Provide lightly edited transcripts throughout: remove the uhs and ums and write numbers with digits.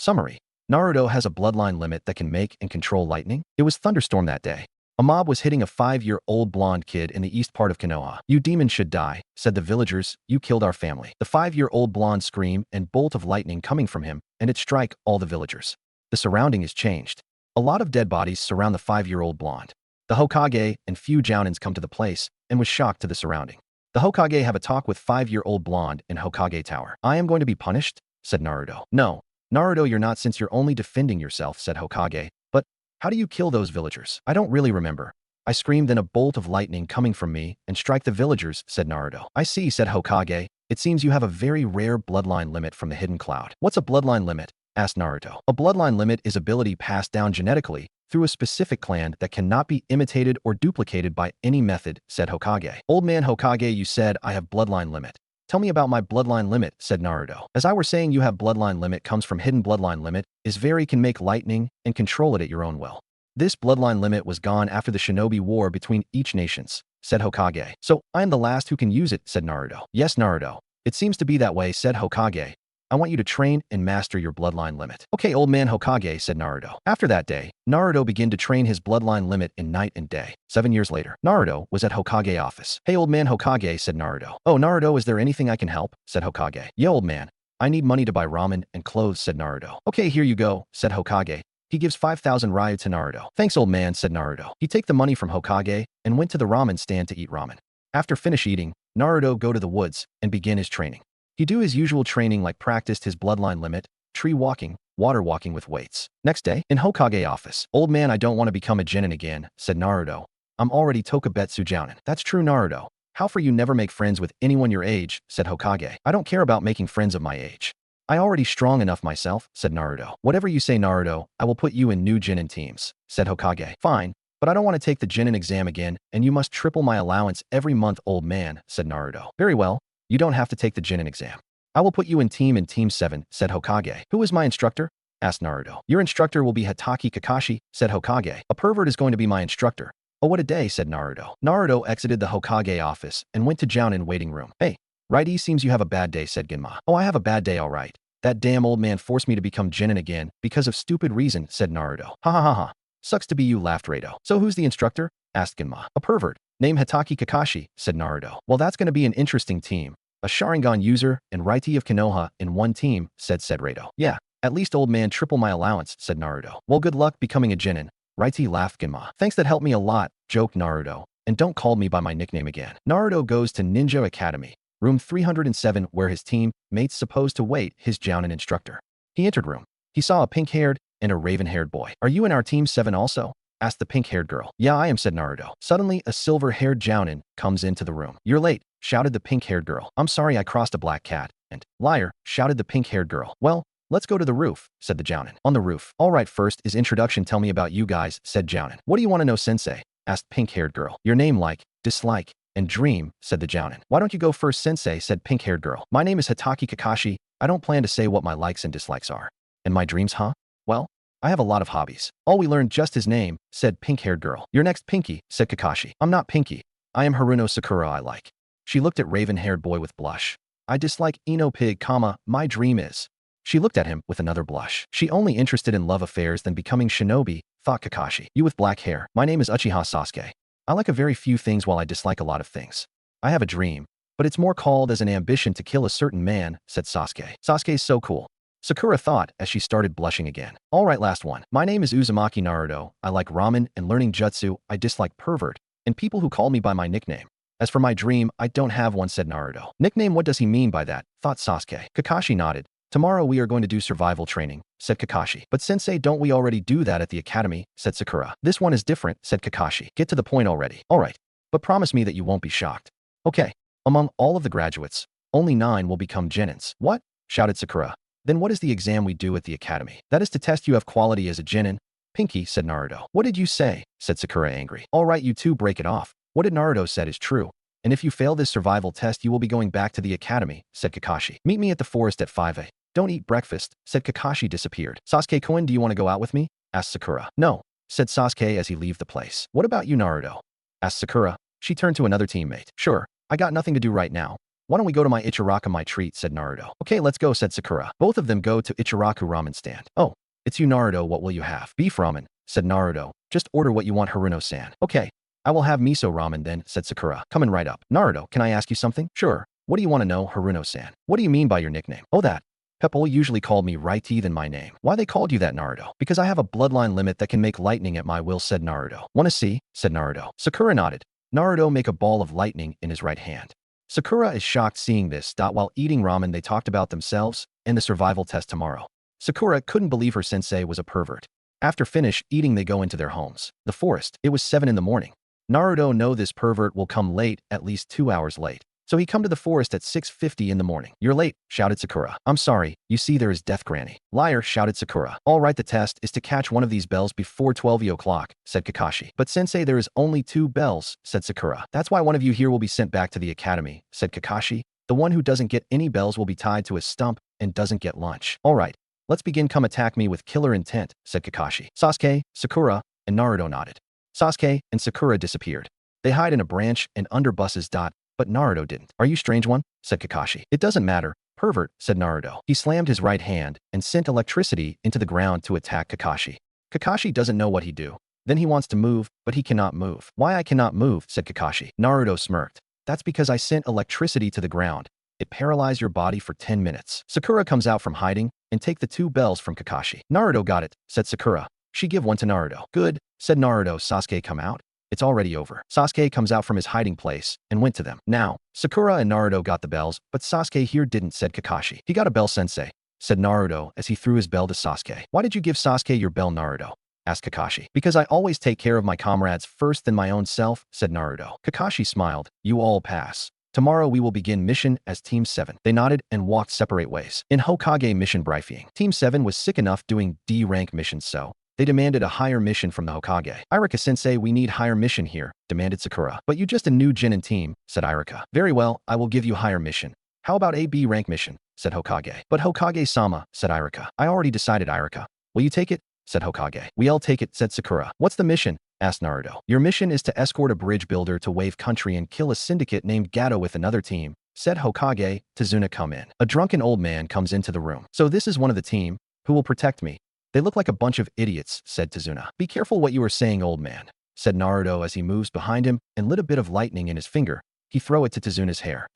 Summary. Naruto has a bloodline limit that can make and control lightning. It was thunderstorm that day. A mob was hitting a 5-year-old blonde kid in the east part of Konoha. "You demon should die," said the villagers. "You killed our family." The 5-year-old blonde screamed and bolt of lightning coming from him, and it strike all the villagers. The surrounding is changed. A lot of dead bodies surround the 5-year-old blonde. The Hokage and few Jounins come to the place and was shocked to the surrounding. The Hokage have a talk with 5-year-old blonde in Hokage Tower. "I am going to be punished," said Naruto. "No, Naruto, you're not, since you're only defending yourself," said Hokage. "But how do you kill those villagers?" "I don't really remember. I screamed, then a bolt of lightning coming from me and strike the villagers," said Naruto. "I see," said Hokage. "It seems you have a very rare bloodline limit from the hidden cloud." "What's a bloodline limit?" asked Naruto. "A bloodline limit is ability passed down genetically through a specific clan that cannot be imitated or duplicated by any method," said Hokage. "Old man Hokage, you said I have bloodline limit. Tell me about my bloodline limit," said Naruto. "As I were saying, you have bloodline limit comes from hidden bloodline limit is very can make lightning and control it at your own will. This bloodline limit was gone after the shinobi war between each nations," said Hokage. "So I am the last who can use it," said Naruto. "Yes, Naruto. It seems to be that way," said Hokage. "I want you to train and master your bloodline limit." "Okay, old man Hokage," said Naruto. After that day, Naruto began to train his bloodline limit in night and day. 7 years later, Naruto was at Hokage office. "Hey, old man Hokage," said Naruto. "Oh, Naruto, is there anything I can help?" said Hokage. "Yeah, old man. I need money to buy ramen and clothes," said Naruto. "Okay, here you go," said Hokage. He gives 5,000 ryu to Naruto. "Thanks, old man," said Naruto. He take the money from Hokage and went to the ramen stand to eat ramen. After finish eating, Naruto go to the woods and begin his training. He do his usual training, like practiced his bloodline limit, tree walking, water walking with weights. Next day, in Hokage office. "Old man, I don't want to become a genin again," said Naruto. "I'm already Tokubetsu Jounin." "That's true, Naruto. How for you never make friends with anyone your age," said Hokage. "I don't care about making friends of my age. I already strong enough myself," said Naruto. "Whatever you say, Naruto, I will put you in new genin teams," said Hokage. "Fine, but I don't want to take the genin exam again, and you must triple my allowance every month, old man," said Naruto. "Very well. You don't have to take the genin exam. I will put you in Team 7, said Hokage. "Who is my instructor?" asked Naruto. "Your instructor will be Hatake Kakashi," said Hokage. "A pervert is going to be my instructor." "Oh, what a day," said Naruto. Naruto exited the Hokage office and went to Jounin waiting room. "Hey, righty, seems you have a bad day," said Genma. "Oh, I have a bad day, all right. That damn old man forced me to become genin again because of stupid reason," said Naruto. "Ha ha ha ha. Sucks to be you," laughed Rado. "So who's the instructor?" asked Genma. "A pervert named Hatake Kakashi," said Naruto. "Well, that's going to be an interesting team. A Sharingan user and Righty of Konoha in one team," said Rado. "Yeah, at least old man triple my allowance," said Naruto. "Well, good luck becoming a genin." Righty laughed Genma. "Thanks, that helped me a lot," joked Naruto. "And don't call me by my nickname again." Naruto goes to Ninja Academy, room 307, where his team mates supposed to wait his Jounin instructor. He entered room. He saw a pink-haired and a raven-haired boy. "Are you in our Team 7 also?" asked the pink-haired girl. "Yeah, I am," said Naruto. Suddenly, a silver-haired Jounin comes into the room. "You're late," shouted the pink-haired girl. "I'm sorry, I crossed a black cat." And "Liar," shouted the pink-haired girl. "Well, let's go to the roof," said the Jounin. "On the roof." "All right, first is introduction. Tell me about you guys," said Jounin. "What do you want to know, sensei?" asked pink-haired girl. "Your name, like, dislike, and dream," said the Jounin. "Why don't you go first, sensei?" said pink-haired girl. "My name is Hatake Kakashi. I don't plan to say what my likes and dislikes are." "And my dreams, huh?" "Well, I have a lot of hobbies." "All we learned just his name," said pink-haired girl. "You're next, Pinky," said Kakashi. "I'm not Pinky. I am Haruno Sakura. I like." She looked at raven-haired boy with blush. "I dislike Ino Pig, my dream is." She looked at him with another blush. "She only interested in love affairs than becoming shinobi," thought Kakashi. "You with black hair. My name is Uchiha Sasuke. I like a very few things while I dislike a lot of things. I have a dream, but it's more called as an ambition to kill a certain man," said Sasuke. "Sasuke's so cool," Sakura thought as she started blushing again. "All right, last one. My name is Uzumaki Naruto. I like ramen and learning jutsu. I dislike pervert and people who call me by my nickname. As for my dream, I don't have one," said Naruto. "Nickname, what does he mean by that?" thought Sasuke. Kakashi nodded. "Tomorrow we are going to do survival training," said Kakashi. "But sensei, don't we already do that at the academy?" said Sakura. "This one is different," said Kakashi. "Get to the point already." "All right, but promise me that you won't be shocked." "Okay." Among all of the graduates, only 9 will become genins. "What?" shouted Sakura. "Then what is the exam we do at the academy?" "That is to test you have quality as a genin." "Pinky," said Naruto. "What did you say?" said Sakura, angry. "All right, you two, break it off. What did Naruto said is true. And if you fail this survival test, you will be going back to the academy," said Kakashi. "Meet me at the forest at 5 a. Don't eat breakfast," said Kakashi. Disappeared. "Sasuke-kun, do you want to go out with me?" asked Sakura. "No," said Sasuke as he left the place. "What about you, Naruto?" asked Sakura. She turned to another teammate. "Sure, I got nothing to do right now. Why don't we go to my Ichiraku my treat, said Naruto. Okay, let's go, said Sakura. Both of them go to Ichiraku ramen stand. Oh, it's you, Naruto. What will you have? Beef ramen, said Naruto. Just order what you want, Haruno-san. Okay, I will have miso ramen then, said Sakura. Coming right up. Naruto, can I ask you something? Sure. What do you want to know, Haruno-san? What do you mean by your nickname? Oh, that. People usually called me Righty than my name. Why they called you that, Naruto? Because I have a bloodline limit that can make lightning at my will, said Naruto. Wanna see? Said Naruto. Sakura nodded. Naruto make a ball of lightning in his right hand. Sakura is shocked seeing this. While eating ramen, they talked about themselves and the survival test tomorrow. Sakura couldn't believe her sensei was a pervert. After finish eating, they go into their homes. The forest. It was 7 in the morning. Naruto know this pervert will come late, at least 2 hours late. So he come to the forest at 6:50 in the morning. You're late, shouted Sakura. I'm sorry, you see there is death granny. Liar, shouted Sakura. All right, the test is to catch one of these bells before 12 o'clock, said Kakashi. But sensei, there is only 2 bells, said Sakura. That's why one of you here will be sent back to the academy, said Kakashi. The one who doesn't get any bells will be tied to a stump and doesn't get lunch. All right, let's begin. Come attack me with killer intent, said Kakashi. Sasuke, Sakura, and Naruto nodded. Sasuke and Sakura disappeared. They hide in a branch and under buses. But Naruto didn't. Are you strange one? Said Kakashi. It doesn't matter. Pervert, said Naruto. He slammed his right hand and sent electricity into the ground to attack Kakashi. Kakashi doesn't know what he do. Then he wants to move, but he cannot move. Why I cannot move, said Kakashi. Naruto smirked. That's because I sent electricity to the ground. It paralyzed your body for 10 minutes. Sakura comes out from hiding and take the 2 bells from Kakashi. Naruto got it, said Sakura. She give one to Naruto. Good, said Naruto. Sasuke come out. It's already over. Sasuke comes out from his hiding place and went to them. Now, Sakura and Naruto got the bells, but Sasuke here didn't, said Kakashi. He got a bell, sensei, said Naruto as he threw his bell to Sasuke. Why did you give Sasuke your bell, Naruto? Asked Kakashi. Because I always take care of my comrades first than my own self, said Naruto. Kakashi smiled. You all pass. Tomorrow we will begin mission as Team 7. They nodded and walked separate ways. In Hokage mission briefing, Team 7 was sick enough doing D-rank missions, so they demanded a higher mission from the Hokage. Irika-sensei, we need higher mission here, demanded Sakura. But you just a new Genin team, said Irika. Very well, I will give you higher mission. How about a B rank mission, said Hokage. But Hokage-sama, said Irika. I already decided, Irika. Will you take it? Said Hokage. We'll take it, said Sakura. What's the mission? Asked Naruto. Your mission is to escort a bridge builder to Wave Country and kill a syndicate named Gato with another team, said Hokage. Tazuna come in. A drunken old man comes into the room. So this is one of the team who will protect me. They look like a bunch of idiots, said Tazuna. Be careful what you are saying, old man, said Naruto as he moves behind him and lit a bit of lightning in his finger. He throw it to Tazuna's hair.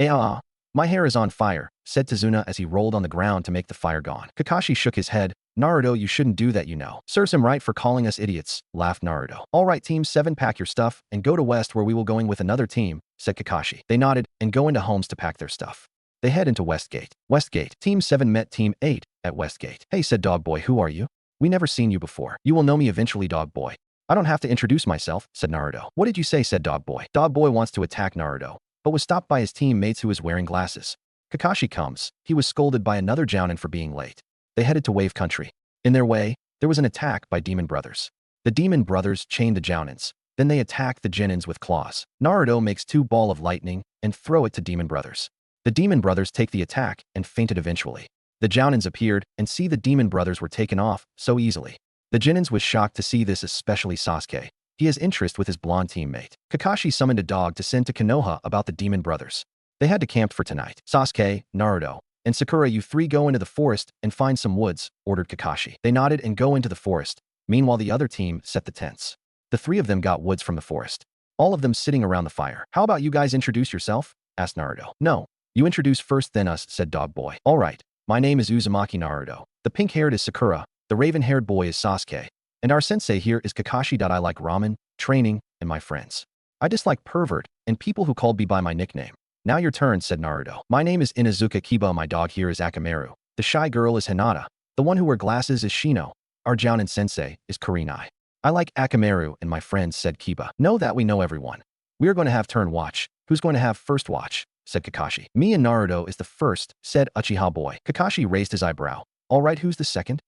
My hair is on fire, said Tazuna as he rolled on the ground to make the fire gone. Kakashi shook his head. Naruto, you shouldn't do that, you know. Serves him right for calling us idiots, laughed Naruto. All right, Team 7, pack your stuff and go to West where we will going with another team, said Kakashi. They nodded and go into homes to pack their stuff. They head into Westgate. Westgate. Team 7 met Team 8 at Westgate. Hey, said Dog Boy, who are you? We never seen you before. You will know me eventually, Dog Boy. I don't have to introduce myself, said Naruto. What did you say, said Dog Boy. Dog Boy wants to attack Naruto, but was stopped by his teammates who was wearing glasses. Kakashi comes. He was scolded by another Jounin for being late. They headed to Wave Country. In their way, there was an attack by Demon Brothers. The Demon Brothers chained the Jounins. Then they attacked the Genins with claws. Naruto makes 2 balls of lightning and throw it to Demon Brothers. The Demon Brothers take the attack and fainted eventually. The Jounins appeared and see the Demon Brothers were taken off so easily. The Genins was shocked to see this, especially Sasuke. He has interest with his blonde teammate. Kakashi summoned a dog to send to Konoha about the Demon Brothers. They had to camp for tonight. Sasuke, Naruto, and Sakura, you 3 go into the forest and find some woods, ordered Kakashi. They nodded and go into the forest. Meanwhile, the other team set the tents. The 3 of them got woods from the forest. All of them sitting around the fire. How about you guys introduce yourself? Asked Naruto. No, you introduce first then us, said Dog Boy. All right. My name is Uzumaki Naruto. The pink-haired is Sakura, the raven-haired boy is Sasuke, and our sensei here is Kakashi. I like ramen, training, and my friends. I dislike pervert and people who called me by my nickname. Now your turn, said Naruto. My name is Inuzuka Kiba. My dog here is Akamaru. The shy girl is Hinata. The one who wear glasses is Shino. Our Jounin sensei is Kurenai. I like Akamaru and my friends, said Kiba. Know that we know everyone. We are going to have turn watch. Who's going to have first watch? Said Kakashi. Me and Naruto is the first, said Uchiha Boy. Kakashi raised his eyebrow. All right, who's the second?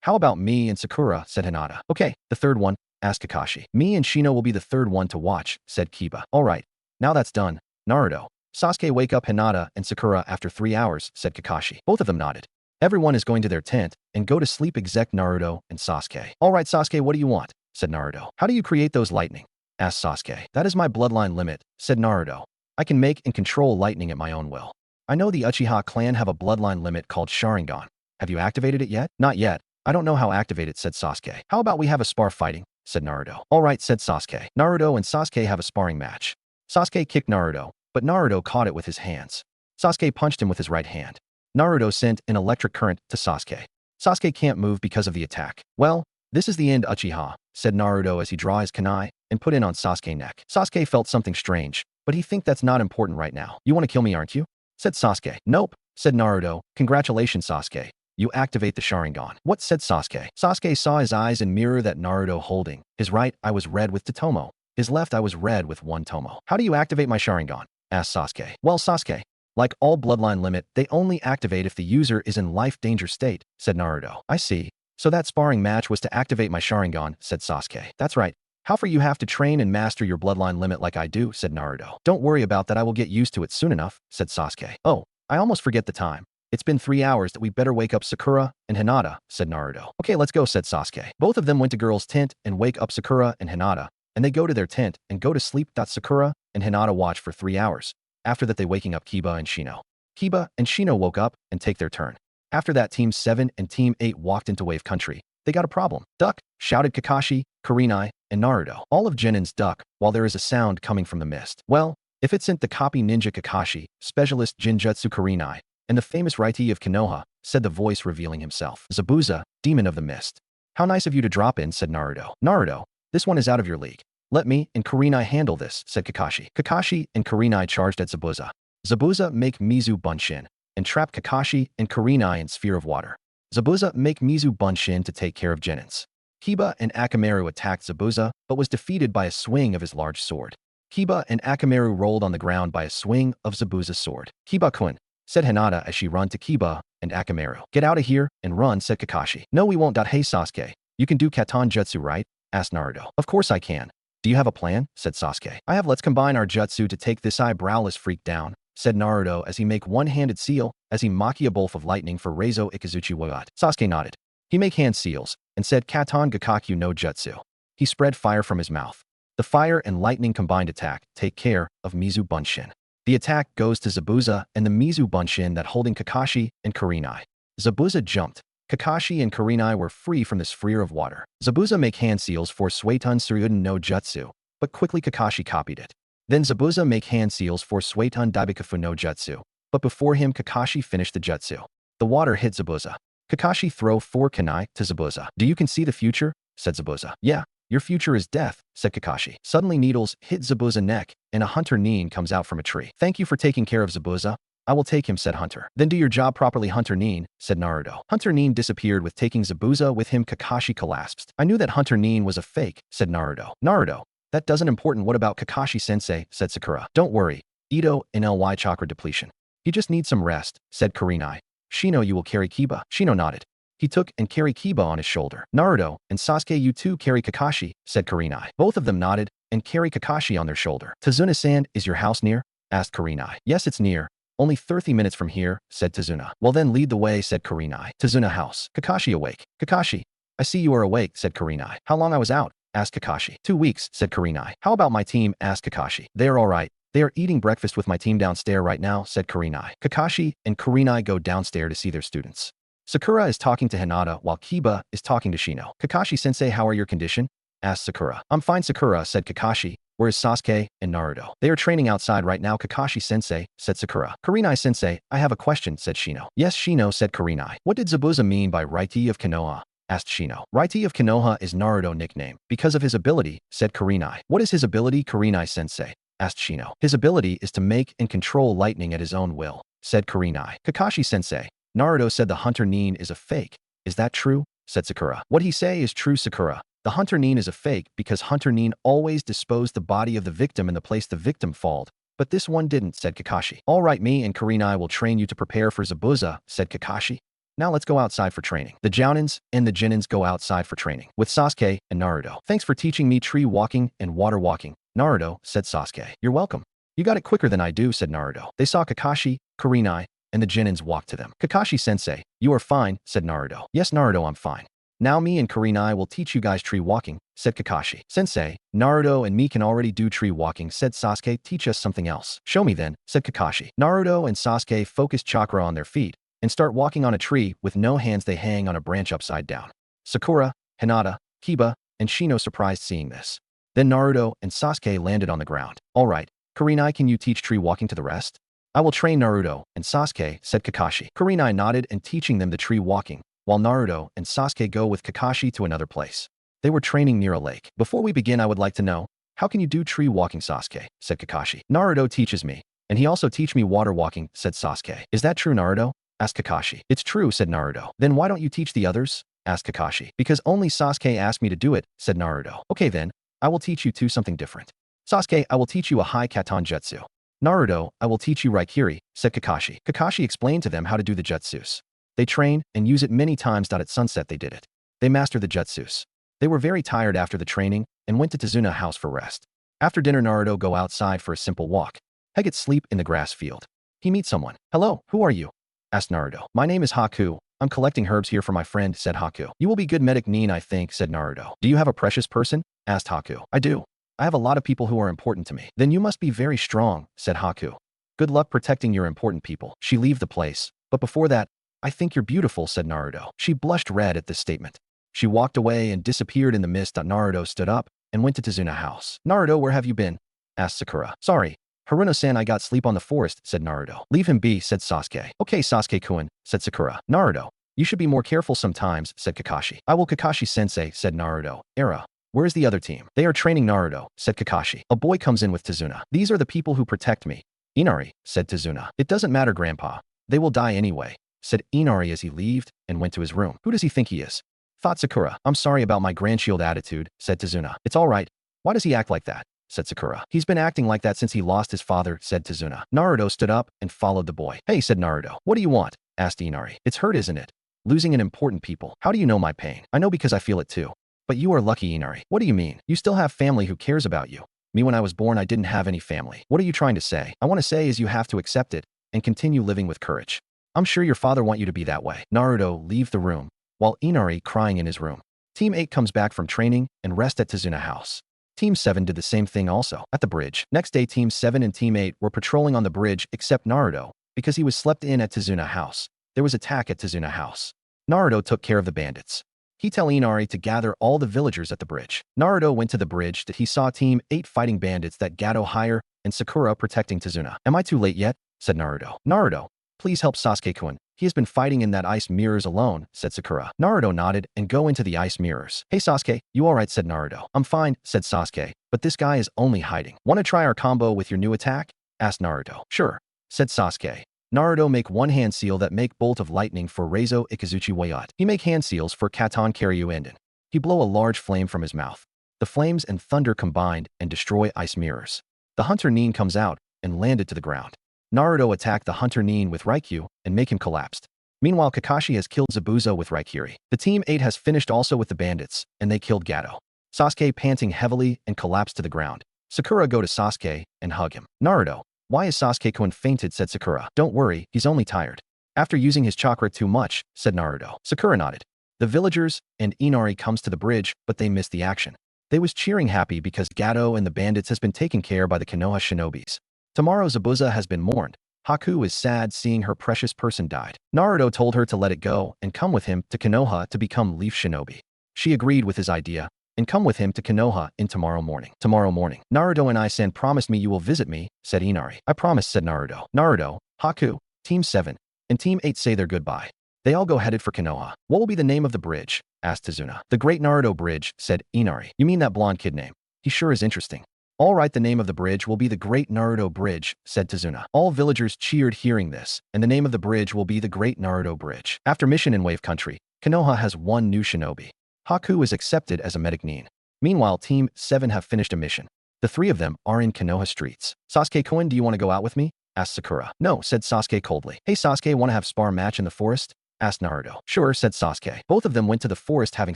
How about me and Sakura, said Hinata. Okay, the third one, asked Kakashi. Me and Shino will be the third one to watch, said Kiba. All right, now that's done. Naruto. Sasuke, wake up Hinata and Sakura after 3 hours, said Kakashi. Both of them nodded. Everyone is going to their tent and go to sleep except Naruto and Sasuke. All right, Sasuke, what do you want? Said Naruto. How do you create those lightning? Asked Sasuke. That is my bloodline limit, said Naruto. I can make and control lightning at my own will. I know the Uchiha clan have a bloodline limit called Sharingan. Have you activated it yet? Not yet. I don't know how to activate it, said Sasuke. How about we have a spar fighting? Said Naruto. All right, said Sasuke. Naruto and Sasuke have a sparring match. Sasuke kicked Naruto, but Naruto caught it with his hands. Sasuke punched him with his right hand. Naruto sent an electric current to Sasuke. Sasuke can't move because of the attack. Well, this is the end, Uchiha, said Naruto as he drew his kunai and put it on Sasuke's neck. Sasuke felt something strange, but he think that's not important right now. You want to kill me, aren't you? Said Sasuke. Nope, said Naruto. Congratulations, Sasuke. You activate the Sharingan. What, said Sasuke? Sasuke saw his eyes in mirror that Naruto holding. His right eye was red with Tomoe. His left eye was red with one Tomoe. How do you activate my Sharingan? Asked Sasuke. Well, Sasuke, like all bloodline limit, they only activate if the user is in life danger state, said Naruto. I see. So that sparring match was to activate my Sharingan, said Sasuke. That's right. How far you have to train and master your bloodline limit like I do, said Naruto. Don't worry about that, I will get used to it soon enough, said Sasuke. Oh, I almost forget the time. It's been 3 hours that we better wake up Sakura and Hinata, said Naruto. Okay, let's go, said Sasuke. Both of them went to girls' tent and wake up Sakura and Hinata, and they go to their tent and go to sleep. Sakura and Hinata watch for 3 hours. After that, they waking up Kiba and Shino. Kiba and Shino woke up and take their turn. After that, Team 7 and Team 8 walked into Wave Country. They got a problem. Duck, shouted Kakashi, Kurenai, and Naruto. All of Genin's duck, while there is a sound coming from the mist. Well, if it sent the copy ninja Kakashi, specialist Jinjutsu Kurenai, and the famous Raiti of Konoha, said the voice revealing himself. Zabuza, demon of the mist. How nice of you to drop in, said Naruto. Naruto, this one is out of your league. Let me and Kurenai handle this, said Kakashi. Kakashi and Kurenai charged at Zabuza. Zabuza make Mizu Bunshin and trap Kakashi and Kurenai in Sphere of Water. Zabuza make Mizu Bunshin to take care of Genin's. Kiba and Akamaru attacked Zabuza, but was defeated by a swing of his large sword. Kiba and Akamaru rolled on the ground by a swing of Zabuza's sword. Kiba-kun, said Hinata as she ran to Kiba and Akamaru. Get out of here and run, said Kakashi. No, we won't. Hey, Sasuke, you can do Katan Jutsu, right? Asked Naruto. Of course I can. Do you have a plan? Said Sasuke. I have. Let's combine our jutsu to take this eyebrowless freak down, said Naruto as he make one-handed seal as he maki a bolt of lightning for Reizo Ikazuchi Wagat. Sasuke nodded. He make hand seals and said Katan Gakakyu no Jutsu. He spread fire from his mouth. The fire and lightning combined attack take care of Mizu Bunshin. The attack goes to Zabuza and the Mizu Bunshin that holding Kakashi and Kurenai. Zabuza jumped. Kakashi and Kurenai were free from the sphere of water. Zabuza make hand seals for Suetun Suryuden no Jutsu, but quickly Kakashi copied it. Then Zabuza make hand seals for Suetun Daibikafu no Jutsu, but before him Kakashi finished the jutsu. The water hit Zabuza. Kakashi throw 4 kunai to Zabuza. Do you can see the future? Said Zabuza. Yeah, your future is death, said Kakashi. Suddenly needles hit Zabuza's neck and a hunter Nin comes out from a tree. Thank you for taking care of Zabuza. I will take him, said Hunter. Then do your job properly, Hunter Nin, said Naruto. Hunter Nin disappeared with taking Zabuza with him. Kakashi collapsed. I knew that Hunter Nin was a fake, said Naruto. Naruto, that doesn't important. What about Kakashi-sensei, said Sakura. Don't worry, Ito in LY chakra depletion. He just needs some rest, said Kurenai. Shino, you will carry Kiba. Shino nodded. He took and carried Kiba on his shoulder. Naruto and Sasuke, you too carry Kakashi, said Kurenai. Both of them nodded and carry Kakashi on their shoulder. Tazuna-san, is your house near? Asked Kurenai. Yes, it's near. Only 30 minutes from here, said Tazuna. Well then lead the way, said Kurenai. Tazuna house. Kakashi awake. Kakashi, I see you are awake, said Kurenai. How long I was out? Asked Kakashi. 2 weeks, said Kurenai. How about my team? Asked Kakashi. They are all right. They are eating breakfast with my team downstairs right now, said Kurenai. Kakashi and Kurenai go downstairs to see their students. Sakura is talking to Hinata while Kiba is talking to Shino. Kakashi-sensei, how are your condition? Asked Sakura. I'm fine, Sakura, said Kakashi. Where is Sasuke and Naruto? They are training outside right now, Kakashi-sensei, said Sakura. Kurenai-sensei, I have a question, said Shino. Yes, Shino, said Kurenai. What did Zabuza mean by Raiti of Konoha? Asked Shino. Raiti of Konoha is Naruto nickname. Because of his ability, said Kurenai. What is his ability, Kurenai-sensei? Asked Shino. His ability is to make and control lightning at his own will, said Kurenai. Kakashi-sensei, Naruto said the Hunter Nin is a fake. Is that true? Said Sakura. What he say is true, Sakura. The Hunter Nin is a fake because Hunter Nin always disposed the body of the victim in the place the victim falled. But this one didn't, said Kakashi. All right, me and Kurenai will train you to prepare for Zabuza, said Kakashi. Now let's go outside for training. The Jounins and the Jinins go outside for training with Sasuke and Naruto. Thanks for teaching me tree walking and water walking, Naruto, said Sasuke. You're welcome. You got it quicker than I do, said Naruto. They saw Kakashi, Kurenai, and the Jinins walked to them. Kakashi-sensei, you are fine, said Naruto. Yes, Naruto, I'm fine. Now me and Kurenai will teach you guys tree walking, said Kakashi. Sensei, Naruto and me can already do tree walking, said Sasuke. Teach us something else. Show me then, said Kakashi. Naruto and Sasuke focus chakra on their feet and start walking on a tree with no hands. They hang on a branch upside down. Sakura, Hinata, Kiba, and Shino surprised seeing this. Then Naruto and Sasuke landed on the ground. All right, Kurenai, can you teach tree walking to the rest? I will train Naruto and Sasuke, said Kakashi. Kurenai nodded and teaching them the tree walking, while Naruto and Sasuke go with Kakashi to another place. They were training near a lake. Before we begin, I would like to know, how can you do tree walking, Sasuke? Said Kakashi. Naruto teaches me, and he also teach me water walking, said Sasuke. Is that true, Naruto? Asked Kakashi. It's true, said Naruto. Then why don't you teach the others? Asked Kakashi. Because only Sasuke asked me to do it, said Naruto. Okay then, I will teach you two something different. Sasuke, I will teach you a high katan jutsu. Naruto, I will teach you Raikiri, said Kakashi. Kakashi explained to them how to do the jutsus. They train and use it many times. At sunset they did it. They mastered the jutsus. They were very tired after the training and went to Tazuna house for rest. After dinner, Naruto go outside for a simple walk. Heget sleep in the grass field. He meets someone. Hello, who are you? Asked Naruto. My name is Haku. I'm collecting herbs here for my friend, said Haku. You will be good medic Nin, I think, said Naruto. Do you have a precious person? Asked Haku. I do. I have a lot of people who are important to me. Then you must be very strong, said Haku. Good luck protecting your important people. She leave the place. But before that, I think you're beautiful, said Naruto. She blushed red at this statement. She walked away and disappeared in the mist. Naruto stood up and went to Tazuna house. Naruto, where have you been? Asked Sakura. Sorry, Haruno-san, I got sleep on the forest, said Naruto. Leave him be, said Sasuke. Okay, Sasuke-kun, said Sakura. Naruto, you should be more careful sometimes, said Kakashi. I will, Kakashi-sensei, said Naruto. Era, where's the other team? They are training Naruto, said Kakashi. A boy comes in with Tazuna. These are the people who protect me. Inari, said Tazuna. It doesn't matter, Grandpa. They will die anyway, said Inari as he left and went to his room. Who does he think he is? Thought Sakura. I'm sorry about my grandchild attitude, said Tazuna. It's all right. Why does he act like that? Said Sakura. He's been acting like that since he lost his father, said Tazuna. Naruto stood up and followed the boy. Hey, said Naruto. What do you want? Asked Inari. It's hurt, isn't it? Losing an important people. How do you know my pain? I know because I feel it too. But you are lucky, Inari. What do you mean? You still have family who cares about you. Me, when I was born, I didn't have any family. What are you trying to say? I want to say is you have to accept it and continue living with courage. I'm sure your father want you to be that way. Naruto leave the room, while Inari crying in his room. Team 8 comes back from training and rest at Tazuna house. Team 7 did the same thing also, at the bridge. Next day, Team 7 and Team 8 were patrolling on the bridge except Naruto, because he was slept in at Tazuna house. There was attack at Tazuna house. Naruto took care of the bandits. He tell Inari to gather all the villagers at the bridge. Naruto went to the bridge that he saw Team 8 fighting bandits that Gato hire and Sakura protecting Tazuna. Am I too late yet? Said Naruto. Naruto, please help Sasuke-kun. He has been fighting in that ice mirrors alone, said Sakura. Naruto nodded and go into the ice mirrors. Hey Sasuke, you alright, said Naruto. I'm fine, said Sasuke, but this guy is only hiding. Want to try our combo with your new attack? Asked Naruto. Sure, said Sasuke. Naruto make one hand seal that make bolt of lightning for Reizo Ikazuchi Wayat. He make hand seals for Katan Karyu Enden. He blow a large flame from his mouth. The flames and thunder combined and destroy ice mirrors. The hunter Nin comes out and landed to the ground. Naruto attacked the hunter Nin with Raikyu and make him collapsed. Meanwhile, Kakashi has killed Zabuza with Raikiri. The Team 8 has finished also with the bandits, and they killed Gato. Sasuke panting heavily and collapsed to the ground. Sakura go to Sasuke and hug him. Naruto, why is Sasuke-kun fainted, said Sakura. Don't worry, he's only tired. After using his chakra too much, said Naruto. Sakura nodded. The villagers and Inari comes to the bridge, but they missed the action. They was cheering happy because Gato and the bandits has been taken care by the Konoha shinobis. Tomorrow Zabuza has been mourned. Haku is sad seeing her precious person died. Naruto told her to let it go and come with him to Konoha to become Leaf Shinobi. She agreed with his idea and come with him to Konoha in tomorrow morning. Tomorrow morning. Naruto and I-san promised me you will visit me, said Inari. I promise, said Naruto. Naruto, Haku, Team 7, and Team 8 say their goodbye. They all go headed for Konoha. What will be the name of the bridge? Asked Tazuna. The Great Naruto Bridge, said Inari. You mean that blonde kid name? He sure is interesting. All right, the name of the bridge will be the Great Naruto Bridge, said Tazuna. All villagers cheered hearing this, and the name of the bridge will be the Great Naruto Bridge. After mission in Wave Country, Konoha has one new shinobi. Haku is accepted as a medic Nin. Meanwhile, Team 7 have finished a mission. The three of them are in Konoha streets. Sasuke-kun, do you want to go out with me? Asked Sakura. No, said Sasuke coldly. Hey Sasuke, want to have spar match in the forest? Asked Naruto. Sure, said Sasuke. Both of them went to the forest having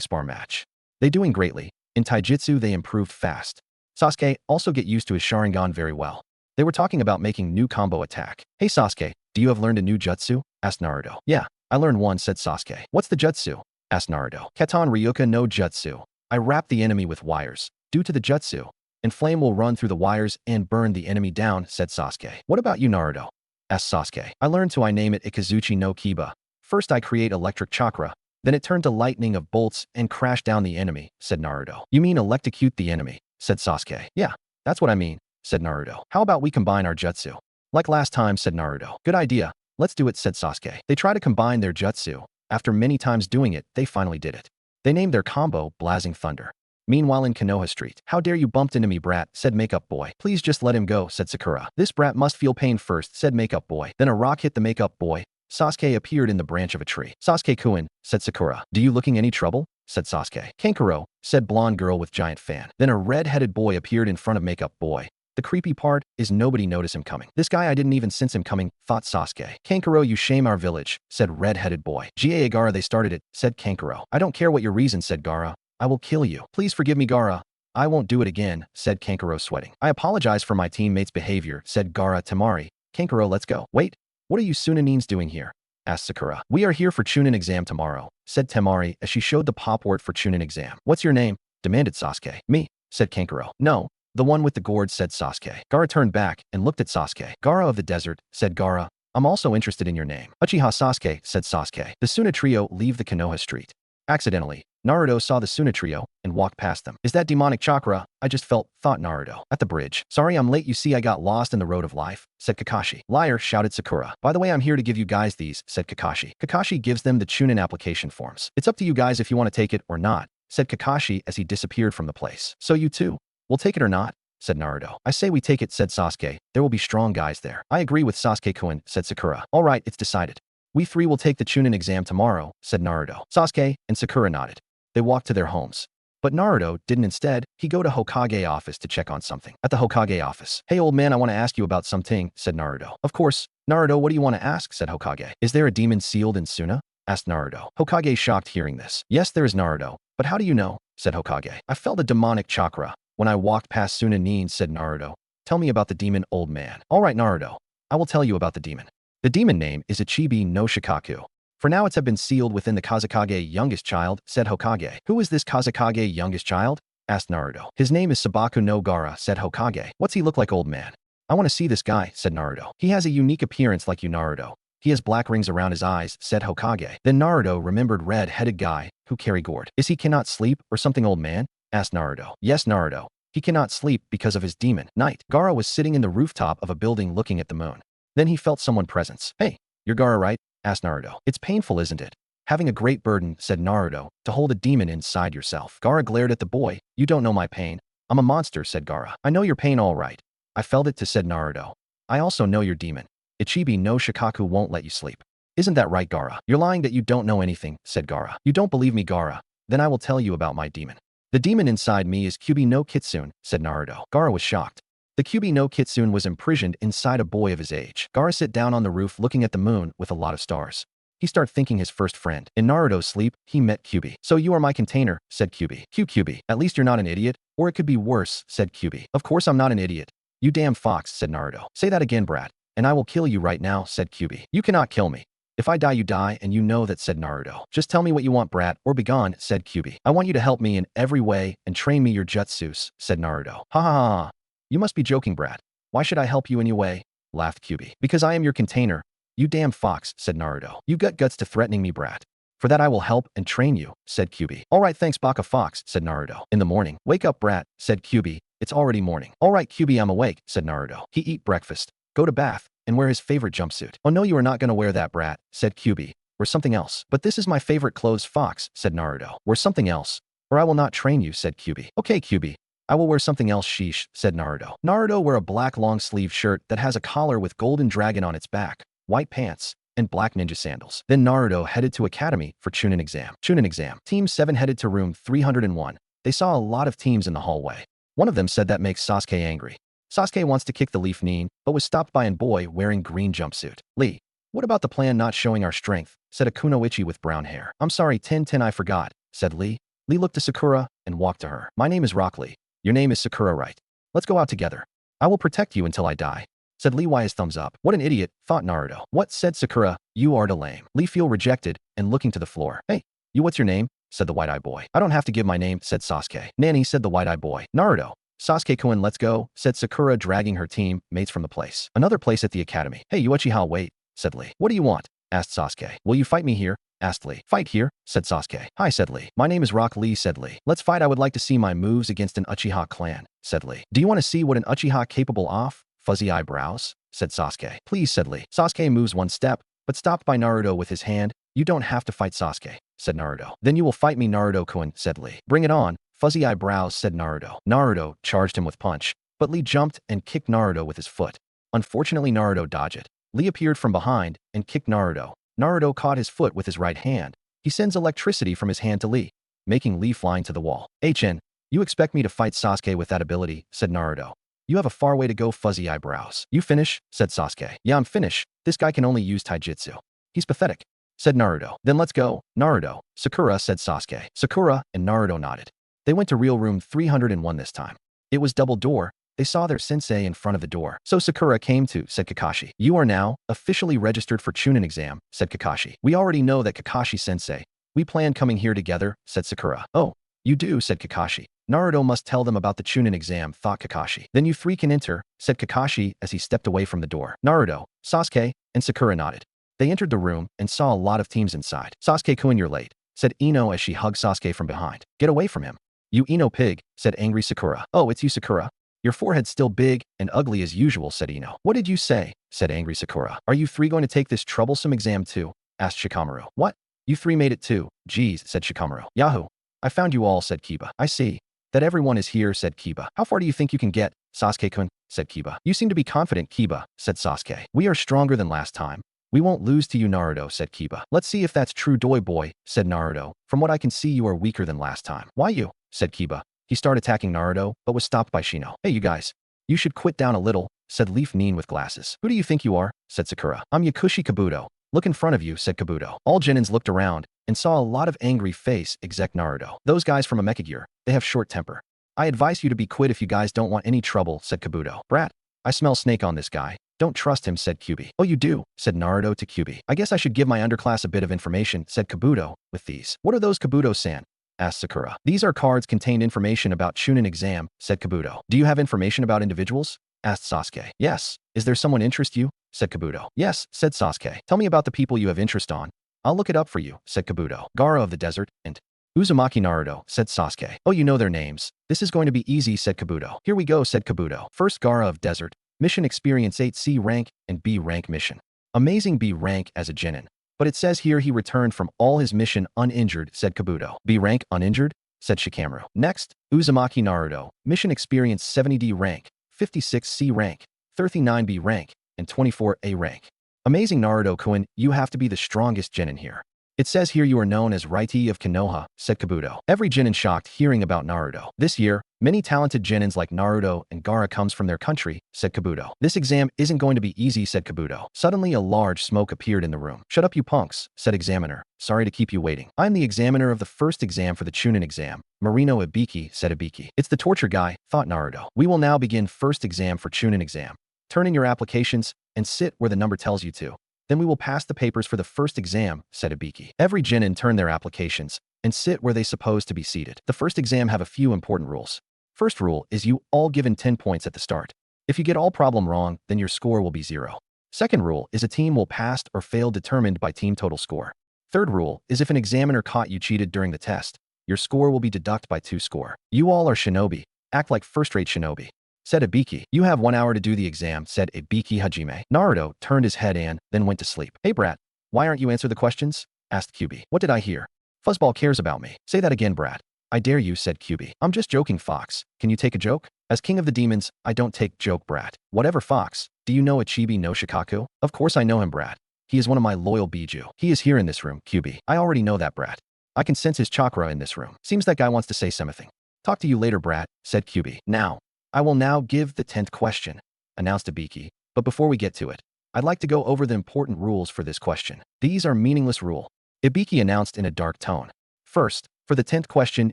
spar match. They doing greatly. In taijutsu they improved fast. Sasuke also get used to his Sharingan very well. They were talking about making new combo attack. Hey Sasuke, do you have learned a new jutsu? Asked Naruto. Yeah, I learned one, said Sasuke. What's the jutsu? asked Naruto. Keton Ryuka no Jutsu. I wrap the enemy with wires. Due to the jutsu, and flame will run through the wires and burn the enemy down, said Sasuke. What about you, Naruto? Asked Sasuke. I learned to I name it Ikazuchi no Kiba. First I create electric chakra, then it turned to lightning of bolts and crashed down the enemy, said Naruto. You mean electrocute the enemy, said Sasuke. Yeah, that's what I mean, said Naruto. How about we combine our jutsu? Like last time, said Naruto. Good idea. Let's do it, said Sasuke. They try to combine their jutsu. After many times doing it, they finally did it. They named their combo Blazing Thunder. Meanwhile in Konoha Street, how dare you bumped into me, brat, said Makeup Boy. Please just let him go, said Sakura. This brat must feel pain first, said Makeup Boy. Then a rock hit the Makeup Boy. Sasuke appeared in the branch of a tree. Sasuke-kun, said Sakura. Do you looking any trouble? Said Sasuke. Kankuro, said blonde girl with giant fan. Then a red-headed boy appeared in front of Makeup Boy. The creepy part is nobody noticed him coming. This guy I didn't even sense him coming, thought Sasuke. Kankuro, you shame our village, said red-headed boy. Ga Gaara, they started it, said Kankuro. I don't care what your reason, said Gaara. I will kill you. Please forgive me, Gaara. I won't do it again, said Kankuro, sweating. I apologize for my teammates' behavior, said Gaara Temari. Kankuro, let's go. Wait, what are you Sunanines doing here? Asked Sakura. We are here for Chunin exam tomorrow, said Temari as she showed the popwort for Chunin exam. What's your name? Demanded Sasuke. Me, said Kankuro. No, the one with the gourd, said Sasuke. Gaara turned back and looked at Sasuke. Gaara of the desert, said Gaara. I'm also interested in your name. Uchiha Sasuke, said Sasuke. The Suna trio leave the Konoha Street. Accidentally, Naruto saw the Suna trio and walked past them. Is that demonic chakra? I just felt, thought Naruto. At the bridge. Sorry I'm late, you see I got lost in the road of life, said Kakashi. Liar, shouted Sakura. By the way, I'm here to give you guys these, said Kakashi. Kakashi gives them the Chunin application forms. It's up to you guys if you want to take it or not, said Kakashi as he disappeared from the place. So you too will take it or not? Said Naruto. I say we take it, said Sasuke. There will be strong guys there. I agree with Sasuke-kun, said Sakura. All right, it's decided. We three will take the Chunin exam tomorrow, said Naruto. Sasuke and Sakura nodded. They walked to their homes. But Naruto didn't. Instead, he go to Hokage office to check on something. At the Hokage office. Hey old man, I want to ask you about something, said Naruto. Of course. Naruto, what do you want to ask, said Hokage. Is there a demon sealed in Suna? Asked Naruto. Hokage shocked hearing this. Yes, there is, Naruto. But how do you know? Said Hokage. I felt a demonic chakra when I walked past Suna Nin, said Naruto. Tell me about the demon, old man. All right, Naruto. I will tell you about the demon. The demon name is Ichibi no Shikaku. For now it's have been sealed within the Kazekage youngest child, said Hokage. Who is this Kazekage youngest child? Asked Naruto. His name is Sabaku no Gaara, said Hokage. What's he look like, old man? I want to see this guy, said Naruto. He has a unique appearance like you, Naruto. He has black rings around his eyes, said Hokage. Then Naruto remembered red-headed guy who carry gourd. Is he cannot sleep or something, old man? Asked Naruto. Yes, Naruto. He cannot sleep because of his demon. Night. Gaara was sitting in the rooftop of a building looking at the moon. Then he felt someone's presence. Hey, you're Gaara, right? Asked Naruto. It's painful, isn't it? Having a great burden, said Naruto, to hold a demon inside yourself. Gaara glared at the boy. You don't know my pain. I'm a monster, said Gaara. I know your pain all right. I felt it too, said Naruto. I also know your demon. Ichibi no Shikaku won't let you sleep. Isn't that right, Gaara? You're lying that you don't know anything, said Gaara. You don't believe me, Gaara. Then I will tell you about my demon. The demon inside me is Kyubi no Kitsune, said Naruto. Gaara was shocked. The Kyubi no Kitsune was imprisoned inside a boy of his age. Gaara sit down on the roof looking at the moon with a lot of stars. He started thinking his first friend. In Naruto's sleep, he met Kyubi. So you are my container, said Kyubi. Kyubi. At least you're not an idiot. Or it could be worse, said Kyubi. Of course I'm not an idiot. You damn fox, said Naruto. Say that again, brat. And I will kill you right now, said Kyubi. You cannot kill me. If I die, you die, and you know that, said Naruto. Just tell me what you want, brat, or begone, said Kyubi. I want you to help me in every way and train me your jutsus, said Naruto. Ha ha ha. You must be joking, brat. Why should I help you anyway? Laughed Kyubi. Because I am your container. You damn fox, said Naruto. You got guts to threatening me, brat. For that I will help and train you, said Kyubi. All right, thanks, Baka Fox, said Naruto. In the morning. Wake up, brat, said Kyubi. It's already morning. All right, Kyubi, I'm awake, said Naruto. He eat breakfast, go to bath, and wear his favorite jumpsuit. Oh no, you are not gonna wear that, brat, said Kyubi. Wear something else. But this is my favorite clothes, Fox, said Naruto. Wear something else, or I will not train you, said Kyubi. Okay, Kyubi. I will wear something else, sheesh, said Naruto. Naruto wear a black long-sleeve shirt that has a collar with golden dragon on its back, white pants, and black ninja sandals. Then Naruto headed to academy for Chunin exam. Chunin exam. Team 7 headed to room 301. They saw a lot of teams in the hallway. One of them said that makes Sasuke angry. Sasuke wants to kick the Leaf Nin, but was stopped by a boy wearing green jumpsuit. Lee, what about the plan not showing our strength? Said a kunoichi with brown hair. I'm sorry, 10-10, I forgot, said Lee. Lee looked to Sakura and walked to her. My name is Rock Lee. Your name is Sakura, right? Let's go out together. I will protect you until I die, said Lee. Why his thumbs up? What an idiot, thought Naruto. What, said Sakura, you are too lame. Lee feel rejected and looking to the floor. Hey, You what's your name? Said the white-eyed boy. I don't have to give my name, said Sasuke. Nanny, said the white-eyed boy. Naruto. Sasuke-kun, let's go, said Sakura, dragging her team mates from the place. Another place at the academy. Hey, you Uchiha, wait, said Lee. What do you want? Asked Sasuke. Will you fight me here? Asked Lee. Fight here, said Sasuke. Hi, said Lee. My name is Rock Lee, said Lee. Let's fight. I would like to see my moves against an Uchiha clan, said Lee. Do you want to see what an Uchiha capable of? Fuzzy eyebrows, said Sasuke. Please, said Lee. Sasuke moves one step, but stopped by Naruto with his hand. You don't have to fight Sasuke, said Naruto. Then you will fight me, Naruto-kun, said Lee. Bring it on. Fuzzy eyebrows, said Naruto. Naruto charged him with punch, but Lee jumped and kicked Naruto with his foot. Unfortunately, Naruto dodged it. Lee appeared from behind and kicked Naruto. Naruto caught his foot with his right hand. He sends electricity from his hand to Lee, making Lee flying to the wall. HN, you expect me to fight Sasuke with that ability, said Naruto. You have a far way to go, fuzzy eyebrows. You finish, said Sasuke. Yeah, I'm finished. This guy can only use taijutsu. He's pathetic, said Naruto. Then let's go, Naruto. Sakura, said Sasuke. Sakura and Naruto nodded. They went to real room 301 this time. It was double door. They saw their sensei in front of the door. So Sakura came to, said Kakashi. You are now officially registered for Chunin exam, said Kakashi. We already know that Kakashi-sensei. We plan coming here together, said Sakura. Oh, you do, said Kakashi. Naruto must tell them about the Chunin exam, thought Kakashi. Then you three can enter, said Kakashi as he stepped away from the door. Naruto, Sasuke, and Sakura nodded. They entered the room and saw a lot of teams inside. Sasuke-kun, you're late, said Ino as she hugged Sasuke from behind. Get away from him. You Ino pig, said angry Sakura. Oh, it's you, Sakura. Your forehead's still big and ugly as usual, said Ino. What did you say? Said angry Sakura. Are you three going to take this troublesome exam too? Asked Shikamaru. What? You three made it too. Geez, said Shikamaru. Yahoo! I found you all, said Kiba. I see. That everyone is here, said Kiba. How far do you think you can get? Sasuke-kun, said Kiba. You seem to be confident, Kiba, said Sasuke. We are stronger than last time. We won't lose to you, Naruto, said Kiba. Let's see if that's true, Doi boy, said Naruto. From what I can see, you are weaker than last time. Why you? Said Kiba. He started attacking Naruto, but was stopped by Shino. Hey, you guys. You should quit down a little, said Leaf Nin with glasses. Who do you think you are? Said Sakura. I'm Yakushi Kabuto. Look in front of you, said Kabuto. All Genins looked around and saw a lot of angry face, exec Naruto. Those guys from a mecha gear, they have short temper. I advise you to be quit if you guys don't want any trouble, said Kabuto. Brat, I smell snake on this guy. Don't trust him, said Kyubi. Oh, you do, said Naruto to Kyubi. I guess I should give my underclass a bit of information, said Kabuto, with these. What are those, Kabuto-san? Asked Sakura. These are cards contained information about Chunin exam, said Kabuto. Do you have information about individuals? Asked Sasuke. Yes. Is there someone interest you? Said Kabuto. Yes, said Sasuke. Tell me about the people you have interest on. I'll look it up for you, said Kabuto. Gaara of the desert, and Uzumaki Naruto, said Sasuke. Oh, you know their names. This is going to be easy, said Kabuto. Here we go, said Kabuto. First, Gaara of desert. Mission experience 8C rank and B rank mission. Amazing B rank as a genin. But it says here he returned from all his mission uninjured, said Kabuto. B rank uninjured? Said Shikamaru. Next, Uzumaki Naruto. Mission experience 70D rank, 56C rank, 39B rank, and 24A rank. Amazing Naruto-kun, you have to be the strongest genin here. It says here you are known as Raiti of Konoha, said Kabuto. Every genin shocked hearing about Naruto. This year, many talented genins like Naruto and Gaara comes from their country, said Kabuto. This exam isn't going to be easy, said Kabuto. Suddenly a large smoke appeared in the room. Shut up, you punks, said examiner. Sorry to keep you waiting. I'm the examiner of the first exam for the Chunin exam. Marino Ibiki, said Ibiki. It's the torture guy, thought Naruto. We will now begin first exam for Chunin exam. Turn in your applications and sit where the number tells you to. Then we will pass the papers for the first exam, said Ibiki. Every genin turn their applications and sit where they supposed to be seated. The first exam have a few important rules. First rule is you all given 10 points at the start. If you get all problem wrong, then your score will be 0. Second rule is a team will pass or fail determined by team total score. Third rule is if an examiner caught you cheated during the test, your score will be deducted by 2 score. You all are shinobi. Act like first-rate shinobi, said Ibiki. You have 1 hour to do the exam, said Ibiki Hajime. Naruto turned his head and then went to sleep. Hey brat, why aren't you answer the questions? Asked Kyubi. What did I hear? Fuzzball cares about me. Say that again, brat. I dare you, said Kyubi. I'm just joking, Fox. Can you take a joke? As king of the demons, I don't take joke, brat. Whatever, Fox. Do you know Ichibi no Shikaku? Of course I know him, brat. He is one of my loyal Biju. He is here in this room, Kyubi. I already know that, brat. I can sense his chakra in this room. Seems that guy wants to say something. Talk to you later, brat, said Kyubi. Now, I will now give the 10th question, announced Ibiki. But before we get to it, I'd like to go over the important rules for this question. These are meaningless rule, Ibiki announced in a dark tone. First, for the 10th question,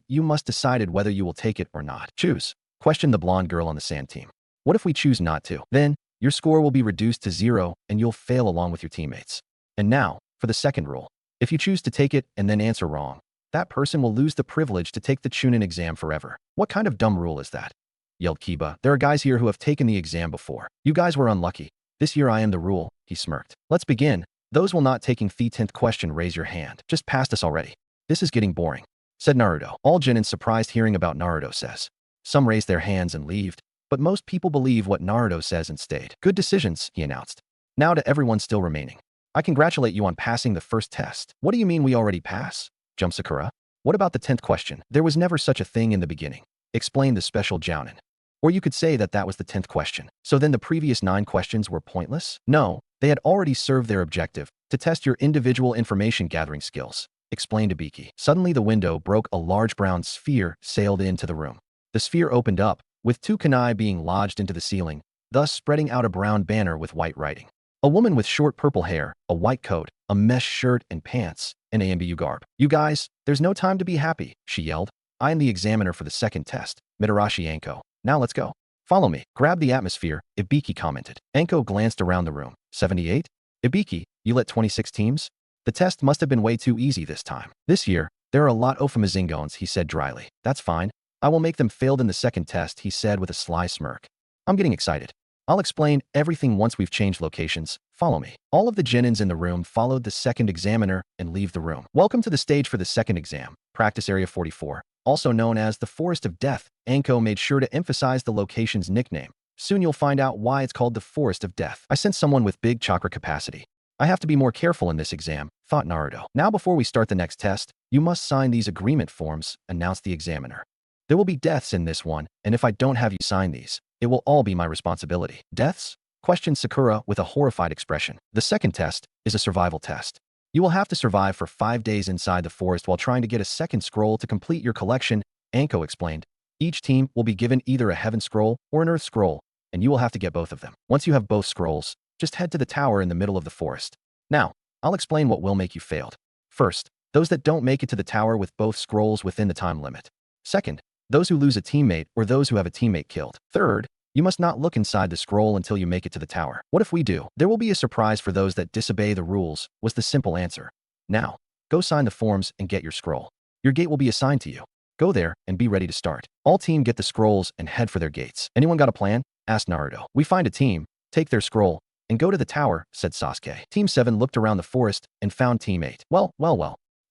you must decide whether you will take it or not. Choose. Questioned the blonde girl on the sand team. What if we choose not to? Then, your score will be reduced to 0 and you'll fail along with your teammates. And now, for the second rule. If you choose to take it and then answer wrong, that person will lose the privilege to take the Chunin exam forever. What kind of dumb rule is that? Yelled Kiba. There are guys here who have taken the exam before. You guys were unlucky. This year I am the rule, he smirked. Let's begin. Those will not taking the 10th question raise your hand. Just past us already. This is getting boring, said Naruto. All Genin surprised hearing about Naruto says. Some raised their hands and left, but most people believe what Naruto says and stayed. Good decisions, he announced. Now to everyone still remaining. I congratulate you on passing the first test. What do you mean we already pass? Jumped Sakura. What about the 10th question? There was never such a thing in the beginning, explained the special Jounin. Or you could say that that was the 10th question. So then the previous 9 questions were pointless? No, they had already served their objective, to test your individual information gathering skills, explained Ibiki. Suddenly the window broke. A large brown sphere sailed into the room. The sphere opened up, with 2 kunai being lodged into the ceiling, thus spreading out a brown banner with white writing. A woman with short purple hair, a white coat, a mesh shirt and pants, and AMBU garb. You guys, there's no time to be happy, she yelled. I am the examiner for the second test, Mitarashi Anko. Now let's go. Follow me. Grab the atmosphere, Ibiki commented. Anko glanced around the room. 78? Ibiki, you let 26 teams? The test must have been way too easy this time. This year, there are a lot of Mazingones, he said dryly. That's fine. I will make them failed in the second test, he said with a sly smirk. I'm getting excited. I'll explain everything once we've changed locations. Follow me. All of the Genins in the room followed the second examiner and leave the room. Welcome to the stage for the second exam, practice area 44. Also known as the Forest of Death, Anko made sure to emphasize the location's nickname. Soon you'll find out why it's called the Forest of Death. I sent someone with big chakra capacity. I have to be more careful in this exam, thought Naruto. Now before we start the next test, you must sign these agreement forms, announced the examiner. There will be deaths in this one, and if I don't have you sign these, it will all be my responsibility. Deaths? Questioned Sakura with a horrified expression. The second test is a survival test. You will have to survive for 5 days inside the forest while trying to get a second scroll to complete your collection, Anko explained. Each team will be given either a heaven scroll or an earth scroll, and you will have to get both of them. Once you have both scrolls, just head to the tower in the middle of the forest. Now, I'll explain what will make you failed. First, those that don't make it to the tower with both scrolls within the time limit. Second, those who lose a teammate or those who have a teammate killed. Third, you must not look inside the scroll until you make it to the tower. What if we do? There will be a surprise for those that disobey the rules, was the simple answer. Now, go sign the forms and get your scroll. Your gate will be assigned to you. Go there and be ready to start. All team get the scrolls and head for their gates. Anyone got a plan? Asked Naruto. We find a team, take their scroll, and go to the tower, said Sasuke. Team 7 looked around the forest and found Team 8. Well.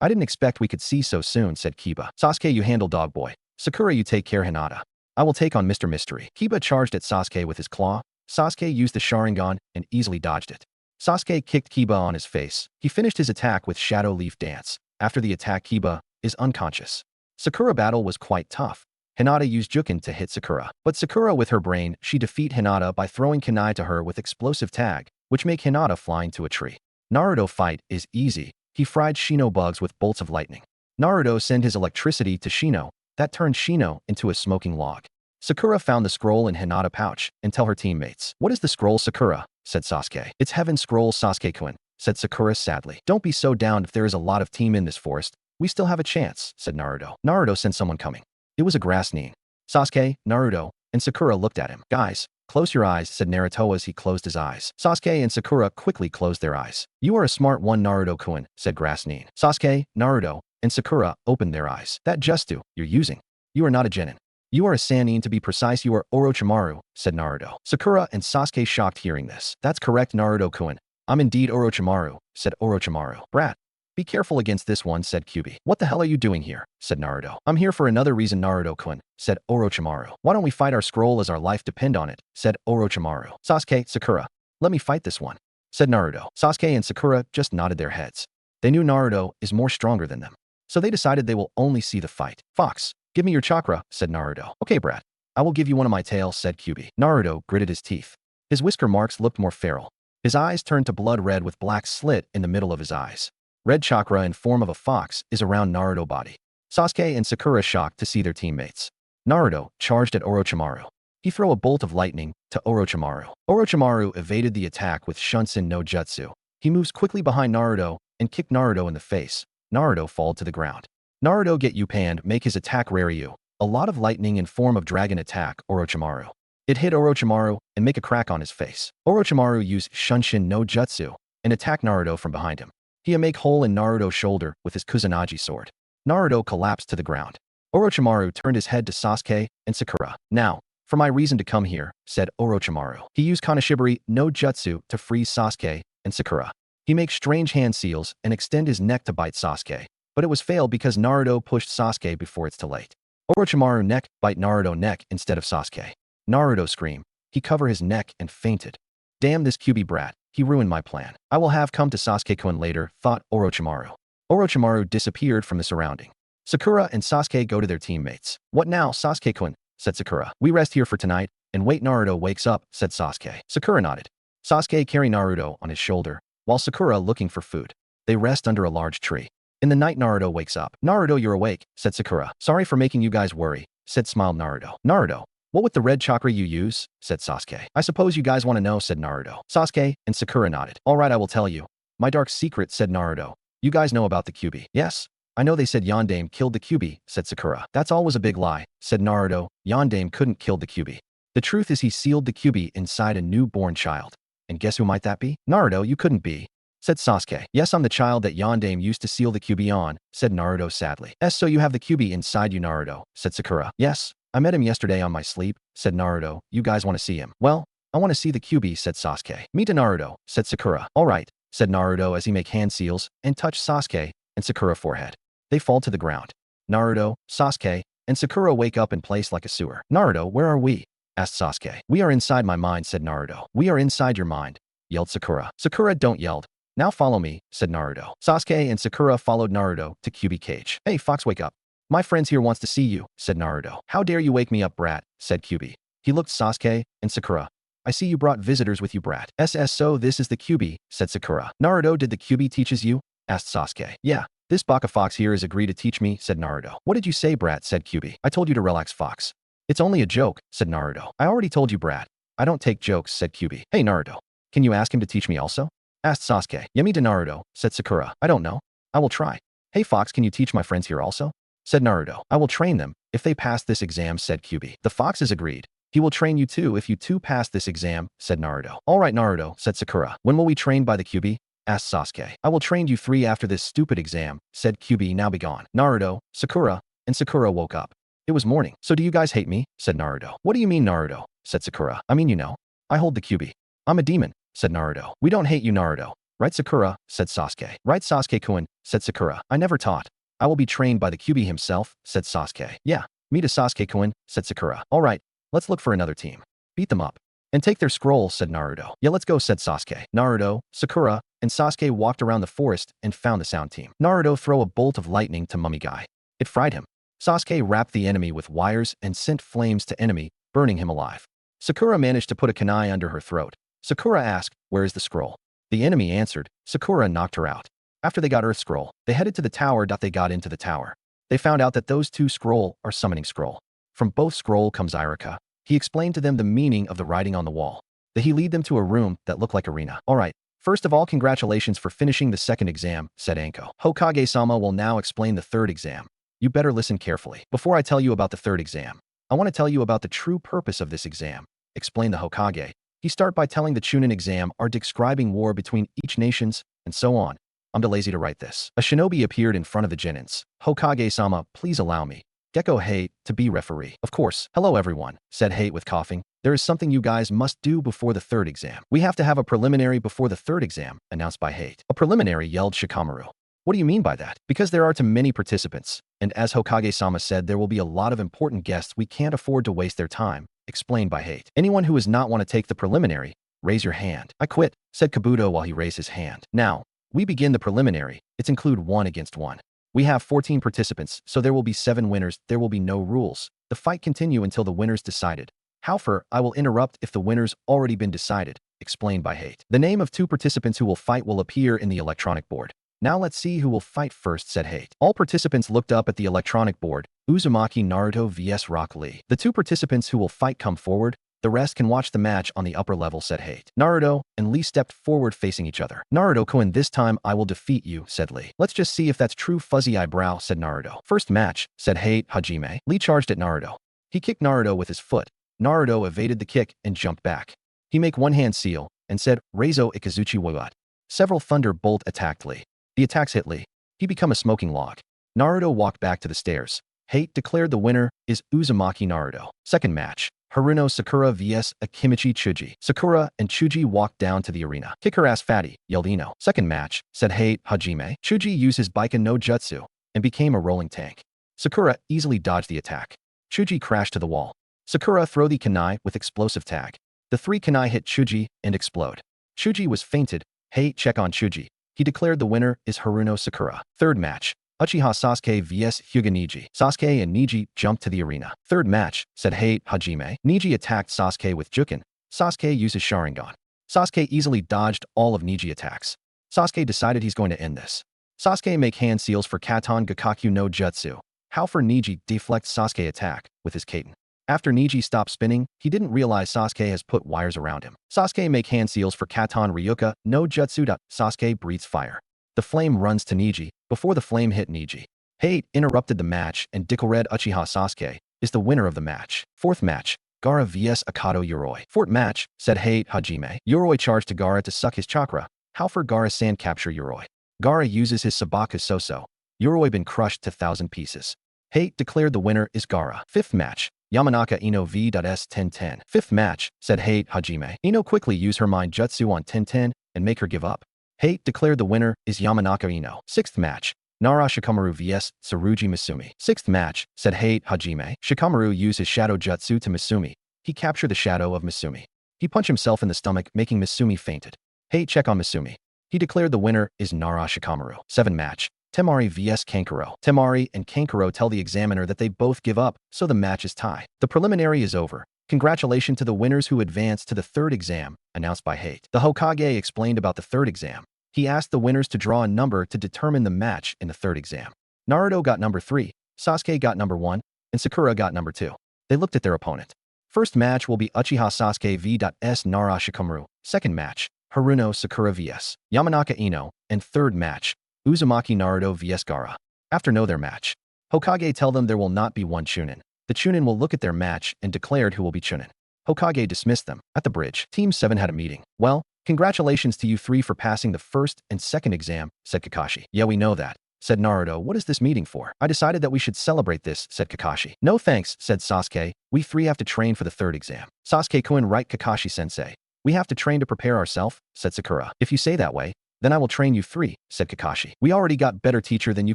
I didn't expect we could see so soon, said Kiba. Sasuke, you handle Dog Boy. Sakura, you take care Hinata. I will take on Mr. Mystery. Kiba charged at Sasuke with his claw. Sasuke used the Sharingan and easily dodged it. Sasuke kicked Kiba on his face. He finished his attack with Shadow Leaf Dance. After the attack, Kiba is unconscious. Sakura battle was quite tough. Hinata used Jukin to hit Sakura. But Sakura with her brain, she defeat Hinata by throwing kunai to her with explosive tag, which make Hinata flying to a tree. Naruto fight is easy. He fried Shino bugs with bolts of lightning. Naruto sent his electricity to Shino. That turned Shino into a smoking log. Sakura found the scroll in Hinata pouch and tell her teammates. What is the scroll, Sakura? Said Sasuke. It's Heaven Scroll, Sasuke-kun, said Sakura sadly. Don't be so down. If there is a lot of team in this forest, we still have a chance, said Naruto. Naruto sent someone coming. It was a grass nin. Sasuke, Naruto, and Sakura looked at him. Guys, close your eyes, said Naruto as he closed his eyes. Sasuke and Sakura quickly closed their eyes. You are a smart one, Naruto-kun, said grass nin. Sasuke, Naruto, and Sakura opened their eyes. That just do, you're using. You are not a genin. You are a Sannin, to be precise. You are Orochimaru, said Naruto. Sakura and Sasuke shocked hearing this. That's correct, Naruto-kun. I'm indeed Orochimaru, said Orochimaru. Brat, be careful against this one, said Kyuubi. What the hell are you doing here? Said Naruto. I'm here for another reason, Naruto-kun, said Orochimaru. Why don't we fight our scroll as our life depend on it, said Orochimaru. Sasuke, Sakura, let me fight this one, said Naruto. Sasuke and Sakura just nodded their heads. They knew Naruto is more stronger than them, so they decided they will only see the fight. Fox, give me your chakra, said Naruto. Okay, brat. I will give you one of my tails, said Kyuubi. Naruto gritted his teeth. His whisker marks looked more feral. His eyes turned to blood red with black slit in the middle of his eyes. Red chakra in form of a fox is around Naruto body. Sasuke and Sakura shocked to see their teammates. Naruto charged at Orochimaru. He threw a bolt of lightning to Orochimaru. Orochimaru evaded the attack with Shunsen no Jutsu. He moves quickly behind Naruto and kicked Naruto in the face. Naruto fall to the ground. Naruto get Upan make his attack Raryu. A lot of lightning in form of dragon attack Orochimaru. It hit Orochimaru and make a crack on his face. Orochimaru used Shunshin no Jutsu and attack Naruto from behind him. He make hole in Naruto's shoulder with his Kusanagi sword. Naruto collapsed to the ground. Orochimaru turned his head to Sasuke and Sakura. Now, for my reason to come here, said Orochimaru. He used Kanashibari no Jutsu to freeze Sasuke and Sakura. He makes strange hand seals and extend his neck to bite Sasuke. But it was failed because Naruto pushed Sasuke before it's too late. Orochimaru neck bite Naruto neck instead of Sasuke. Naruto screamed. He covered his neck and fainted. Damn this Kyuubi brat. He ruined my plan. I will have come to Sasuke-kun later, thought Orochimaru. Orochimaru disappeared from the surrounding. Sakura and Sasuke go to their teammates. What now, Sasuke-kun? Said Sakura. We rest here for tonight and wait Naruto wakes up, said Sasuke. Sakura nodded. Sasuke carried Naruto on his shoulder, while Sakura looking for food. They rest under a large tree. In the night Naruto wakes up. Naruto, you're awake, said Sakura. Sorry for making you guys worry, said smiled Naruto. Naruto, what with the red chakra you use? Said Sasuke. I suppose you guys want to know, said Naruto. Sasuke and Sakura nodded. All right, I will tell you. My dark secret, said Naruto. You guys know about the Kyuubi. Yes. I know they said Yondaime killed the Kyuubi, said Sakura. That's all was a big lie, said Naruto. Yondaime couldn't kill the Kyuubi. The truth is he sealed the Kyuubi inside a newborn child. And guess who might that be? Naruto, you couldn't be, said Sasuke. Yes, I'm the child that Yondaime used to seal the Kyuubi on, said Naruto sadly. So you have the Kyuubi inside you, Naruto, said Sakura. Yes, I met him yesterday on my sleep, said Naruto. You guys want to see him? Well, I want to see the Kyuubi, said Sasuke. Me to Naruto, said Sakura. All right, said Naruto as he make hand seals and touch Sasuke and Sakura forehead. They fall to the ground. Naruto, Sasuke, and Sakura wake up in place like a sewer. Naruto, where are we? Asked Sasuke. We are inside my mind, said Naruto. We are inside your mind, yelled Sakura. Sakura, don't yell. Now follow me, said Naruto. Sasuke and Sakura followed Naruto to Kyuubi cage. Hey, Fox, wake up. My friends here wants to see you, said Naruto. How dare you wake me up, brat, said Kyuubi. He looked Sasuke and Sakura. I see you brought visitors with you, brat. So this is the Kyuubi, said Sakura. Naruto, did the Kyuubi teaches you? Asked Sasuke. Yeah. This Baka Fox here has agreed to teach me, said Naruto. What did you say, brat, said Kyuubi. I told you to relax, Fox. It's only a joke, said Naruto. I already told you, brat. I don't take jokes, said Kyuubi. Hey, Naruto. Can you ask him to teach me also? Asked Sasuke. Yemi to Naruto, said Sakura. I don't know. I will try. Hey, Fox, can you teach my friends here also? Said Naruto. I will train them if they pass this exam, said Kyuubi. The Foxes agreed. He will train you too if you two pass this exam, said Naruto. All right, Naruto, said Sakura. When will we train by the Kyuubi? Asked Sasuke. I will train you 3 after this stupid exam, said Kyuubi. Now be gone. Naruto, Sakura, and Sakura woke up. It was morning. So do you guys hate me? Said Naruto. What do you mean, Naruto? Said Sakura. I mean, you know. I hold the Kyuubi. I'm a demon, said Naruto. We don't hate you, Naruto. Right, Sakura? Said Sasuke. Right, Sasuke-kun, said Sakura. I never taught. I will be trained by the Kyuubi himself, said Sasuke. Yeah, me to Sasuke-kun, said Sakura. All right, let's look for another team. Beat them up. And take their scroll, said Naruto. Yeah, let's go, said Sasuke. Naruto, Sakura, and Sasuke walked around the forest and found the sound team. Naruto threw a bolt of lightning to Mummy Guy. It fried him. Sasuke wrapped the enemy with wires and sent flames to enemy, burning him alive. Sakura managed to put a kunai under her throat. Sakura asked, where is the scroll? The enemy answered. Sakura knocked her out. After they got Earth Scroll, they headed to the tower. They got into the tower. They found out that those 2 scroll are summoning scroll. From both scroll comes Irika. He explained to them the meaning of the writing on the wall. Then he lead them to a room that looked like arena. All right. First of all, congratulations for finishing the 2nd exam, said Anko. Hokage-sama will now explain the 3rd exam. You better listen carefully. Before I tell you about the 3rd exam, I want to tell you about the true purpose of this exam, explained the Hokage. He start by telling the Chunin exam are describing war between each nations, and so on. I'm too lazy to write this. A shinobi appeared in front of the Genins. Hokage-sama, please allow me. Gecko Hate to be referee. Of course. Hello everyone, said Hate with coughing. There is something you guys must do before the 3rd exam. We have to have a preliminary before the 3rd exam, announced by Hate. A preliminary, yelled Shikamaru. What do you mean by that? Because there are too many participants, and as Hokage-sama said, there will be a lot of important guests. We can't afford to waste their time, explained by Hate. Anyone who does not want to take the preliminary, raise your hand. I quit, said Kabuto while he raised his hand. Now, we begin the preliminary. It's include 1 against 1. We have 14 participants, so there will be 7 winners. There will be no rules. The fight continue until the winners decided. However, I will interrupt if the winners already been decided, explained by Hate. The name of 2 participants who will fight will appear in the electronic board. Now let's see who will fight first, said Hate. All participants looked up at the electronic board. Uzumaki Naruto vs Rock Lee. The 2 participants who will fight come forward. The rest can watch the match on the upper level, said Hate. Naruto and Lee stepped forward facing each other. Naruto-kun, this time I will defeat you, said Lee. Let's just see if that's true, fuzzy eyebrow, said Naruto. First match, said Hate. Hajime. Lee charged at Naruto. He kicked Naruto with his foot. Naruto evaded the kick and jumped back. He make one hand seal and said, Reizo Ikazuchi Wawat. Several thunder bolt attacked Lee. The attacks hit Lee. He become a smoking log. Naruto walked back to the stairs. Hate declared the winner is Uzumaki Naruto. Second match. Haruno Sakura vs Akimichi Chuji. Sakura and Chuji walked down to the arena. Kick her ass fatty, yelled Ino. Second match, said Hate Hajime. Chuji used his Baiken no Jutsu and became a rolling tank. Sakura easily dodged the attack. Chuji crashed to the wall. Sakura throw the kunai with explosive tag. The three kunai hit Chuji and explode. Chuji was fainted. Hate check on Chuji. He declared the winner is Haruno Sakura. Third match. Uchiha Sasuke vs Hyuga Neji. Sasuke and Neji jumped to the arena. Third match, said Hate Hajime. Neji attacked Sasuke with Juken. Sasuke uses Sharingan. Sasuke easily dodged all of Neji attacks. Sasuke decided he's going to end this. Sasuke make hand seals for Katon Gakakyu no Jutsu. How for Neji deflects Sasuke attack with his Katen. After Neji stopped spinning, he didn't realize Sasuke has put wires around him. Sasuke make hand seals for Katon Ryuka no Jutsu. Sasuke breathes fire. The flame runs to Neji. Before the flame hit Neji, Hate interrupted the match and declared Uchiha Sasuke is the winner of the match. Fourth match. Gaara vs Akato Yoroi. Fourth match, said Hate Hajime. Yoroi charged to Gaara to suck his chakra. How for Gaara-san capture Yoroi? Gaara uses his Sabaka Soso. Yoroi been crushed to 1,000 pieces. Hate declared the winner is Gaara. Fifth match. Yamanaka Ino vs 1010. Fifth match, said Hate Hajime. Ino quickly used her mind jutsu on 1010 and make her give up. Hate declared the winner is Yamanaka Ino. Sixth match. Nara Shikamaru vs Tsurugi Misumi. Sixth match, said Hate Hajime. Shikamaru used his shadow jutsu to Misumi. He captured the shadow of Misumi. He punched himself in the stomach, making Misumi fainted. Hate check on Misumi. He declared the winner is Nara Shikamaru. Seventh match. Temari vs Kankuro. Temari and Kankuro tell the examiner that they both give up, so the match is tie. The preliminary is over. Congratulations to the winners who advanced to the third exam, announced by Hate. The Hokage explained about the third exam. He asked the winners to draw a number to determine the match in the third exam. Naruto got number 3, Sasuke got number 1, and Sakura got number 2. They looked at their opponent. First match will be Uchiha Sasuke vs Nara Shikamaru. Second match, Haruno Sakura vs Yamanaka Ino. And third match, Uzumaki Naruto vs Gaara. After know their match, Hokage tell them there will not be one Chunin. The Chunin will look at their match and declared who will be Chunin. Hokage dismissed them. At the bridge, Team 7 had a meeting. Well, congratulations to you 3 for passing the first and second exam, said Kakashi. Yeah, we know that, said Naruto. What is this meeting for? I decided that we should celebrate this, said Kakashi. No thanks, said Sasuke. We 3 have to train for the third exam. Sasuke-kun right, Kakashi-sensei. We have to train to prepare ourselves, said Sakura. If you say that way, then I will train you 3, said Kakashi. We already got better teacher than you,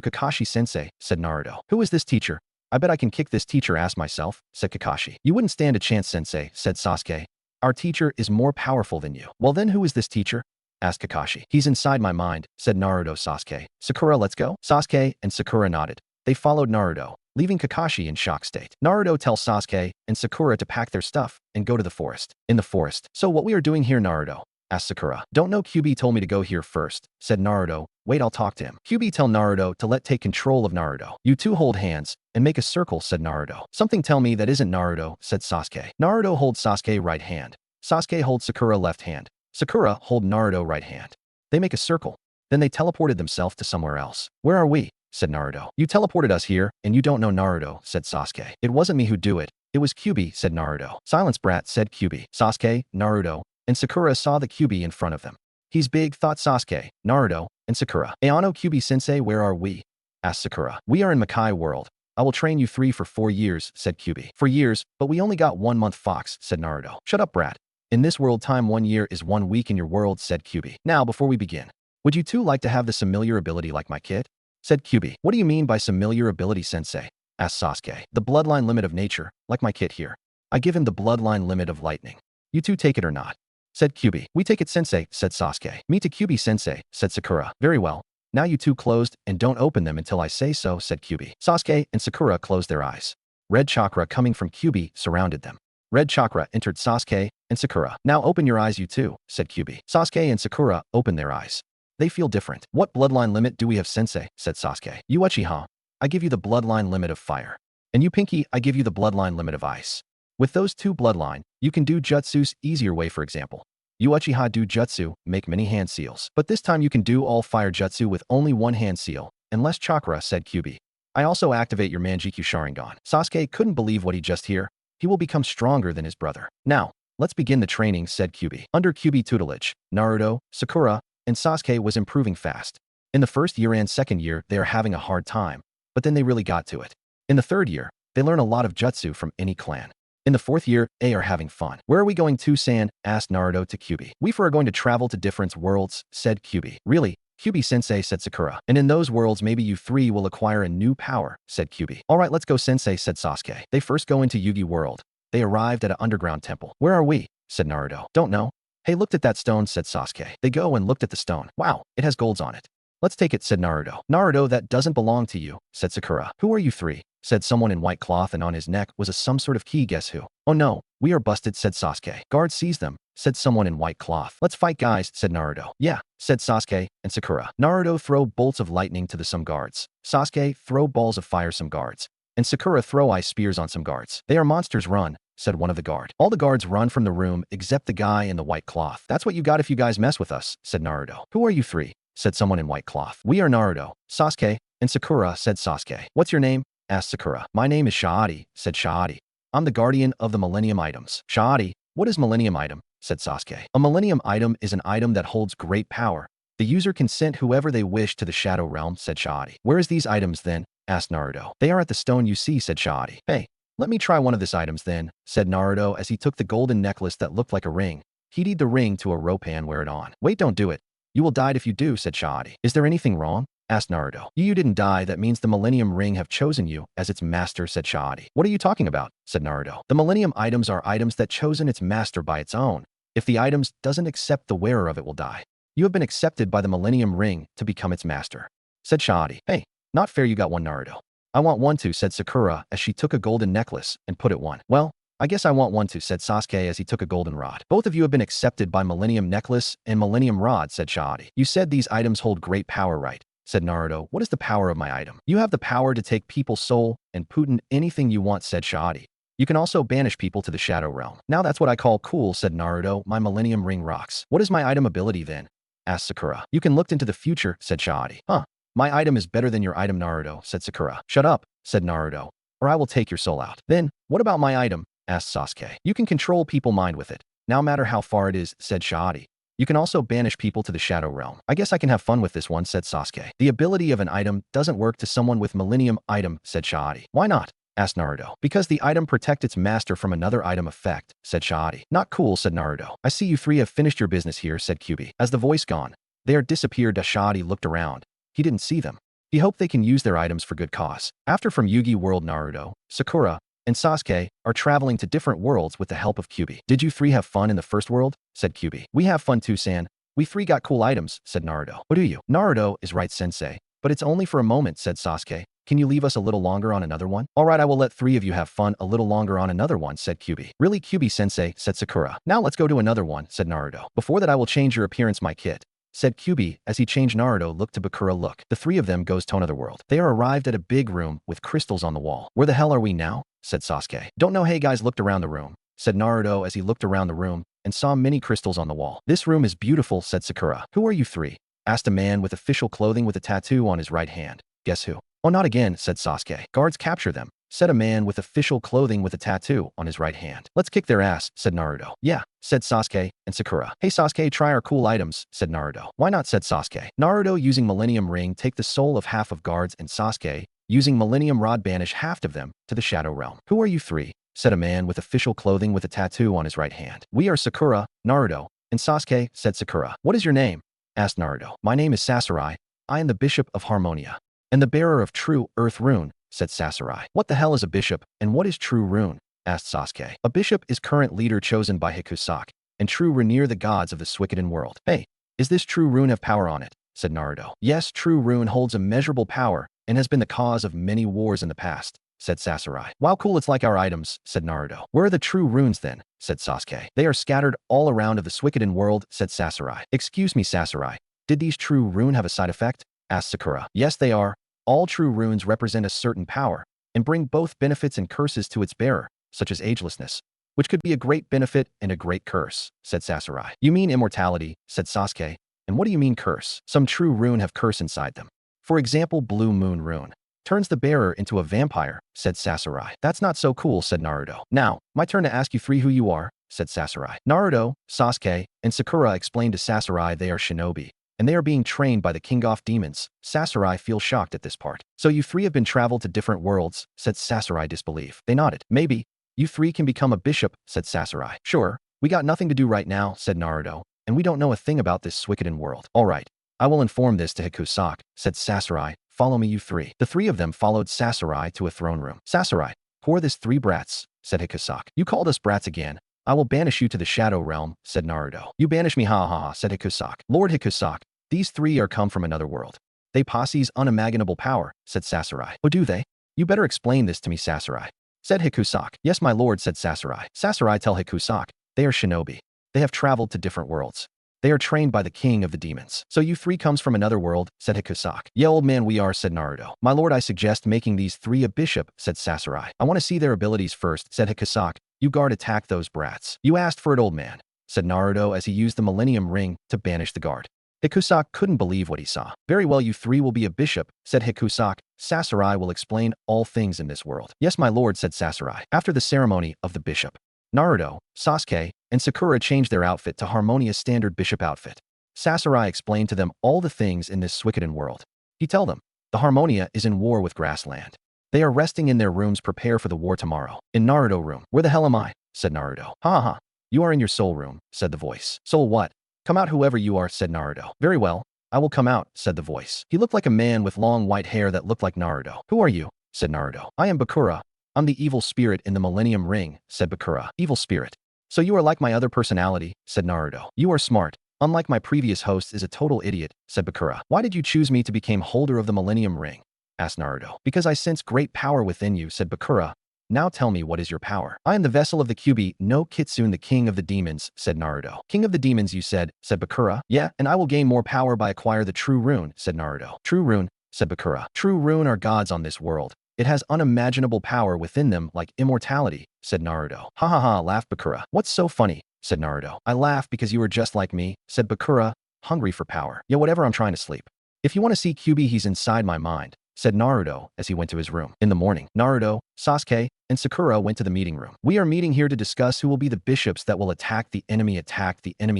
Kakashi-sensei, said Naruto. Who is this teacher? I bet I can kick this teacher ass myself, said Kakashi. You wouldn't stand a chance, sensei, said Sasuke. Our teacher is more powerful than you. Well then who is this teacher? Asked Kakashi. He's inside my mind, said Naruto. Sasuke. Sakura, let's go. Sasuke and Sakura nodded. They followed Naruto, leaving Kakashi in shock state. Naruto tells Sasuke and Sakura to pack their stuff and go to the forest. In the forest. So what we are doing here, Naruto? Asked Sakura. Don't know, Kyuubi told me to go here first, said Naruto. Wait, I'll talk to him. Kyuubi tell Naruto to take control of Naruto. You 2 hold hands and make a circle, said Naruto. Something tell me that isn't Naruto, said Sasuke. Naruto holds Sasuke right hand. Sasuke holds Sakura left hand. Sakura hold Naruto right hand. They make a circle. Then they teleported themselves to somewhere else. Where are we? Said Naruto. You teleported us here, and you don't know Naruto, said Sasuke. It wasn't me who do it. It was Kyuubi, said Naruto. Silence, brat, said Kyuubi. Sasuke, Naruto, and Sakura saw the Kyuubi in front of them. He's big, thought Sasuke, Naruto, and Sakura. Ayano Kyuubi-sensei, where are we? Asked Sakura. We are in Makai world. I will train you 3 for 4 years, said Kyuubi. 4 years, but we only got 1 month, Fox, said Naruto. Shut up, brat. In this world time 1 year is 1 week in your world, said Kyuubi. Now, before we begin, would you 2 like to have the familiar ability like my kid? Said Kyuubi. What do you mean by familiar ability, sensei? Asked Sasuke. The bloodline limit of nature, like my kid here. I give him the bloodline limit of lightning. You 2 take it or not? Said Kyuubi. We take it, sensei, said Sasuke. Me to Kyuubi, sensei, said Sakura. Very well. Now you 2 closed and don't open them until I say so, said Kyuubi. Sasuke and Sakura closed their eyes. Red chakra coming from Kyuubi surrounded them. Red chakra entered Sasuke and Sakura. Now open your eyes, you 2, said Kyuubi. Sasuke and Sakura opened their eyes. They feel different. What bloodline limit do we have, sensei? Said Sasuke. You Uchiha, I give you the bloodline limit of fire. And you Pinky, I give you the bloodline limit of ice. With those 2 bloodline, you can do jutsus easier way, for example. You Uchiha do jutsu, make many hand seals. But this time you can do all fire jutsu with only 1 hand seal, and less chakra, said Kyuubi. I also activate your Manjikyu Sharingan. Sasuke couldn't believe what he just heard. He will become stronger than his brother. Now, let's begin the training, said Kyuubi. Under Kyuubi tutelage, Naruto, Sakura, and Sasuke was improving fast. In the first year and second year, they are having a hard time. but then they really got to it. In the third year, they learn a lot of jutsu from any clan. In the fourth year, they are having fun. Where are we going to, San? Asked Naruto to Kyuubi. We are going to travel to different worlds, said Kyuubi. Really? Kyuubi-sensei, said Sakura. And in those worlds, maybe you three will acquire a new power, said Kyuubi. All right, let's go, Sensei, said Sasuke. They first go into Yugi world. They arrived at an underground temple. Where are we? Said Naruto. Don't know. Hey, looked at that stone, said Sasuke. They go and looked at the stone. Wow, it has golds on it. Let's take it, said Naruto. Naruto, that doesn't belong to you, said Sakura. Who are you three? Said someone in white cloth, and on his neck was some sort of key. Guess who? Oh no, we are busted, said Sasuke. Guard sees them, said someone in white cloth. Let's fight, guys, said Naruto. Yeah, said Sasuke and Sakura. Naruto throw bolts of lightning to some guards. Sasuke throw balls of fire some guards. And Sakura throw ice spears on some guards. They are monsters, run, said one of the guard. All the guards run from the room except the guy in the white cloth. That's what you got if you guys mess with us, said Naruto. Who are you three? Said someone in white cloth. We are Naruto, Sasuke, and Sakura, said Sasuke. What's your name? Asked Sakura. My name is Shaadi, said Shaadi. I'm the guardian of the Millennium Items. Shaadi, what is Millennium Item? Said Sasuke. A Millennium Item is an item that holds great power. The user can send whoever they wish to the Shadow Realm, said Shaadi. Where is these items then? Asked Naruto. They are at the stone you see, said Shaadi. Hey, let me try one of these items then, said Naruto as he took the golden necklace that looked like a ring. He tied the ring to a rope and wear it on. Wait, don't do it. You will die if you do, said Shaadi. Is there anything wrong? Asked Naruto. You didn't die, that means the Millennium Ring have chosen you as its master, said Shaadi. What are you talking about? Said Naruto. The Millennium Items are items that chosen its master by its own. If the items doesn't accept, the wearer of it will die. You have been accepted by the Millennium Ring to become its master, said Shaadi. Hey, not fair, you got one, Naruto. I want one too, said Sakura as she took a golden necklace and put it one. Well, I guess I want one too, said Sasuke as he took a golden rod. Both of you have been accepted by Millennium Necklace and Millennium Rod, said Shaadi. You said these items hold great power, right? Said Naruto. What is the power of my item? You have the power to take people's soul and put in anything you want, said Shaadi. You can also banish people to the Shadow Realm. Now that's what I call cool, said Naruto. My Millennium Ring rocks. What is my item ability then? Asked Sakura. You can look into the future, said Shaadi. Huh. My item is better than your item, Naruto, said Sakura. Shut up, said Naruto, or I will take your soul out. Then, what about my item? Asked Sasuke. You can control people's mind with it. No matter how far it is, said Shaadi. You can also banish people to the Shadow Realm. I guess I can have fun with this one, said Sasuke. The ability of an item doesn't work to someone with Millennium Item, said Shaadi. Why not? Asked Naruto. Because the item protects its master from another item effect, said Shaadi. Not cool, said Naruto. I see you three have finished your business here, said Kyuubi. As the voice gone, they are disappeared. Shaadi looked around. He didn't see them. He hoped they can use their items for good cause. After from Yugi world, Naruto, Sakura, and Sasuke are traveling to different worlds with the help of Kyuubi. Did you three have fun in the first world? Said Kyuubi. We have fun too, San. We three got cool items, said Naruto. What do you? Naruto is right, Sensei. But it's only for a moment, said Sasuke. Can you leave us a little longer on another one? All right, I will let three of you have fun a little longer on another one, said Kyuubi. Really, Kyuubi-sensei, said Sakura. Now let's go to another one, said Naruto. Before that, I will change your appearance, my kid, said Kyuubi as he changed Naruto look to Bakura look. The three of them goes to another world. They are arrived at a big room with crystals on the wall. Where the hell are we now? Said Sasuke. Don't know. Hey guys, looked around the room, said Naruto as he looked around the room and saw many crystals on the wall. This room is beautiful, said Sakura. Who are you three? Asked a man with official clothing with a tattoo on his right hand. Guess who? Oh, not again, said Sasuke. Guards capture them, said a man with official clothing with a tattoo on his right hand. Let's kick their ass, said Naruto. Yeah, said Sasuke and Sakura. Hey Sasuke, try our cool items, said Naruto. Why not, said Sasuke. Naruto using Millennium Ring take the soul of half of guards and Sasuke using Millennium Rod banish half of them to the Shadow Realm. Who are you three? Said a man with official clothing with a tattoo on his right hand. We are Sakura, Naruto, and Sasuke, said Sakura. What is your name? Asked Naruto. My name is Sasurai. I am the Bishop of Harmonia and the bearer of True Earth Rune, said Sasurai. What the hell is a bishop and what is True Rune? Asked Sasuke. A bishop is current leader chosen by Hikusaki, and True Rune the gods of the Suikoden world. Hey, is this True Rune have power on it? Said Naruto. Yes, True Rune holds immeasurable power and has been the cause of many wars in the past, said Sasurai. Wow, cool, it's like our items, said Naruto. Where are the true runes then? Said Sasuke. They are scattered all around of the Suikoden world, said Sasurai. Excuse me, Sasurai. Did these true rune have a side effect? Asked Sakura. Yes, they are. All true runes represent a certain power and bring both benefits and curses to its bearer, such as agelessness, which could be a great benefit and a great curse, said Sasurai. You mean immortality, said Sasuke. And what do you mean curse? Some true rune have curse inside them. For example, Blue Moon Rune turns the bearer into a vampire, said Sasurai. That's not so cool, said Naruto. Now, my turn to ask you three who you are, said Sasurai. Naruto, Sasuke, and Sakura explained to Sasurai they are shinobi, and they are being trained by the King of Demons. Sasarai feels shocked at this part. So you three have been traveled to different worlds, said Sasarai disbelief. They nodded. Maybe. You three can become a bishop, said Sasarai. Sure. We got nothing to do right now, said Naruto, and we don't know a thing about this Suikoden world. All right. I will inform this to Hikusaki, said Sasarai. Follow me, you three. The three of them followed Sasarai to a throne room. Sasarai, pour this 3 brats, said Hikusaki. You called us brats again. I will banish you to the Shadow Realm, said Naruto. You banish me, ha ha ha, said Hikusaki. Lord Hikusaki, these 3 are come from another world. They possess unimaginable power, said Sasarai. Oh, do they? You better explain this to me, Sasarai, said Hikusaki. Yes, my lord, said Sasarai. Sasarai tell Hikusaki, they are shinobi. They have traveled to different worlds. They are trained by the king of the demons. So you 3 comes from another world, said Hikusaki. Yeah, old man, we are, said Naruto. My lord, I suggest making these 3 a bishop, said Sasarai. I want to see their abilities first, said Hikusaki. You guard attack those brats. You asked for it, old man, said Naruto as he used the Millennium Ring to banish the guard. Hikusaki couldn't believe what he saw. Very well, you 3 will be a bishop, said Hikusaki. Sasarai will explain all things in this world. Yes, my lord, said Sasarai. After the ceremony of the bishop, Naruto, Sasuke, and Sakura changed their outfit to Harmonia's standard bishop outfit. Sasarai explained to them all the things in this Suikoden world. He told them, the Harmonia is in war with Grassland. They are resting in their rooms, prepare for the war tomorrow. In Naruto room. Where the hell am I? Said Naruto. Ha ha. You are in your soul room, said the voice. Soul what? Come out whoever you are, said Naruto. Very well. I will come out, said the voice. He looked like a man with long white hair that looked like Naruto. Who are you? Said Naruto. I am Bakura. I'm the evil spirit in the Millennium Ring, said Bakura. Evil spirit. So you are like my other personality, said Naruto. You are smart. Unlike my previous host is a total idiot, said Bakura. Why did you choose me to become holder of the Millennium Ring? Asked Naruto. Because I sense great power within you, said Bakura. Now tell me, what is your power? I am the vessel of the Kyuubi no Kitsune, the king of the demons, said Naruto. King of the demons, you said Bakura. Yeah, and I will gain more power by acquire the true rune, said Naruto. True rune, said Bakura. True rune are gods on this world. It has unimaginable power within them like immortality, said Naruto. Ha ha ha, laughed Bakura. What's so funny? Said Naruto. I laugh because you are just like me, said Bakura, hungry for power. Yeah, whatever, I'm trying to sleep. If you want to see Kyuubi, he's inside my mind, said Naruto as he went to his room. In the morning, Naruto, Sasuke, and Sakura went to the meeting room. We are meeting here to discuss who will be the bishops that will attack the enemy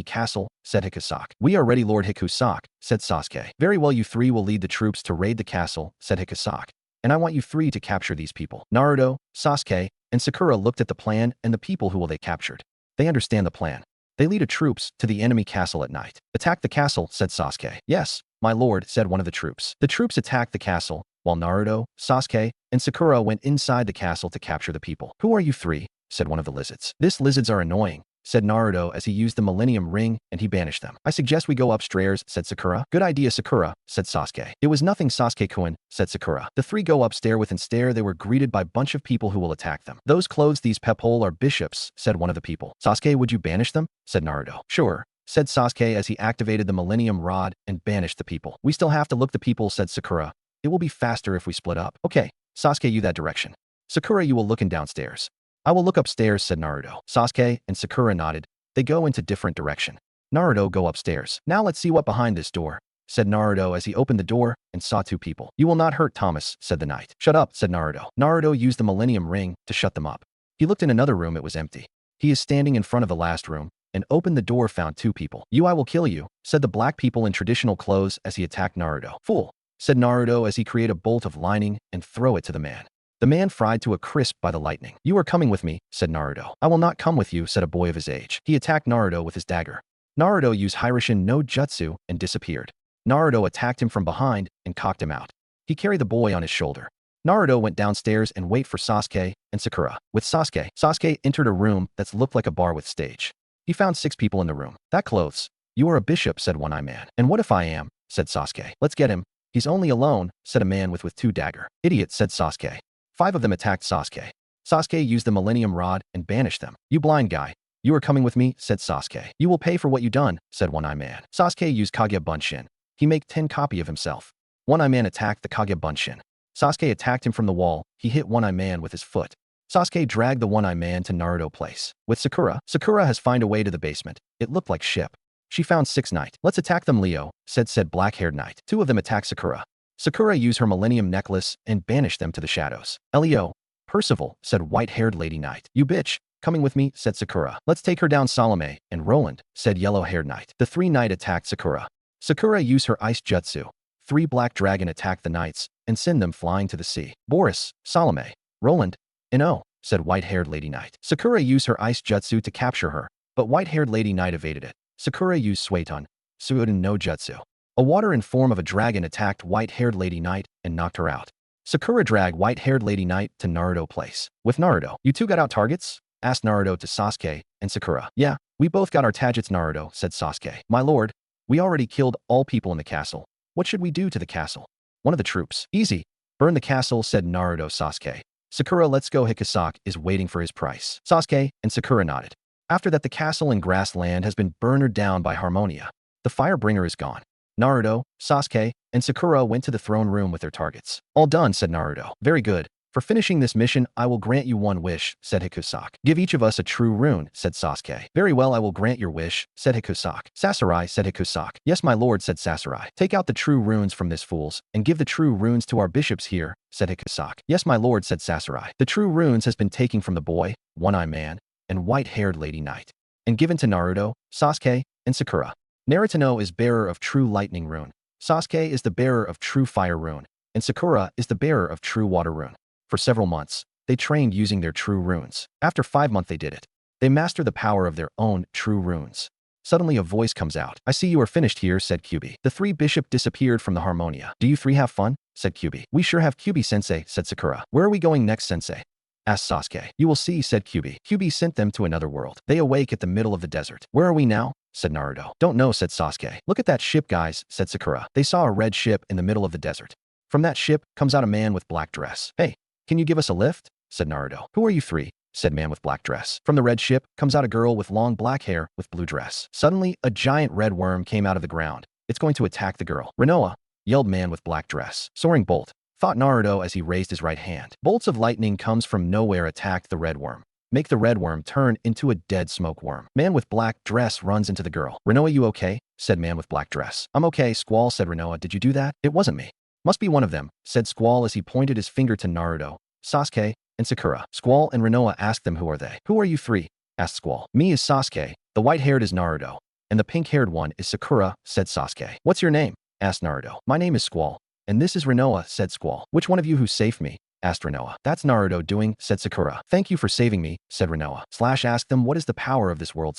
castle, said Hikusaki. We are ready, Lord Hikusaki, said Sasuke. Very well, you 3 will lead the troops to raid the castle, said Hikusaki. And I want you 3 to capture these people. Naruto, Sasuke, and Sakura looked at the plan and the people who will they captured. They understand the plan. They lead the troops to the enemy castle at night. Attack the castle, said Sasuke. Yes, my lord, said one of the troops. The troops attacked the castle, while Naruto, Sasuke, and Sakura went inside the castle to capture the people. Who are you 3? Said one of the lizards. These lizards are annoying, said Naruto as he used the Millennium Ring and he banished them. I suggest we go upstairs, said Sakura. Good idea, Sakura, said Sasuke. It was nothing, Sasuke-kun, said Sakura. The 3 go upstairs. Within stair they were greeted by a bunch of people who will attack them. Those clothes, these pephole are bishops, said one of the people. Sasuke, would you banish them? Said Naruto. Sure, said Sasuke as he activated the Millennium Rod and banished the people. We still have to look the people, said Sakura. It will be faster if we split up. Okay, Sasuke, you that direction. Sakura, you will look in downstairs. I will look upstairs, said Naruto. Sasuke and Sakura nodded. They go into different direction. Naruto, go upstairs. Now let's see what behind this door, said Naruto as he opened the door and saw 2 people. You will not hurt Thomas, said the knight. Shut up, said Naruto. Naruto used the Millennium Ring to shut them up. He looked in another room, it was empty. He is standing in front of the last room and opened the door, found 2 people. You, I will kill you, said the black people in traditional clothes as he attacked Naruto. Fool, said Naruto as he created a bolt of lightning and throw it to the man. The man fried to a crisp by the lightning. You are coming with me, said Naruto. I will not come with you, said a boy of his age. He attacked Naruto with his dagger. Naruto used Hiroshin no Jutsu and disappeared. Naruto attacked him from behind and cocked him out. He carried the boy on his shoulder. Naruto went downstairs and waited for Sasuke and Sakura. With Sasuke entered a room that looked like a bar with stage. He found 6 people in the room. That clothes. You are a bishop, said One-Eye Man. And what if I am? Said Sasuke. Let's get him. He's only alone, said a man with 2 dagger. Idiot, said Sasuke. 5 of them attacked Sasuke. Sasuke used the Millennium Rod and banished them. You blind guy. You are coming with me, said Sasuke. You will pay for what you done, said One-Eye Man. Sasuke used Kage Bunshin. He made 10 copy of himself. One-Eye Man attacked the Kage Bunshin. Sasuke attacked him from the wall. He hit One-Eye Man with his foot. Sasuke dragged the One-Eye Man to Naruto place. With Sakura has find a way to the basement. It looked like ship. She found 6 knight. Let's attack them, Leo, said black-haired knight. 2 of them attacked Sakura. Sakura used her Millennium Necklace and banished them to the shadows. Elio, Percival, said white-haired lady knight. You bitch, coming with me, said Sakura. Let's take her down, Salome and Roland, said yellow-haired knight. The 3 knight attacked Sakura. Sakura used her ice jutsu. 3 black dragon attacked the knights and send them flying to the sea. Boris, Salome, Roland, and oh, said white-haired Lady Knight. Sakura used her ice jutsu to capture her, but white-haired Lady Knight evaded it. Sakura used Suiton, Suiton no jutsu. A water in form of a dragon attacked white-haired Lady Knight and knocked her out. Sakura dragged white-haired Lady Knight to Naruto place. With Naruto, you two got out targets? Asked Naruto to Sasuke and Sakura. Yeah, we both got our targets, Naruto, said Sasuke. My lord, we already killed all people in the castle. What should we do to the castle? One of the troops. Easy. Burn the castle, said Naruto. Sasuke. Sakura, let's go. Hikasaki is waiting for his price. Sasuke and Sakura nodded. After that, the castle in grassland has been burned down by Harmonia. The Firebringer is gone. Naruto, Sasuke, and Sakura went to the throne room with their targets. All done, said Naruto. Very good. For finishing this mission, I will grant you one wish, said Hikusaki. Give each of us a true rune, said Sasuke. Very well, I will grant your wish, said Hikusaki. Sasurai, said Hikusaki. Yes, my lord, said Sasurai. Take out the true runes from this fools, and give the true runes to our bishops here, said Hikusaki. Yes, my lord, said Sasurai. The true runes has been taken from the boy, One-Eye Man, and white-haired Lady Knight, and given to Naruto, Sasuke, and Sakura. Naruto is bearer of true lightning rune. Sasuke is the bearer of true fire rune, and Sakura is the bearer of true water rune. For several months, they trained using their true runes. After 5 months they did it. They mastered the power of their own true runes. Suddenly a voice comes out. I see you are finished here, said Kyubi. The 3 bishop disappeared from the Harmonia. Do you 3 have fun? Said Kyubi. We sure have, Kyubi-sensei, said Sakura. Where are we going next, sensei? Asked Sasuke. You will see, said Kyubi. Kyubi sent them to another world. They awake at the middle of the desert. Where are we now? Said Naruto. Don't know, said Sasuke. Look at that ship, guys, said Sakura. They saw a red ship in the middle of the desert. From that ship comes out a man with black dress. Hey, can you give us a lift? Said Naruto. Who are you 3? Said man with black dress. From the red ship comes out a girl with long black hair with blue dress. Suddenly, a giant red worm came out of the ground. It's going to attack the girl. Rinoa, yelled man with black dress. Soaring bolt, thought Naruto as he raised his right hand. Bolts of lightning comes from nowhere, attacked the red worm. Make the red worm turn into a dead smoke worm. Man with black dress runs into the girl. Rinoa, you okay? Said man with black dress. I'm okay, Squall, said Rinoa. Did you do that? It wasn't me. Must be one of them, said Squall as he pointed his finger to Naruto, Sasuke, and Sakura. Squall and Rinoa asked them who are they. Who are you 3? Asked Squall. Me is Sasuke, the white-haired is Naruto, and the pink-haired one is Sakura, said Sasuke. What's your name? Asked Naruto. My name is Squall, and this is Rinoa, said Squall. Which one of you who saved me? Asked Rinoa. That's Naruto doing, said Sakura. Thank you for saving me, said Rinoa. Asked them what is the power of this world.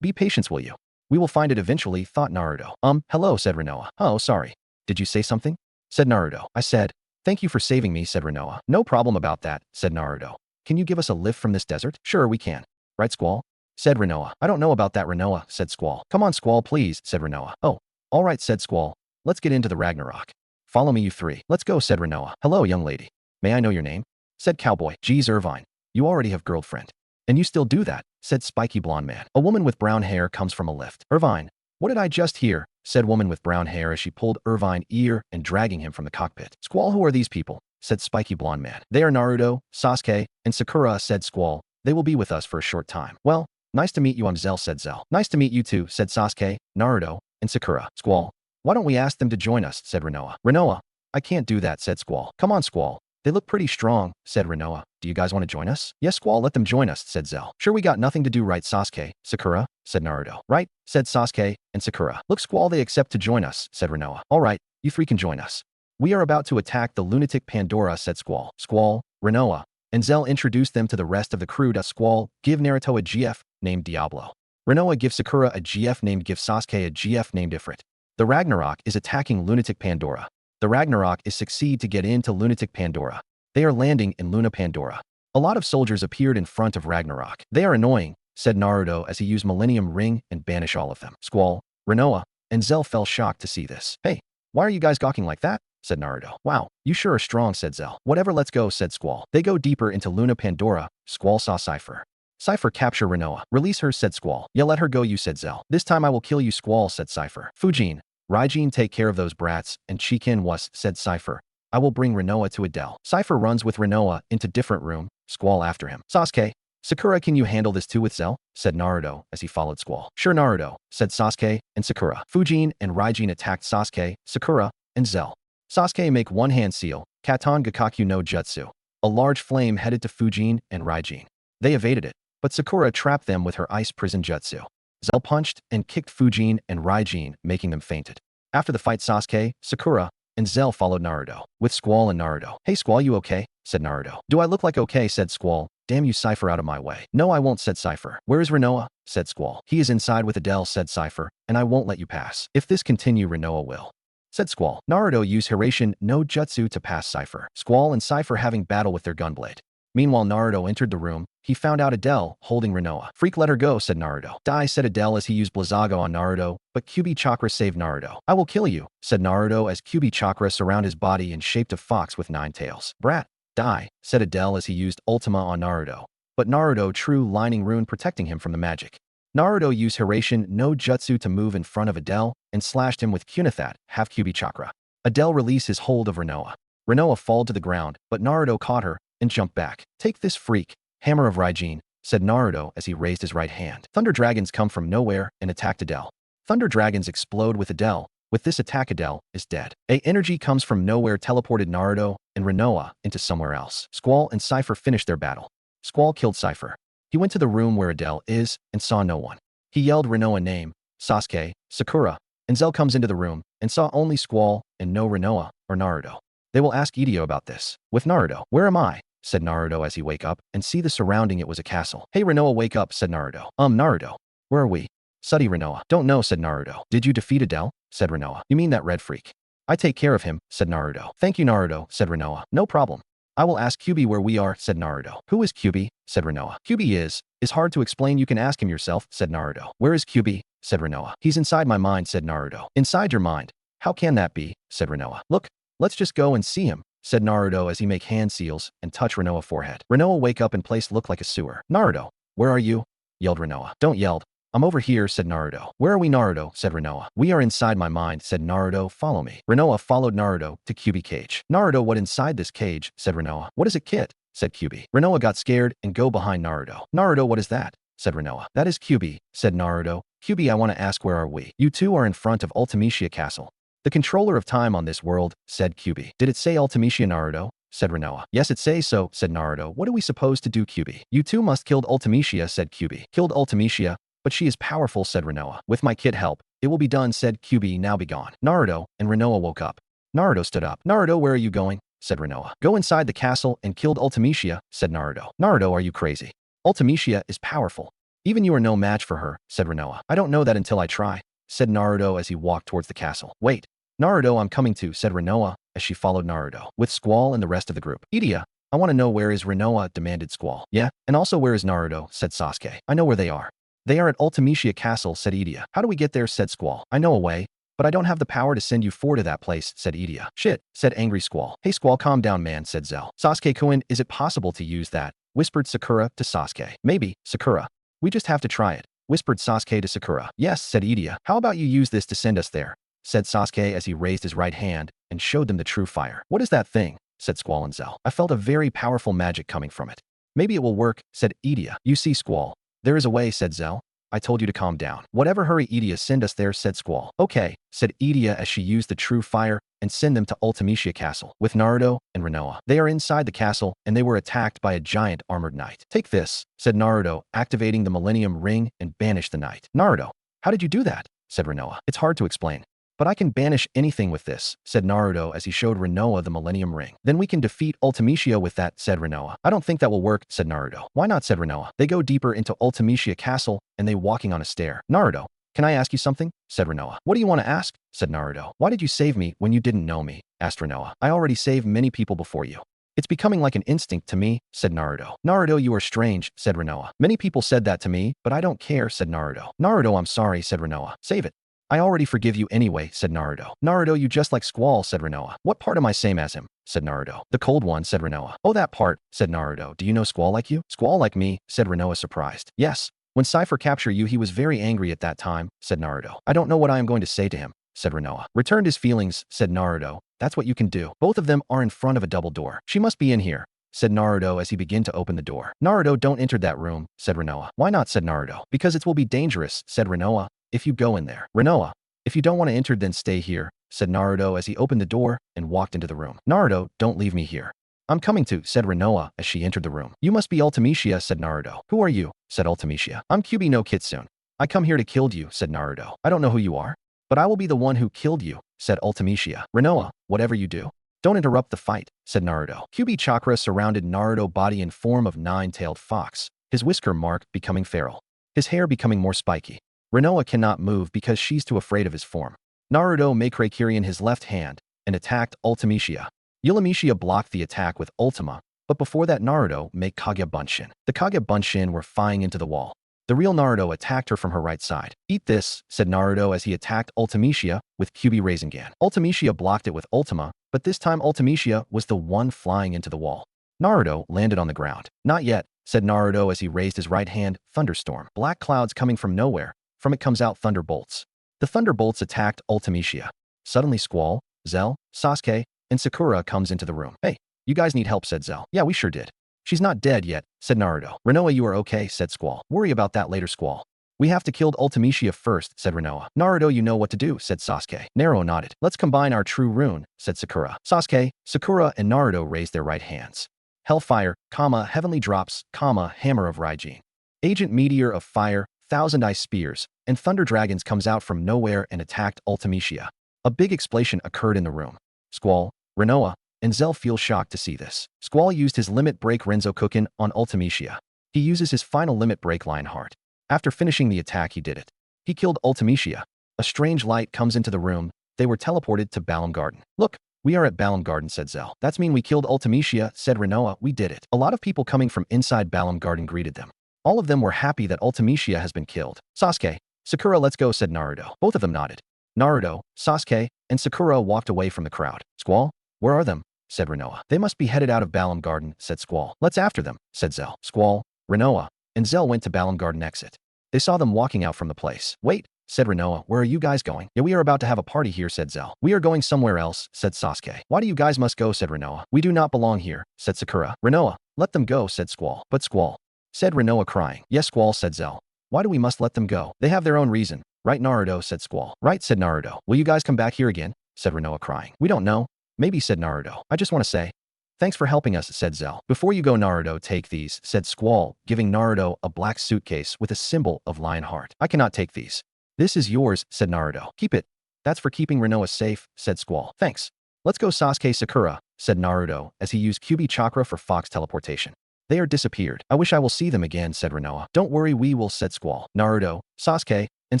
Be patient, will you? We will find it eventually, thought Naruto. Hello, said Rinoa. Oh, sorry. Did you say something? Said Naruto. I said, thank you for saving me, said Rinoa. No problem about that, said Naruto. Can you give us a lift from this desert? Sure, we can. Right, Squall? Said Rinoa. I don't know about that, Rinoa, said Squall. Come on, Squall, please, said Rinoa. Oh, all right, said Squall. Let's get into the Ragnarok. Follow me, you 3. Let's go, said Rinoa. Hello, young lady. May I know your name? Said Cowboy. Geez, Irvine. You already have girlfriend. And you still do that, said Spiky Blonde Man. A woman with brown hair comes from a lift. Irvine. What did I just hear? Said woman with brown hair as she pulled Irvine's ear and dragging him from the cockpit. Squall, who are these people? Said Spiky Blonde Man. They are Naruto, Sasuke, and Sakura, said Squall. They will be with us for a short time. Well, nice to meet you, I'm Zell, said Zell. Nice to meet you too, said Sasuke, Naruto, and Sakura. Squall. Why don't we ask them to join us, said Rinoa. Rinoa. I can't do that, said Squall. Come on, Squall. They look pretty strong, said Rinoa. Do you guys want to join us? Yes, Squall, let them join us, said Zell. Sure, we got nothing to do, right, Sasuke, Sakura, said Naruto. Right, said Sasuke and Sakura. Look, Squall, they accept to join us, said Rinoa. All right, you 3 can join us. We are about to attack the lunatic Pandora, said Squall. Squall, Rinoa, and Zell introduced them to the rest of the crew. Squall, give Naruto a GF named Diablo. Rinoa, give Sakura a GF named, give Sasuke a GF named Ifrit. The Ragnarok is attacking lunatic Pandora. The Ragnarok is succeed to get into lunatic Pandora. They are landing in Luna Pandora. A lot of soldiers appeared in front of Ragnarok. They are annoying, said Naruto as he used Millennium Ring and banish all of them. Squall, Rinoa, and Zell fell shocked to see this. Hey, why are you guys gawking like that? Said Naruto. Wow, you sure are strong, said Zell. Whatever, let's go, said Squall. They go deeper into Luna Pandora. Squall saw Cypher. Cypher, capture Rinoa. Release her, said Squall. Yeah, let her go, you, said Zell. This time I will kill you, Squall, said Cypher. Fujin, Raijin, take care of those brats, and Chikin was, said Cypher. I will bring Rinoa to Adele. Cypher runs with Rinoa into different room, Squall after him. Sasuke, Sakura, can you handle this too with Zell? Said Naruto as he followed Squall. Sure, Naruto, said Sasuke and Sakura. Fujin and Raijin attacked Sasuke, Sakura, and Zell. Sasuke make one-hand seal, Katan Gakaku no Jutsu. A large flame headed to Fujin and Raijin. They evaded it, but Sakura trapped them with her ice prison jutsu. Zell punched and kicked Fujin and Raijin, making them fainted. After the fight, Sasuke, Sakura, and Zell followed Naruto, with Squall and Naruto. "Hey Squall, you okay?" said Naruto. "Do I look like okay?" said Squall. "Damn you, Cypher, out of my way." "No, I won't," said Cypher. "Where is Rinoa?" said Squall. "He is inside with Adele," said Cypher, "and I won't let you pass. If this continue, Rinoa will," said Squall. Naruto used Hiraishin no Jutsu to pass Cypher. Squall and Cypher having battle with their gunblade. Meanwhile, Naruto entered the room. He found out Adele holding Rinoa. "Freak, let her go," said Naruto. "Die," said Adele as he used Blizzago on Naruto, but Kyuubi Chakra saved Naruto. "I will kill you," said Naruto as Kyuubi Chakra surrounded his body in shape of fox with 9 tails. "Brat, die," said Adele as he used Ultima on Naruto, but Naruto true lining rune protecting him from the magic. Naruto used Hiraishin no Jutsu to move in front of Adele and slashed him with Kunithat, half Kyuubi Chakra. Adele released his hold of Rinoa. Rinoa fell to the ground, but Naruto caught her and jumped back. "Take this, freak, hammer of Raijin," said Naruto as he raised his right hand. Thunder dragons come from nowhere and attacked Adele. Thunder dragons explode with Adele. With this attack, Adele is dead. A energy comes from nowhere teleported Naruto and Rinoa into somewhere else. Squall and Cypher finished their battle. Squall killed Cypher. He went to the room where Adele is and saw no one. He yelled Rinoa name, Sasuke, Sakura, and Zell comes into the room and saw only Squall and no Rinoa or Naruto. They will ask Idio about this. With Naruto, "Where am I?" said Naruto as he wake up and see the surrounding it was a castle. "Hey Rinoa, wake up," said Naruto. Naruto, where are we?" "Suddy Rinoa." "Don't know," said Naruto. "Did you defeat Adele?" said Rinoa. "You mean that red freak?" "I take care of him," said Naruto. "Thank you, Naruto," said Rinoa. "No problem. I will ask Kyuubi where we are," said Naruto. "Who is Kyuubi?" said Rinoa. "Kyuubi is hard to explain, you can ask him yourself," said Naruto. "Where is Kyuubi?" said Rinoa. "He's inside my mind," said Naruto. "Inside your mind? How can that be?" said Rinoa. "Look, let's just go and see him," said Naruto as he make hand seals and touch Rinoa's forehead. Rinoa wake up and place look like a sewer. "Naruto, where are you?" yelled Rinoa. "Don't yell. I'm over here," said Naruto. "Where are we, Naruto?" said Rinoa. "We are inside my mind," said Naruto. "Follow me." Rinoa followed Naruto to Kyuubi cage. "Naruto, what inside this cage?" said Rinoa. "What is it, kid?" said Kyuubi. Rinoa got scared and go behind Naruto. "Naruto, what is that?" said Rinoa. "That is Kyuubi," said Naruto. "Kyuubi, I want to ask, where are we?" "You two are in front of Ultimisia Castle, the controller of time on this world," said Kyuubi. "Did it say Ultimisia, Naruto?" said Rinoa. "Yes, it says so," said Naruto. "What are we supposed to do, Kyuubi?" "You two must kill Ultimisia," said Kyuubi. "Killed Ultimisia? But she is powerful," said Rinoa. "With my kid help, it will be done," said Kyuubi. "Now be gone." Naruto and Rinoa woke up. Naruto stood up. "Naruto, where are you going?" said Rinoa. "Go inside the castle and killed Ultimisia," said Naruto. "Naruto, are you crazy? Ultimisia is powerful. Even you are no match for her," said Rinoa. "I don't know that until I try," said Naruto as he walked towards the castle. "Wait, Naruto, I'm coming too," said Rinoa as she followed Naruto, with Squall and the rest of the group. "Idia, I want to know where is Rinoa," demanded Squall. "Yeah, and also where is Naruto?" said Sasuke. "I know where they are." "They are at Ultimisia Castle," said Idia. "How do we get there?" said Squall. "I know a way, but I don't have the power to send you four to that place," said Idia. "Shit," said angry Squall. "Hey Squall, calm down man," said Zell. "Sasuke-kun, is it possible to use that?" whispered Sakura to Sasuke. "Maybe, Sakura. We just have to try it," whispered Sasuke to Sakura. "Yes," said Idia. "How about you use this to send us there?" said Sasuke as he raised his right hand and showed them the true fire. "What is that thing?" said Squall and Zell. "I felt a very powerful magic coming from it." "Maybe it will work," said Idia. "You see, Squall, there is a way," said Zell. "I told you to calm down." "Whatever, hurry Idia, send us there," said Squall. "Okay," said Idia as she used the true fire and send them to Ultimisia Castle with Naruto and Rinoa. They are inside the castle and they were attacked by a giant armored knight. "Take this," said Naruto, activating the Millennium Ring and banished the knight. "Naruto, how did you do that?" said Rinoa. "It's hard to explain, but I can banish anything with this," said Naruto as he showed Rinoa the Millennium Ring. "Then we can defeat Ultimisia with that," said Rinoa. "I don't think that will work," said Naruto. "Why not?" said Rinoa. They go deeper into Ultimisia Castle and they walking on a stair. "Naruto, can I ask you something?" said Rinoa. "What do you want to ask?" said Naruto. "Why did you save me when you didn't know me?" asked Rinoa. "I already saved many people before you. It's becoming like an instinct to me," said Naruto. "Naruto, you are strange," said Rinoa. "Many people said that to me, but I don't care," said Naruto. "Naruto, I'm sorry," said Rinoa. "Save it. I already forgive you anyway," said Naruto. "Naruto, you just like Squall," said Rinoa. "What part am I same as him?" said Naruto. "The cold one," said Rinoa. "Oh, that part," said Naruto. "Do you know Squall like you?" "Squall like me?" said Rinoa, surprised. "Yes. When Cypher captured you, he was very angry at that time," said Naruto. "I don't know what I am going to say to him," said Rinoa. "Returned his feelings," said Naruto. "That's what you can do." Both of them are in front of a double door. "She must be in here," said Naruto as he began to open the door. "Naruto, don't enter that room," said Rinoa. "Why not?" said Naruto. "Because it will be dangerous," said Rinoa, "if you go in there." "Rinoa, if you don't want to enter, then stay here," said Naruto as he opened the door and walked into the room. "Naruto, don't leave me here." "I'm coming to," said Rinoa as she entered the room. "You must be Ultimisia," said Naruto. "Who are you?" said Ultimisia. "I'm Kyuubi no Kitsune. I come here to kill you," said Naruto. "I don't know who you are, But I will be the one who killed you, said Ultimecia. Rinoa, whatever you do, don't interrupt the fight, said Naruto. QB chakra surrounded Naruto's body in form of nine-tailed fox, his whisker mark becoming feral, his hair becoming more spiky. Rinoa cannot move because she's too afraid of his form. Naruto made Kiri in his left hand and attacked Ultimecia. Ultimecia blocked the attack with Ultima, but before that Naruto made Kage Bunshin. The Kage Bunshin were flying into the wall. The real Naruto attacked her from her right side. Eat this, said Naruto as he attacked Ultimecia with QB Rasengan. Ultimecia blocked it with Ultima, but this time Ultimecia was the one flying into the wall. Naruto landed on the ground. Not yet, said Naruto as he raised his right hand. Thunderstorm. Black clouds coming from nowhere. From it comes out thunderbolts. The thunderbolts attacked Ultimecia. Suddenly Squall, Zell, Sasuke, and Sakura comes into the room. Hey, you guys need help, said Zell. Yeah, we sure did. She's not dead yet, said Naruto. Rinoa, you are okay, said Squall. Worry about that later, Squall. We have to kill Ultimecia first, said Rinoa. Naruto, you know what to do, said Sasuke. Naruto nodded. Let's combine our true rune, said Sakura. Sasuke, Sakura, and Naruto raised their right hands. Hellfire, Heavenly Drops, Hammer of Raijin. Agent Meteor of Fire, Thousand Eye Spears, and Thunder Dragons comes out from nowhere and attacked Ultimecia. A big explosion occurred in the room. Squall, Rinoa, and Zell feel shocked to see this. Squall used his limit break Renzokuken on Ultimecia. He uses his final limit break Lionheart. After finishing the attack, he did it. He killed Ultimecia. A strange light comes into the room. They were teleported to Balam Garden. Look, we are at Balam Garden, said Zell. That's mean we killed Ultimecia, said Rinoa. We did it. A lot of people coming from inside Balam Garden greeted them. All of them were happy that Ultimecia has been killed. Sasuke, Sakura, let's go, said Naruto. Both of them nodded. Naruto, Sasuke, and Sakura walked away from the crowd. Squall, where are them? Said Rinoa. They must be headed out of Balam Garden, said Squall. Let's after them, said Zell. Squall, Rinoa, and Zell went to Balam Garden exit. They saw them walking out from the place. Wait, said Rinoa. Where are you guys going? Yeah, we are about to have a party here, said Zell. We are going somewhere else, said Sasuke. Why do you guys must go, said Rinoa. We do not belong here, said Sakura. Rinoa, let them go, said Squall. But Squall, said Rinoa crying. Yes, Squall, said Zell. Why do we must let them go? They have their own reason. Right, Naruto, said Squall. Right, said Naruto. Will you guys come back here again? Said Rinoa crying. We don't know. Maybe, said Naruto. I just want to say, thanks for helping us, said Zell. Before you go, Naruto, take these, said Squall, giving Naruto a black suitcase with a symbol of Lionheart. I cannot take these. This is yours, said Naruto. Keep it. That's for keeping Rinoa safe, said Squall. Thanks. Let's go, Sasuke, Sakura, said Naruto as he used QB chakra for Fox teleportation. They are disappeared. I wish I will see them again, said Rinoa. Don't worry, we will, said Squall. Naruto, Sasuke, and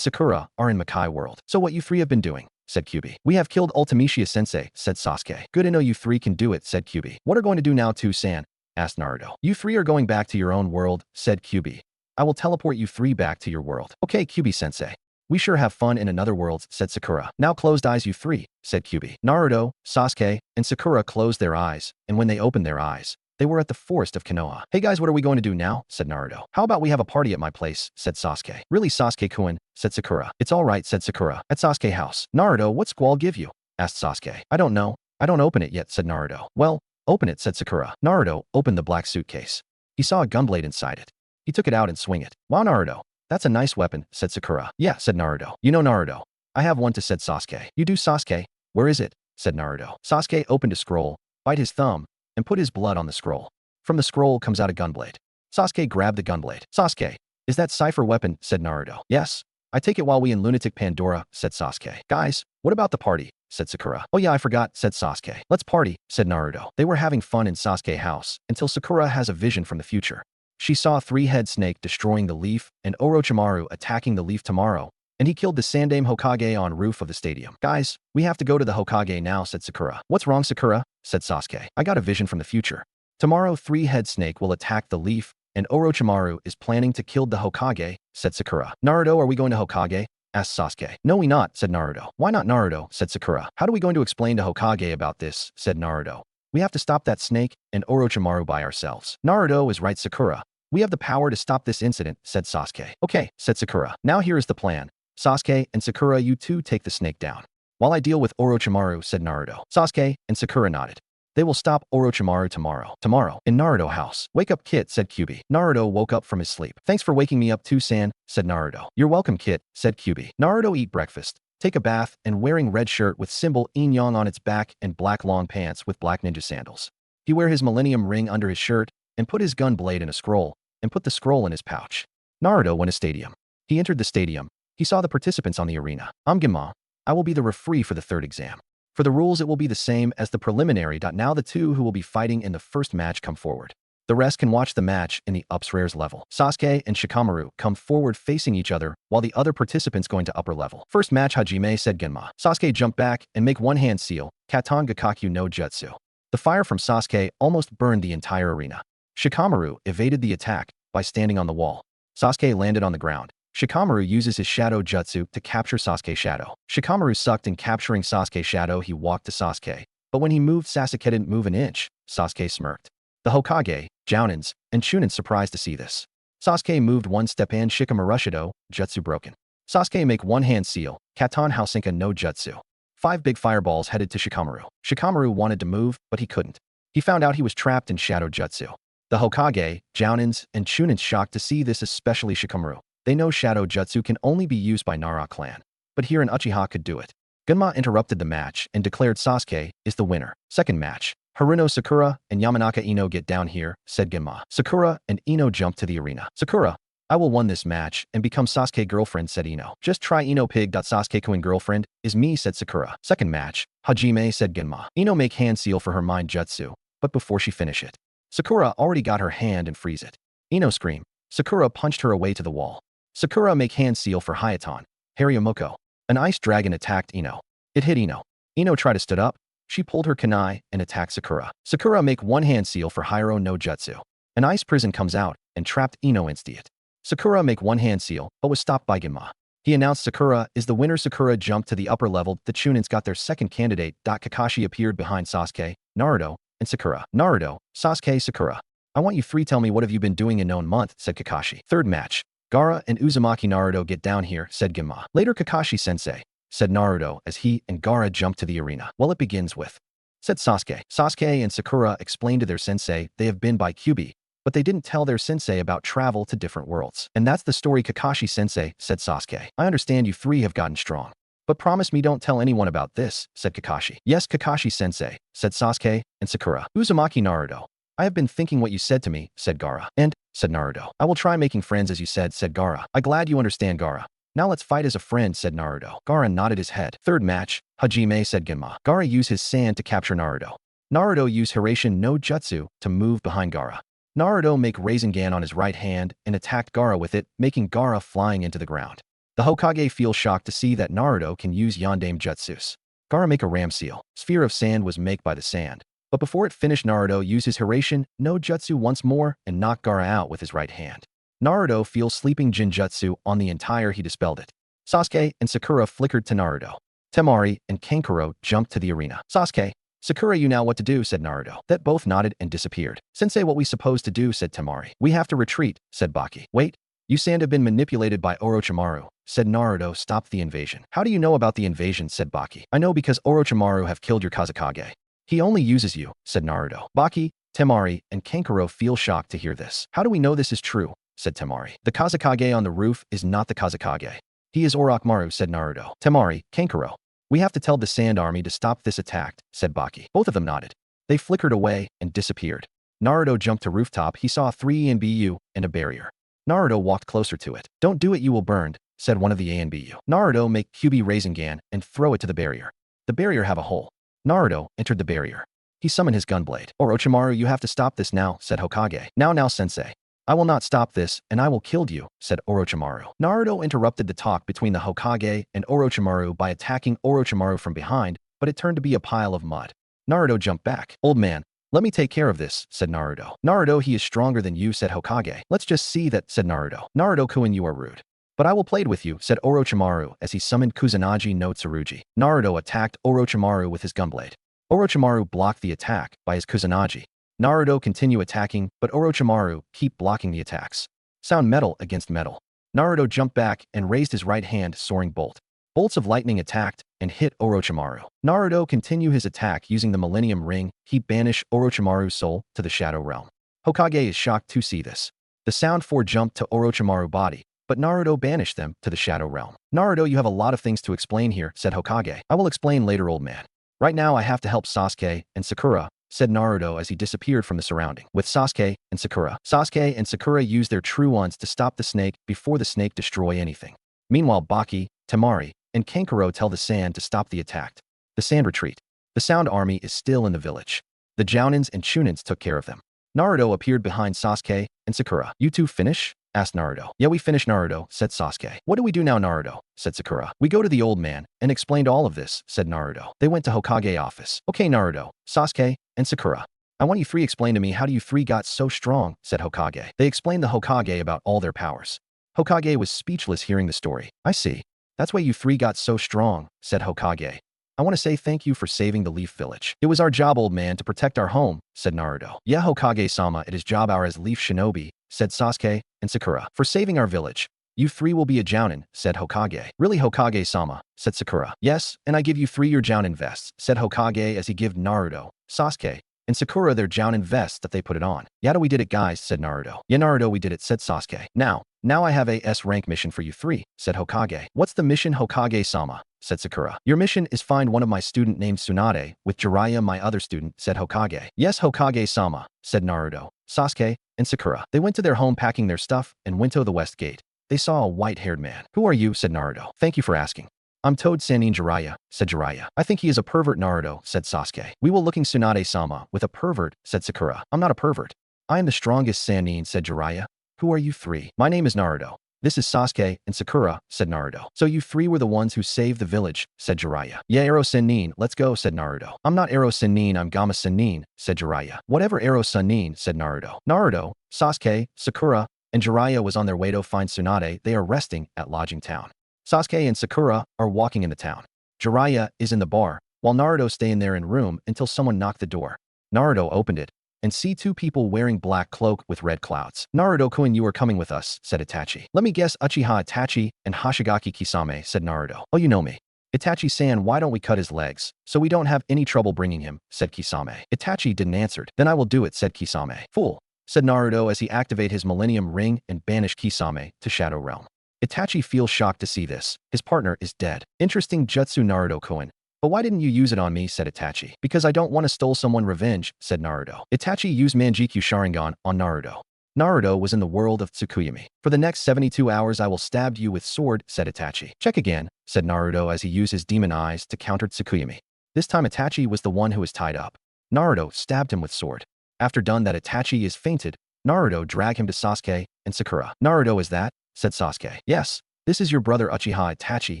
Sakura are in Makai World. So what you three have been doing? Said QB. We have killed Ultimecia-sensei, said Sasuke. Good to know you three can do it, said QB. What are going to do now, San? Asked Naruto. You three are going back to your own world, said QB. I will teleport you three back to your world. Okay, QB-sensei. We sure have fun in another world, said Sakura. Now closed eyes, you three, said QB. Naruto, Sasuke, and Sakura closed their eyes, and when they opened their eyes, they were at the forest of Konoha. Hey guys, what are we going to do now? Said Naruto. How about we have a party at my place? Said Sasuke. Really, Sasuke-kun? Said Sakura. It's all right, said Sakura. At Sasuke house. Naruto, what Squall give you? Asked Sasuke. I don't know. I don't open it yet, said Naruto. Well, open it, said Sakura. Naruto opened the black suitcase. He saw a gunblade inside it. He took it out and swung it. Wow, Naruto. That's a nice weapon, said Sakura. Yeah, said Naruto. You know, Naruto. I have one too, said Sasuke. You do, Sasuke? Where is it? Said Naruto. Sasuke opened a scroll, bite his thumb, and put his blood on the scroll. From the scroll comes out a gunblade. Sasuke grabbed the gunblade. Sasuke, is that cipher weapon? Said Naruto. Yes. I take it while we in Lunatic Pandora, said Sasuke. Guys, what about the party? Said Sakura. Oh yeah, I forgot, said Sasuke. Let's party, said Naruto. They were having fun in Sasuke house until Sakura has a vision from the future. She saw a three-head snake destroying the leaf and Orochimaru attacking the leaf tomorrow, and he killed the Sandaime Hokage on roof of the stadium. Guys, we have to go to the Hokage now, said Sakura. What's wrong, Sakura? Said Sasuke. I got a vision from the future. Tomorrow, three-head snake will attack the leaf, and Orochimaru is planning to kill the Hokage, said Sakura. Naruto, are we going to Hokage? Asked Sasuke. No, we not, said Naruto. Why not, Naruto? Said Sakura. How are we going to explain to Hokage about this? Said Naruto. We have to stop that snake and Orochimaru by ourselves. Naruto is right, Sakura. We have the power to stop this incident, said Sasuke. Okay, said Sakura. Now here is the plan. Sasuke and Sakura, you two take the snake down, while I deal with Orochimaru, said Naruto. Sasuke and Sakura nodded. They will stop Orochimaru tomorrow. Tomorrow, in Naruto house. Wake up, Kit, said QB. Naruto woke up from his sleep. Thanks for waking me up too, San, said Naruto. You're welcome, Kit, said QB. Naruto eat breakfast, take a bath, and wearing red shirt with symbol Yin-Yang on its back and black long pants with black ninja sandals. He wear his millennium ring under his shirt and put his gun blade in a scroll and put the scroll in his pouch. Naruto went to stadium. He entered the stadium. He saw the participants on the arena. Amgenma, I will be the referee for the third exam. For the rules, it will be the same as the preliminary. Now the two who will be fighting in the first match come forward. The rest can watch the match in the ups rares level. Sasuke and Shikamaru come forward facing each other, while the other participants going to upper level. First match, Hajime said Genma. Sasuke jumped back and make one-hand seal, Katan Gakakyu no Jutsu. The fire from Sasuke almost burned the entire arena. Shikamaru evaded the attack by standing on the wall. Sasuke landed on the ground. Shikamaru uses his shadow jutsu to capture Sasuke's shadow. Shikamaru sucked in capturing Sasuke's shadow. He walked to Sasuke, but when he moved, Sasuke didn't move an inch. Sasuke smirked. The Hokage, Jounins, and Chunin surprised to see this. Sasuke moved one step and Shikamaru Shido, jutsu broken. Sasuke make one-hand seal, Katan Hausenka no jutsu. 5 big fireballs headed to Shikamaru. Shikamaru wanted to move, but he couldn't. He found out he was trapped in shadow jutsu. The Hokage, Jounins, and Chunin shocked to see this, especially Shikamaru. They know shadow jutsu can only be used by Nara clan, but here an Uchiha could do it. Genma interrupted the match and declared Sasuke is the winner. Second match. Haruno Sakura and Yamanaka Ino get down here, said Genma. Sakura and Ino jumped to the arena. Sakura, I will win this match and become Sasuke girlfriend, said Ino. Just try Ino pig. Sasuke Kuin girlfriend is me, said Sakura. Second match. Hajime, said Genma. Ino make hand seal for her mind jutsu, but before she finish it, Sakura already got her hand and freeze it. Ino scream. Sakura punched her away to the wall. Sakura make hand seal for Hayaton. Hariyamoko. An ice dragon attacked Ino. It hit Ino. Ino tried to stood up. She pulled her kunai and attacked Sakura. Sakura make one hand seal for Hiro no Jutsu. An ice prison comes out and trapped Ino instant. Sakura make one hand seal, but was stopped by Genma. He announced Sakura is the winner. Sakura jumped to the upper level. The Chunins got their second candidate. Kakashi appeared behind Sasuke, Naruto, and Sakura. Naruto, Sasuke, Sakura. I want you three tell me what have you been doing in known month, said Kakashi. Third match. Gaara and Uzumaki. Naruto get down here, said Genma. Later Kakashi-sensei, said Naruto as he and Gaara jumped to the arena. Well, it begins with, said Sasuke. Sasuke and Sakura explained to their sensei they have been by Kyuubi, but they didn't tell their sensei about travel to different worlds. And that's the story. Kakashi-sensei, said Sasuke. I understand you three have gotten strong, but promise me don't tell anyone about this, said Kakashi. Yes, Kakashi-sensei, said Sasuke and Sakura. Uzumaki. Naruto, I have been thinking what you said to me, said Gaara. And, said Naruto, I will try making friends as you said Gaara. I'm glad you understand, Gaara. Now let's fight as a friend, said Naruto. Gaara nodded his head. Third match. Hajime, said Genma. Gaara used his sand to capture Naruto. Naruto used Hiraishin no Jutsu to move behind Gaara. Naruto make Rasengan on his right hand and attacked Gaara with it, making Gaara flying into the ground. The Hokage feels shocked to see that Naruto can use Yondaime Jutsus. Gaara make a ram seal. Sphere of sand was made by the sand. But before it finished, Naruto used his Hiraishin no Jutsu once more and knocked Gaara out with his right hand. Naruto feels sleeping Jinjutsu on the entire. He dispelled it. Sasuke and Sakura flickered to Naruto. Temari and Kankuro jumped to the arena. Sasuke, Sakura, you now what to do, said Naruto. That both nodded and disappeared. Sensei, what we supposed to do, said Temari. We have to retreat, said Baki. Wait, you sand have been manipulated by Orochimaru, said Naruto. Stop the invasion. How do you know about the invasion, said Baki. I know because Orochimaru have killed your Kazekage. He only uses you, said Naruto. Baki, Temari, and Kankuro feel shocked to hear this. How do we know this is true, said Temari. The Kazekage on the roof is not the Kazekage. He is Orochimaru, said Naruto. Temari, Kankuro. We have to tell the Sand Army to stop this attack, said Baki. Both of them nodded. They flickered away and disappeared. Naruto jumped to rooftop. He saw 3 ANBU and a barrier. Naruto walked closer to it. Don't do it, you will burn, said one of the ANBU. Naruto make Kyuubi Rasengan and throw it to the barrier. The barrier have a hole. Naruto entered the barrier. He summoned his gunblade. Orochimaru, you have to stop this now, said Hokage. Now, sensei. I will not stop this, and I will kill you, said Orochimaru. Naruto interrupted the talk between the Hokage and Orochimaru by attacking Orochimaru from behind, but it turned to be a pile of mud. Naruto jumped back. Old man, let me take care of this, said Naruto. Naruto, he is stronger than you, said Hokage. Let's just see that, said Naruto. Naruto-kun, you are rude. But I will play with you, said Orochimaru as he summoned Kusanagi no Tsurugi. Naruto attacked Orochimaru with his gunblade. Orochimaru blocked the attack by his Kusanagi. Naruto continue attacking, but Orochimaru keep blocking the attacks. Sound metal against metal. Naruto jumped back and raised his right hand, soaring bolt. Bolts of lightning attacked and hit Orochimaru. Naruto continue his attack using the Millennium Ring. He banished Orochimaru's soul to the Shadow Realm. Hokage is shocked to see this. The Sound 4 jumped to Orochimaru's body, but Naruto banished them to the Shadow Realm. Naruto, you have a lot of things to explain here, said Hokage. I will explain later, old man. Right now I have to help Sasuke and Sakura, said Naruto as he disappeared from the surrounding. With Sasuke and Sakura. Sasuke and Sakura use their true ones to stop the snake before the snake destroy anything. Meanwhile, Baki, Temari, and Kankuro tell the Sand to stop the attack. The Sand retreat. The Sound Army is still in the village. The Jounins and Chunins took care of them. Naruto appeared behind Sasuke and Sakura. You two finish? Asked Naruto. Yeah, we finished, Naruto, said Sasuke. What do we do now, Naruto? Said Sakura. We go to the old man and explained all of this, said Naruto. They went to Hokage office. Okay, Naruto, Sasuke, and Sakura. I want you three explain to me how do you three got so strong, said Hokage. They explained the Hokage about all their powers. Hokage was speechless hearing the story. I see. That's why you three got so strong, said Hokage. I want to say thank you for saving the Leaf Village. It was our job, old man, to protect our home, said Naruto. Yeah, Hokage-sama, it is job our as Leaf Shinobi, said Sasuke and Sakura. For saving our village. You three will be a Jounin, said Hokage. Really, Hokage-sama, said Sakura. Yes, and I give you 3 your Jounin vests, said Hokage as he gave Naruto, Sasuke, and Sakura their Jounin vests that they put it on. Yada, we did it, guys, said Naruto. Yeah, Naruto, we did it, said Sasuke. Now I have a S-rank mission for you three, said Hokage. What's the mission, Hokage-sama? Said Sakura. Your mission is find one of my student named Tsunade, with Jiraiya my other student, said Hokage. Yes, Hokage-sama, said Naruto, Sasuke, and Sakura. They went to their home packing their stuff and went to the west gate. They saw a white-haired man. Who are you? Said Naruto. Thank you for asking. I'm Toad Sannin Jiraiya, said Jiraiya. I think he is a pervert, Naruto, said Sasuke. We will looking Tsunade-sama with a pervert, said Sakura. I'm not a pervert. I am the strongest, Sannin, said Jiraiya. Who are you three? My name is Naruto. This is Sasuke and Sakura, said Naruto. So you three were the ones who saved the village, said Jiraiya. Yeah, Ero Sennin, let's go, said Naruto. I'm not Ero Sennin, I'm Gamma Sennin, said Jiraiya. Whatever Ero Sennin, said Naruto. Naruto, Sasuke, Sakura, and Jiraiya was on their way to find Tsunade. They are resting at Lodging Town. Sasuke and Sakura are walking in the town. Jiraiya is in the bar, while Naruto staying there in room until someone knocked the door. Naruto opened it and see 2 people wearing black cloak with red clouds. Naruto-kun, you are coming with us, said Itachi. Let me guess, Uchiha Itachi and Hashigaki Kisame, said Naruto. Oh, you know me. Itachi-san, why don't we cut his legs, so we don't have any trouble bringing him, said Kisame. Itachi didn't answer. Then I will do it, said Kisame. Fool, said Naruto as he activated his Millennium Ring and banished Kisame to Shadow Realm. Itachi feels shocked to see this. His partner is dead. Interesting jutsu, Naruto-kun. But why didn't you use it on me, said Itachi. Because I don't want to stole someone revenge, said Naruto. Itachi used Manjikyu Sharingan on Naruto. Naruto was in the world of Tsukuyami. For the next 72 hours I will stab you with sword, said Itachi. Check again, said Naruto as he used his demon eyes to counter Tsukuyami. This time Itachi was the one who was tied up. Naruto stabbed him with sword. After done that, Itachi is fainted. Naruto dragged him to Sasuke and Sakura. Naruto, is that? Said Sasuke. Yes, this is your brother Uchiha Itachi,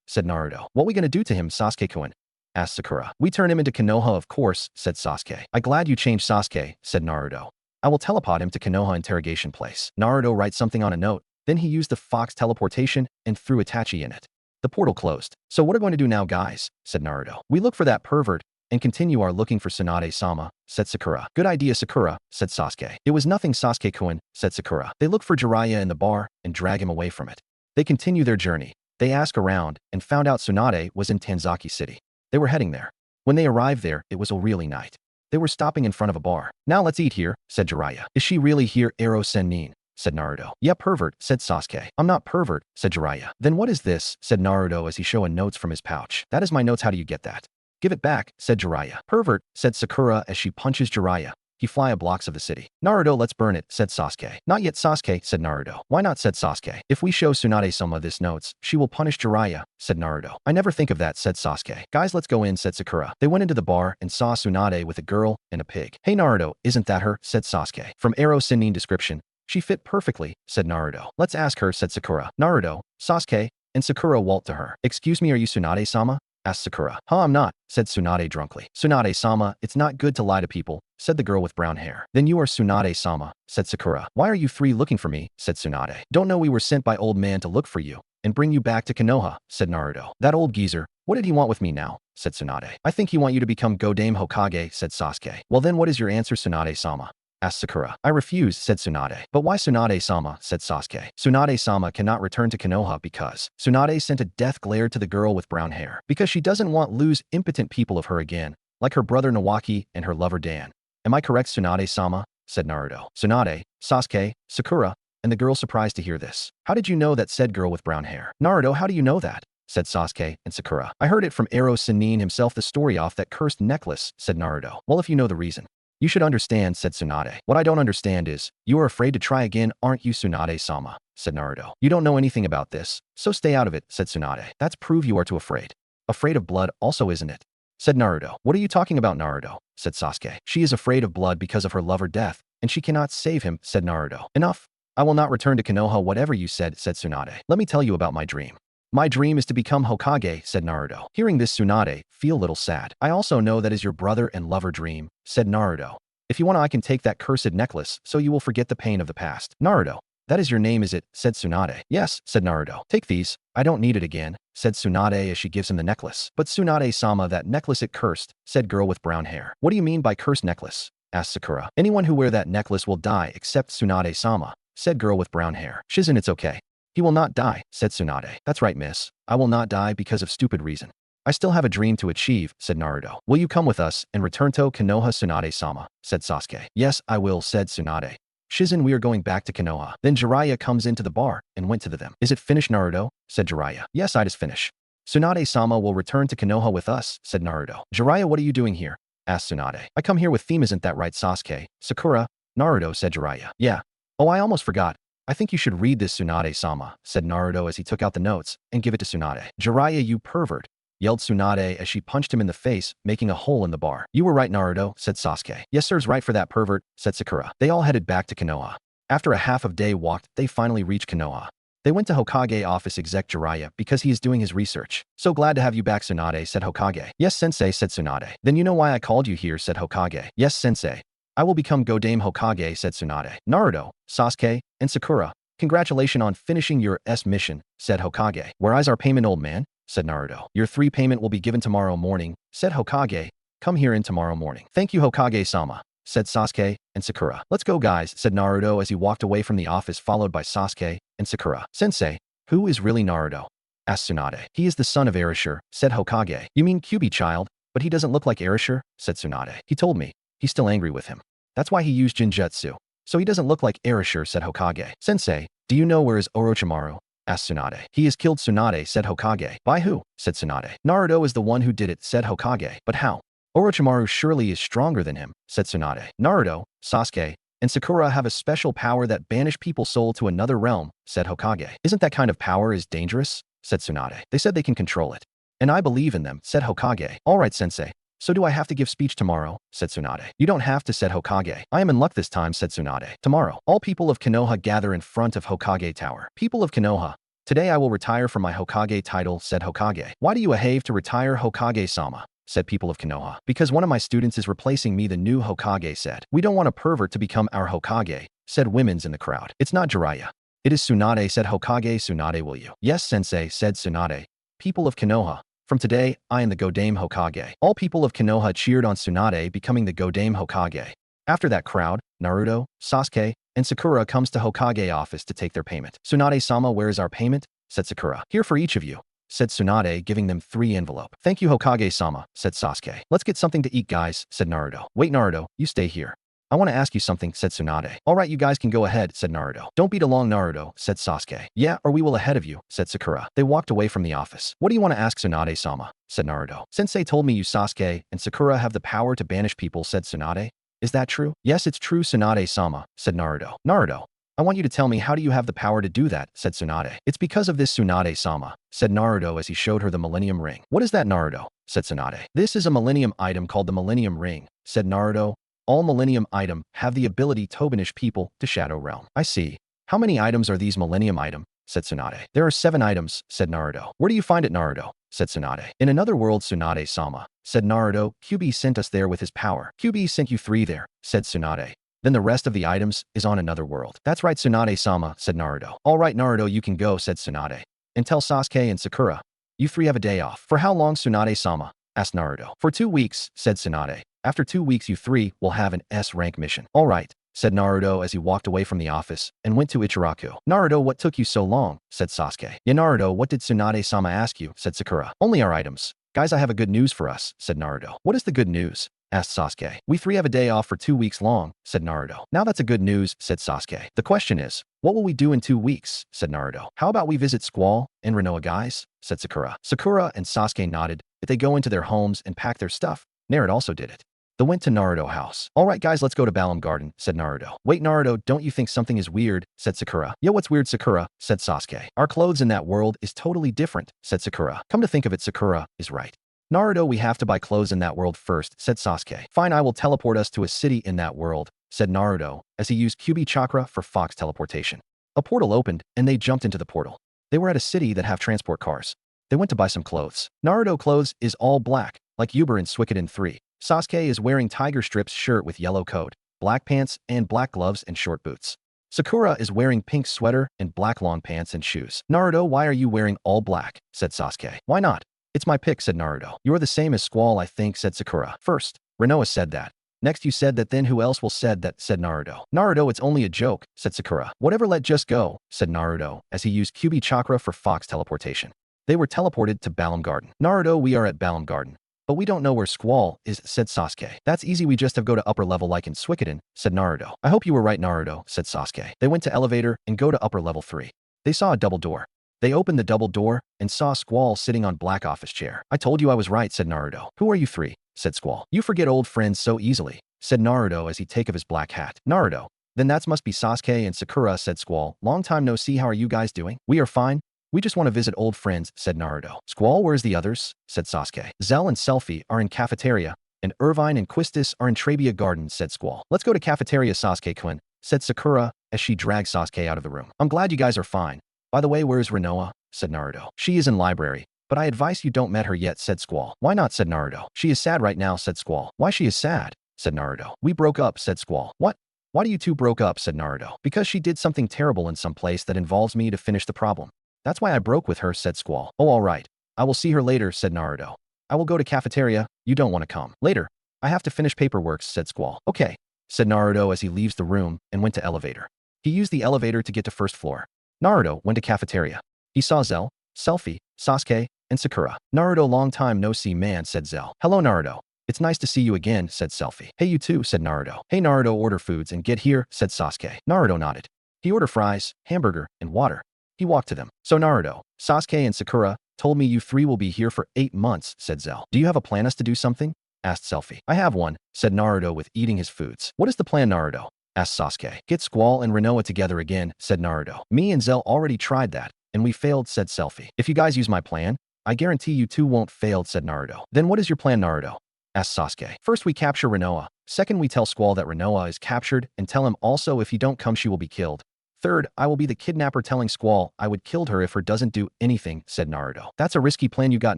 said Naruto. What we gonna do to him, Sasuke-kun? Asked Sakura. We turn him into Konoha, of course, said Sasuke. I'm glad you changed, Sasuke, said Naruto. I will teleport him to Konoha interrogation place. Naruto writes something on a note, then he used the fox teleportation and threw Itachi in it. The portal closed. So what are we going to do now, guys? Said Naruto. We look for that pervert and continue our looking for Tsunade-sama, said Sakura. Good idea, Sakura, said Sasuke. It was nothing, Sasuke-kun, said Sakura. They look for Jiraiya in the bar and drag him away from it. They continue their journey. They ask around and found out Tsunade was in Tanzaki City. They were heading there. When they arrived there, it was a really night. They were stopping in front of a bar. Now let's eat here, said Jiraiya. Is she really here, Ero Sennin? Said Naruto. Yeah, pervert, said Sasuke. I'm not pervert, said Jiraiya. Then what is this? Said Naruto as he showed notes from his pouch. That is my notes, how do you get that? Give it back, said Jiraiya. Pervert, said Sakura as she punches Jiraiya. He fly a blocks of the city. Naruto, let's burn it, said Sasuke. Not yet, Sasuke, said Naruto. Why not, said Sasuke. If we show Tsunade-sama this notes, she will punish Jiraiya, said Naruto. I never think of that, said Sasuke. Guys, let's go in, said Sakura. They went into the bar and saw Tsunade with a girl and a pig. Hey Naruto, isn't that her? Said Sasuke. From Ero Sennin description, she fit perfectly, said Naruto. Let's ask her, said Sakura. Naruto, Sasuke, and Sakura walked to her. Excuse me, are you Tsunade-sama? Asked Sakura. Huh, I'm not, said Tsunade drunkly. Tsunade-sama, it's not good to lie to people, said the girl with brown hair. Then you are Tsunade-sama, said Sakura. Why are you three looking for me? Said Tsunade. Don't know we were sent by old man to look for you and bring you back to Konoha, said Naruto. That old geezer, what did he want with me now? Said Tsunade. I think he want you to become Godame Hokage, said Sasuke. Well then what is your answer, Tsunade-sama? Asked Sakura. I refuse, said Tsunade. But why Tsunade-sama, said Sasuke. Tsunade-sama cannot return to Konoha because Tsunade sent a death glare to the girl with brown hair. Because she doesn't want lose impotent people of her again, like her brother Nawaki and her lover Dan. Am I correct, Tsunade-sama? Said Naruto. Tsunade, Sasuke, Sakura, and the girl surprised to hear this. How did you know that said girl with brown hair? Naruto, how do you know that? Said Sasuke and Sakura. I heard it from Ero Sennin himself, the story off that cursed necklace, said Naruto. Well, if you know the reason. You should understand, said Tsunade. What I don't understand is, you are afraid to try again, aren't you, Tsunade-sama? Said Naruto. You don't know anything about this, so stay out of it, said Tsunade. That's prove you are too afraid. Afraid of blood also, isn't it? Said Naruto. What are you talking about, Naruto? Said Sasuke. She is afraid of blood because of her lover death, and she cannot save him, said Naruto. Enough. I will not return to Konoha whatever you said, said Tsunade. Let me tell you about my dream. My dream is to become Hokage, said Naruto. Hearing this, Tsunade, feel a little sad. I also know that is your brother and lover dream, said Naruto. If you want, I can take that cursed necklace, so you will forget the pain of the past. Naruto. That is your name, is it? Said Tsunade. Yes, said Naruto. Take these. I don't need it again, said Tsunade as she gives him the necklace. But Tsunade-sama, that necklace it cursed, said girl with brown hair. What do you mean by cursed necklace? Asked Sakura. Anyone who wear that necklace will die except Tsunade-sama, said girl with brown hair. Shizen, it's okay. He will not die, said Tsunade. That's right, miss. I will not die because of stupid reason. I still have a dream to achieve, said Naruto. Will you come with us and return to Konoha, Tsunade-sama? Said Sasuke. Yes, I will, said Tsunade. Shizen, we are going back to Konoha. Then Jiraiya comes into the bar and went to them. Is it finished, Naruto? Said Jiraiya. Yes, it is finished. Tsunade-sama will return to Konoha with us, said Naruto. Jiraiya, what are you doing here? Asked Tsunade. I come here with theme, isn't that right, Sasuke? Sakura. Naruto, said Jiraiya. Yeah. Oh, I almost forgot. I think you should read this, Tsunade-sama, said Naruto as he took out the notes and give it to Tsunade. Jiraiya, you pervert, yelled Tsunade as she punched him in the face, making a hole in the bar. You were right, Naruto, said Sasuke. Yes, sir's right for that pervert, said Sakura. They all headed back to Konoha. After a half of day walked, they finally reached Konoha. They went to Hokage office exec Jiraiya because he is doing his research. So glad to have you back, Tsunade, said Hokage. Yes, sensei, said Tsunade. Then you know why I called you here, said Hokage. Yes, sensei. I will become Godame Hokage, said Tsunade. Naruto, Sasuke, and Sakura, congratulations on finishing your mission, said Hokage. Where is our payment, old man? Said Naruto. Your 3 payment will be given tomorrow morning, said Hokage. Come here in tomorrow morning. Thank you, Hokage-sama, said Sasuke and Sakura. Let's go, guys, said Naruto as he walked away from the office followed by Sasuke and Sakura. Sensei, who is really Naruto? Asked Tsunade. He is the son of Erasure, said Hokage. You mean Kyuubi, child? But he doesn't look like Erasure, said Tsunade. He told me. He's still angry with him. That's why he used Jinjutsu. So he doesn't look like Erasure, said Hokage. Sensei, do you know where is Orochimaru? Asked Tsunade. He has killed Tsunade, said Hokage. By who? Said Tsunade. Naruto is the one who did it, said Hokage. But how? Orochimaru surely is stronger than him, said Tsunade. Naruto, Sasuke, and Sakura have a special power that banish people's soul to another realm, said Hokage. Isn't that kind of power is dangerous? Said Tsunade. They said they can control it. And I believe in them, said Hokage. All right, sensei. So do I have to give speech tomorrow? Said Tsunade. You don't have to, said Hokage. I am in luck this time, said Tsunade. Tomorrow, all people of Konoha gather in front of Hokage Tower. People of Konoha, today I will retire from my Hokage title, said Hokage. Why do you behave to retire, Hokage-sama? Said people of Konoha. Because one of my students is replacing me, the new Hokage said. We don't want a pervert to become our Hokage, said women's in the crowd. It's not Jiraiya. It is Tsunade, said Hokage. Tsunade, will you? Yes, sensei, said Tsunade. People of Konoha, from today, I am the Godame Hokage. All people of Konoha cheered on Tsunade becoming the Godame Hokage. After that crowd, Naruto, Sasuke, and Sakura comes to Hokage office to take their payment. Tsunade-sama, where is our payment? Said Sakura. Here for each of you, said Tsunade, giving them 3 envelope. Thank you, Hokage-sama, said Sasuke. Let's get something to eat, guys, said Naruto. Wait, Naruto, you stay here. I want to ask you something, said Tsunade. All right, you guys can go ahead, said Naruto. Don't beat along, Naruto, said Sasuke. Yeah, or we will ahead of you, said Sakura. They walked away from the office. What do you want to ask, Tsunade-sama? Said Naruto. Sensei told me you, Sasuke, and Sakura have the power to banish people, said Tsunade. Is that true? Yes, it's true, Tsunade-sama, said Naruto. Naruto, I want you to tell me, how do you have the power to do that, said Tsunade. It's because of this, Tsunade-sama, said Naruto as he showed her the Millennium Ring. What is that, Naruto? Said Tsunade. This is a Millennium item called the Millennium Ring, said Naruto. All Millennium item have the ability to banish people to Shadow Realm. I see. How many items are these Millennium item? Said Tsunade. There are 7 items, said Naruto. Where do you find it, Naruto? Said Tsunade. In another world, Tsunade-sama, said Naruto. Kyuubi sent us there with his power. Kyuubi sent you 3 there, said Tsunade. Then the rest of the items is on another world. That's right, Tsunade-sama, said Naruto. All right, Naruto, you can go, said Tsunade. And tell Sasuke and Sakura, you 3 have a day off. For how long, Tsunade-sama? Asked Naruto. For 2 weeks, said Tsunade. After 2 weeks, you 3 will have an S-rank mission. All right, said Naruto as he walked away from the office and went to Ichiraku. Naruto, what took you so long? Said Sasuke. Yeah, Naruto, what did Tsunade-sama ask you? Said Sakura. Only our items. Guys, I have a good news for us, said Naruto. What is the good news? Asked Sasuke. We 3 have a day off for 2 weeks long, said Naruto. Now that's a good news, said Sasuke. The question is, what will we do in 2 weeks? Said Naruto. How about we visit Squall and Renoa, guys? Said Sakura. Sakura and Sasuke nodded. If they go into their homes and pack their stuff, Naruto also did it. They went to Naruto house. Alright guys, let's go to Balam Garden, said Naruto. Wait Naruto, don't you think something is weird, said Sakura. Yo, what's weird Sakura, said Sasuke. Our clothes in that world is totally different, said Sakura. Come to think of it, Sakura is right. Naruto, we have to buy clothes in that world first, said Sasuke. Fine, I will teleport us to a city in that world, said Naruto, as he used QB chakra for fox teleportation. A portal opened, and they jumped into the portal. They were at a city that have transport cars. They went to buy some clothes. Naruto clothes is all black, like Uber in Suikoden 3. Sasuke is wearing tiger strips shirt with yellow coat, black pants, and black gloves and short boots. Sakura is wearing pink sweater and black long pants and shoes. Naruto, why are you wearing all black, said Sasuke. Why not? It's my pick, said Naruto. You're the same as Squall, I think, said Sakura. First, Rinoa said that. Next you said that, then who else will said that, said Naruto. Naruto, it's only a joke, said Sakura. Whatever, let just go, said Naruto, as he used QB chakra for fox teleportation. They were teleported to Balam Garden. Naruto, we are at Balam Garden. But we don't know where Squall is, said Sasuke. That's easy, we just have go to upper level like in Suikoden, said Naruto. I hope you were right Naruto, said Sasuke. They went to elevator and go to upper level 3. They saw a double door. They opened the double door and saw Squall sitting on black office chair. I told you I was right, said Naruto. Who are you three? Said Squall. You forget old friends so easily, said Naruto as he take of his black hat. Naruto, then that must be Sasuke and Sakura, said Squall. Long time no see, how are you guys doing? We are fine. We just want to visit old friends, said Naruto. Squall, where's the others? Said Sasuke. Zell and Selfie are in cafeteria, and Irvine and Quistis are in Trabia Garden, said Squall. Let's go to cafeteria, Sasuke-kun, said Sakura as she dragged Sasuke out of the room. I'm glad you guys are fine. By the way, where's Rinoa? Said Naruto. She is in library, but I advise you don't met her yet, said Squall. Why not, said Naruto. She is sad right now, said Squall. Why she is sad? Said Naruto. We broke up, said Squall. What? Why do you two broke up, said Naruto. Because she did something terrible in some place that involves me to finish the problem. That's why I broke with her, said Squall. Oh, all right. I will see her later, said Naruto. I will go to cafeteria. You don't want to come. Later. I have to finish paperwork, said Squall. Okay, said Naruto as he leaves the room and went to elevator. He used the elevator to get to first floor. Naruto went to cafeteria. He saw Zell, Selfie, Sasuke, and Sakura. Naruto, long time no see man, said Zell. Hello Naruto. It's nice to see you again, said Selfie. Hey you too, said Naruto. Hey Naruto, order foods and get here, said Sasuke. Naruto nodded. He ordered fries, hamburger, and water. He walked to them. So Naruto, Sasuke, and Sakura told me you three will be here for 8 months, said Zell. Do you have a plan us to do something? Asked Selfie. I have one, said Naruto with eating his foods. What is the plan, Naruto? Asked Sasuke. Get Squall and Rinoa together again, said Naruto. Me and Zell already tried that, and we failed, said Selfie. If you guys use my plan, I guarantee you two won't fail, said Naruto. Then what is your plan, Naruto? Asked Sasuke. First we capture Rinoa. Second we tell Squall that Rinoa is captured and tell him also if he don't come she will be killed. Third, I will be the kidnapper telling Squall I would killed her if her doesn't do anything, said Naruto. That's a risky plan you got,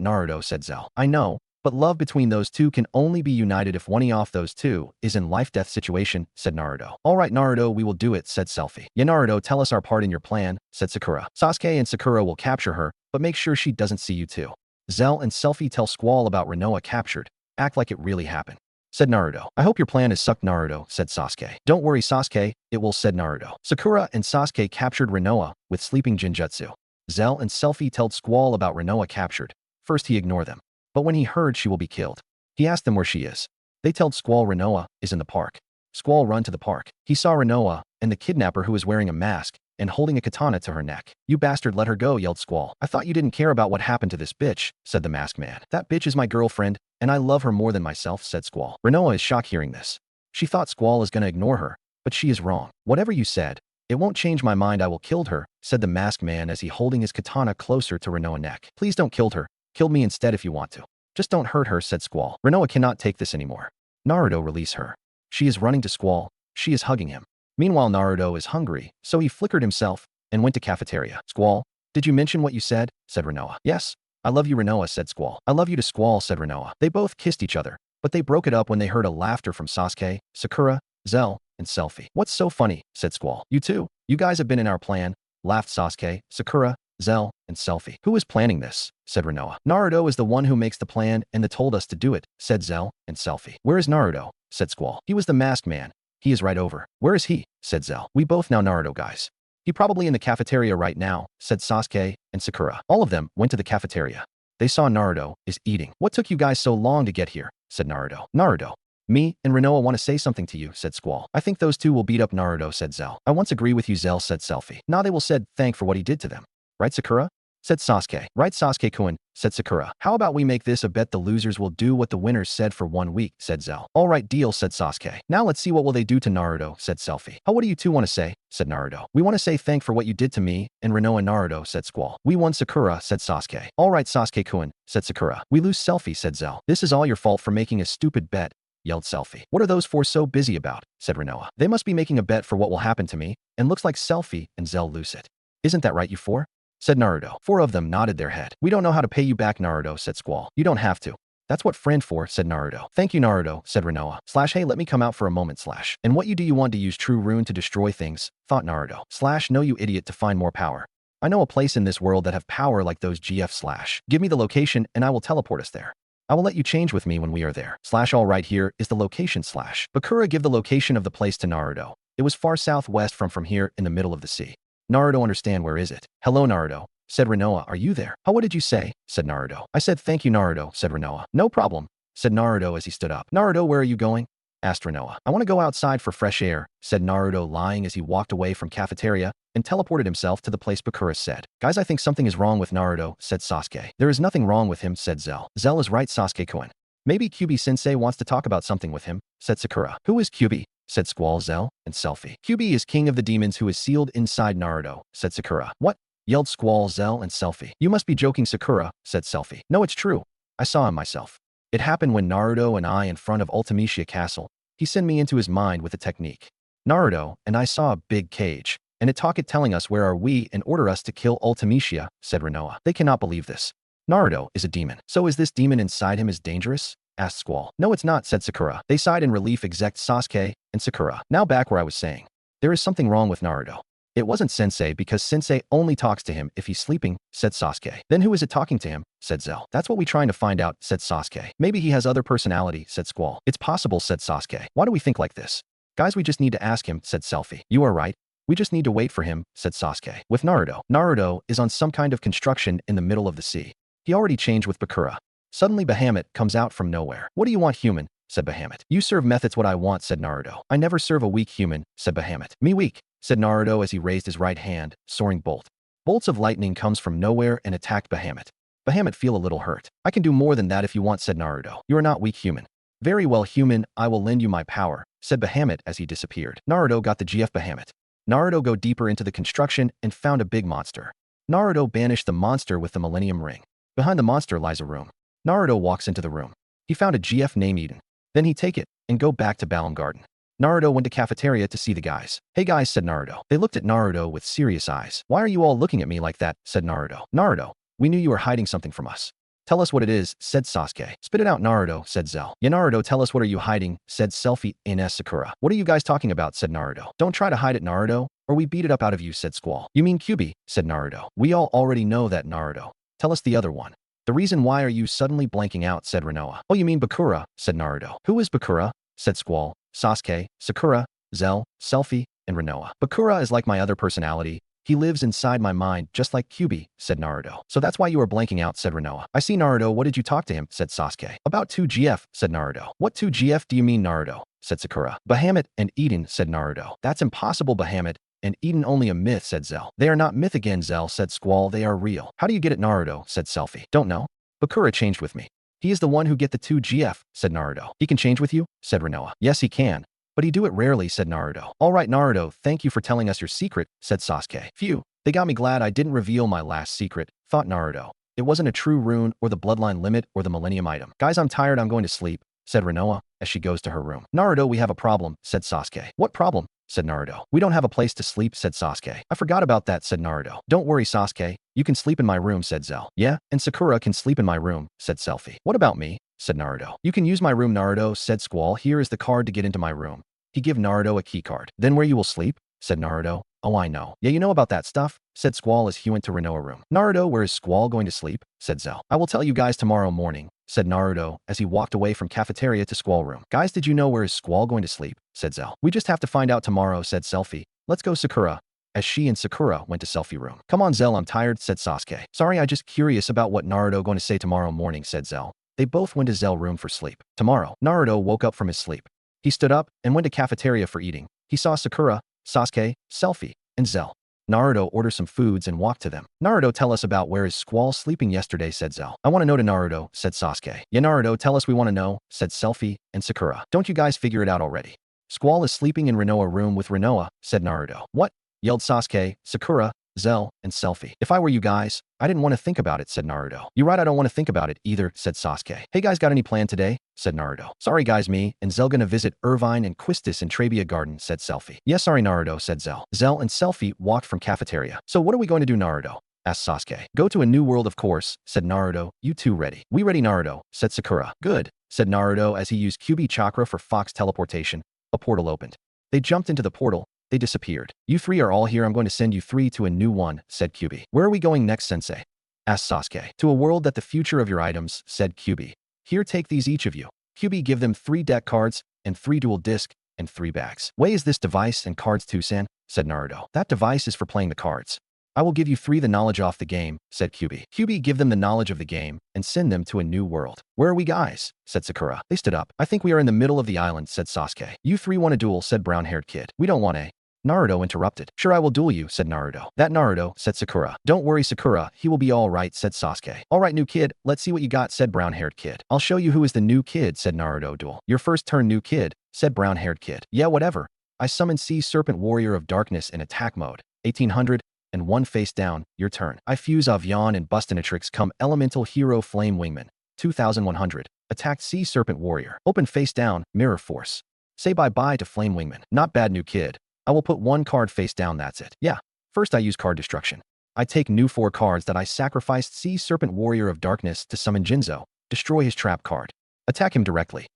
Naruto, said Zell. I know, but love between those two can only be united if one of those two is in life-death situation, said Naruto. All right, Naruto, we will do it, said Selfie. Yeah, Naruto, tell us our part in your plan, said Sakura. Sasuke and Sakura will capture her, but make sure she doesn't see you too. Zell and Selfie tell Squall about Rinoa captured. Act like it really happened, said Naruto. I hope your plan is sucked, Naruto, said Sasuke. Don't worry, Sasuke, it will, said Naruto. Sakura and Sasuke captured Rinoa with sleeping Jinjutsu. Zell and Selfie told Squall about Rinoa captured. First he ignored them, but when he heard she will be killed, he asked them where she is. They told Squall Rinoa is in the park. Squall run to the park. He saw Rinoa and the kidnapper who was wearing a mask and holding a katana to her neck. You bastard, let her go, yelled Squall. I thought you didn't care about what happened to this bitch, said the masked man. That bitch is my girlfriend, and I love her more than myself, said Squall. Rinoa is shocked hearing this. She thought Squall is gonna ignore her, but she is wrong. Whatever you said, it won't change my mind, I will kill her, said the masked man as he holding his katana closer to Rinoa's neck. Please don't kill her. Kill me instead if you want to. Just don't hurt her, said Squall. Rinoa cannot take this anymore. Naruto, release her. She is running to Squall. She is hugging him. Meanwhile, Naruto is hungry, so he flickered himself and went to cafeteria. Squall, did you mention what you said? Said Rinoa. Yes. I love you, Rinoa, said Squall. I love you to Squall, said Rinoa. They both kissed each other, but they broke it up when they heard a laughter from Sasuke, Sakura, Zell, and Selfie. What's so funny? Said Squall. You too. You guys have been in our plan, laughed Sasuke, Sakura, Zell, and Selfie. Who is planning this? Said Rinoa. Naruto is the one who makes the plan and that told us to do it, said Zell and Selfie. Where is Naruto? Said Squall. He was the masked man. He is right over. Where is he? Said Zell. We both know Naruto, guys. He probably in the cafeteria right now, said Sasuke and Sakura. All of them went to the cafeteria. They saw Naruto is eating. What took you guys so long to get here? Said Naruto. Naruto. Me and Rinoa want to say something to you, said Squall. I think those two will beat up Naruto, said Zell. I once agree with you, Zell, said Selfie. Now they will said thank for what he did to them. Right, Sakura? said Sasuke. Right, Sasuke-kun, said Sakura. How about we make this a bet the losers will do what the winners said for 1 week, said Zell. All right, deal, said Sasuke. Now let's see what will they do to Naruto, said Selfie. Oh, what do you two want to say, said Naruto. We want to say thank for what you did to me and Renoa Naruto, said Squall. We won, Sakura, said Sasuke. All right, Sasuke-kun, said Sakura. We lose, Selfie, said Zell. This is all your fault for making a stupid bet, yelled Selfie. What are those four so busy about, said Renoa. They must be making a bet for what will happen to me, and looks like Selfie and Zell lose it. Isn't that right, you four? Said Naruto. 4 of them nodded their head. We don't know how to pay you back, Naruto, said Squall. You don't have to. That's what friend for, said Naruto. Thank you, Naruto, said Renoa. Hey, let me come out for a moment, And what do you want to use true rune to destroy things, thought Naruto. No, you idiot, to find more power. I know a place in this world that have power like those GF. Give me the location and I will teleport us there. I will let you change with me when we are there. All right, here is the location. Bakura give the location of the place to Naruto. It was far southwest from here in the middle of the sea. Naruto understand where is it. Hello, Naruto, said Renoa. Are you there? Oh, what did you say? Said Naruto. I said thank you, Naruto, said Renoa. No problem, said Naruto as he stood up. Naruto, where are you going? Asked Renoa. I want to go outside for fresh air, said Naruto, lying as he walked away from cafeteria and teleported himself to the place Bakura said. Guys, I think something is wrong with Naruto, said Sasuke. There is nothing wrong with him, said Zell. Zell is right, Sasuke-kun. Maybe Kyuubi-sensei wants to talk about something with him, said Sakura. Who is Kyuubi? Said Squall, Zell, and Selfie. Kyuubi is king of the demons who is sealed inside Naruto, said Sakura. What? Yelled Squall, Zell, and Selfie. You must be joking, Sakura, said Selfie. No, it's true. I saw him myself. It happened when Naruto and I in front of Ultimecia Castle. He sent me into his mind with a technique. Naruto and I saw a big cage, and it telling us where are we and order us to kill Ultimecia, said Renoa. They cannot believe this. Naruto is a demon. So is this demon inside him is dangerous? Asked Squall. No, it's not, said Sakura. They sighed in relief, except Sasuke and Sakura. Now back where I was saying. There is something wrong with Naruto. It wasn't Sensei because Sensei only talks to him if he's sleeping, said Sasuke. Then who is it talking to him? Said Zell. That's what we're trying to find out, said Sasuke. Maybe he has other personality, said Squall. It's possible, said Sasuke. Why do we think like this? Guys, we just need to ask him, said Selfie. You are right. We just need to wait for him, said Sasuke. With Naruto. Naruto is on some kind of construction in the middle of the sea. He already changed with Bakura. Suddenly Bahamut comes out from nowhere. What do you want, human? Said Bahamut. You serve methods what I want, said Naruto. I never serve a weak human, said Bahamut. Me weak, said Naruto as he raised his right hand, soaring bolt. Bolts of lightning comes from nowhere and attacked Bahamut. Bahamut feel a little hurt. I can do more than that if you want, said Naruto. You are not weak, human. Very well, human, I will lend you my power, said Bahamut as he disappeared. Naruto got the GF Bahamut. Naruto go deeper into the construction and found a big monster. Naruto banished the monster with the Millennium Ring. Behind the monster lies a room. Naruto walks into the room. He found a GF named Eden. Then he take it and go back to Balam Garden. Naruto went to cafeteria to see the guys. Hey guys, said Naruto. They looked at Naruto with serious eyes. Why are you all looking at me like that, said Naruto. Naruto, we knew you were hiding something from us. Tell us what it is, said Sasuke. Spit it out, Naruto, said Zell. Yeah, Naruto, tell us what are you hiding, said Selfie and Sakura. What are you guys talking about, said Naruto. Don't try to hide it, Naruto, or we beat it up out of you, said Squall. You mean Kyuubi, said Naruto. We all already know that, Naruto. Tell us the other one. The reason why are you suddenly blanking out, said Renoa. Oh, you mean Bakura, said Naruto. Who is Bakura? Said Squall, Sasuke, Sakura, Zell, Selfie, and Renoa. Bakura is like my other personality. He lives inside my mind just like Kyuubi, said Naruto. So that's why you are blanking out, said Renoa. I see, Naruto, what did you talk to him, said Sasuke. About 2GF, said Naruto. What 2GF do you mean, Naruto? Said Sakura. Bahamut and Eden, said Naruto. That's impossible, Bahamut and Eden only a myth, said Zell. They are not myth again, Zell, said Squall. They are real. How do you get it, Naruto? Said Selfie. Don't know. Bakura changed with me. He is the one who get the 2GF, said Naruto. He can change with you? Said Renoa. Yes, he can. But he do it rarely, said Naruto. All right, Naruto, thank you for telling us your secret, said Sasuke. Phew, they got me glad I didn't reveal my last secret, thought Naruto. It wasn't a true rune or the bloodline limit or the millennium item. Guys, I'm tired, I'm going to sleep, said Renoa as she goes to her room. Naruto, we have a problem, said Sasuke. What problem? Said Naruto. We don't have a place to sleep, said Sasuke. I forgot about that, said Naruto. Don't worry, Sasuke. You can sleep in my room, said Zell. Yeah, and Sakura can sleep in my room, said Selfie. What about me? Said Naruto. You can use my room, Naruto, said Squall. Here is the card to get into my room. He give Naruto a key card. Then where you will sleep? Said Naruto. Oh, I know. Yeah, you know about that stuff, said Squall as he went to Renoa room. Naruto, where is Squall going to sleep? Said Zell. I will tell you guys tomorrow morning, said Naruto as he walked away from cafeteria to Squall room. Guys, did you know where is Squall going to sleep? Said Zell. We just have to find out tomorrow, said Selfie. Let's go, Sakura. As she and Sakura went to Selfie room. Come on, Zell, I'm tired, said Sasuke. Sorry, I just curious about what Naruto going to say tomorrow morning, said Zell. They both went to Zell room for sleep. Tomorrow, Naruto woke up from his sleep. He stood up and went to cafeteria for eating. He saw Sakura, Sasuke, Selfie, and Zell. Naruto orders some foods and walk to them. Naruto, tell us about where is Squall sleeping yesterday, said Zell. I want to know to Naruto, said Sasuke. Yeah, Naruto, tell us we want to know, said Selfie and Sakura. Don't you guys figure it out already? Squall is sleeping in Rinoa room with Rinoa, said Naruto. What? Yelled Sasuke, Sakura, Zell, and Selfie. If I were you guys, I didn't want to think about it, said Naruto. You're right, I don't want to think about it either, said Sasuke. Hey guys, got any plan today? Said Naruto. Sorry guys, me and Zell gonna visit Irvine and Quistis in Trabia Garden, said Selfie. Yeah, sorry Naruto, said Zell. Zell and Selfie walked from cafeteria. So what are we going to do, Naruto? Asked Sasuke. Go to a new world, of course, said Naruto. You two ready? We ready, Naruto, said Sakura. Good, said Naruto as he used QB chakra for Fox teleportation. A portal opened. They jumped into the portal. They disappeared. You three are all here. I'm going to send you three to a new one, said QB. Where are we going next, Sensei? Asked Sasuke. To a world that the future of your items, said QB. Here, take these each of you. QB, give them 3 deck cards and 3 dual disc and 3 bags. Way is this device and cards too, San? Said Naruto. That device is for playing the cards. I will give you 3 the knowledge off the game, said QB. QB, give them the knowledge of the game and send them to a new world. Where are we, guys? Said Sakura. They stood up. I think we are in the middle of the island, said Sasuke. You 3 want a duel, said brown-haired kid. We don't want a. Naruto interrupted. Sure, I will duel you, said Naruto. That Naruto, said Sakura. Don't worry, Sakura, he will be all right, said Sasuke. All right, new kid, let's see what you got, said brown-haired kid. I'll show you who is the new kid, said Naruto. Duel. Your first turn, new kid, said brown-haired kid. Yeah, whatever. I summon Sea Serpent Warrior of Darkness in attack mode. 1800 and 1 face down, your turn. I fuse Avion and Bustinatrix come Elemental Hero Flame Wingman. 2100. Attacked Sea Serpent Warrior. Open face down, Mirror Force. Say bye-bye to Flame Wingman. Not bad, new kid. I will put 1 card face down, that's it. Yeah. First I use card destruction. I take new 4 cards that I sacrificed Sea Serpent Warrior of Darkness to summon Jinzo. Destroy his trap card. Attack him directly.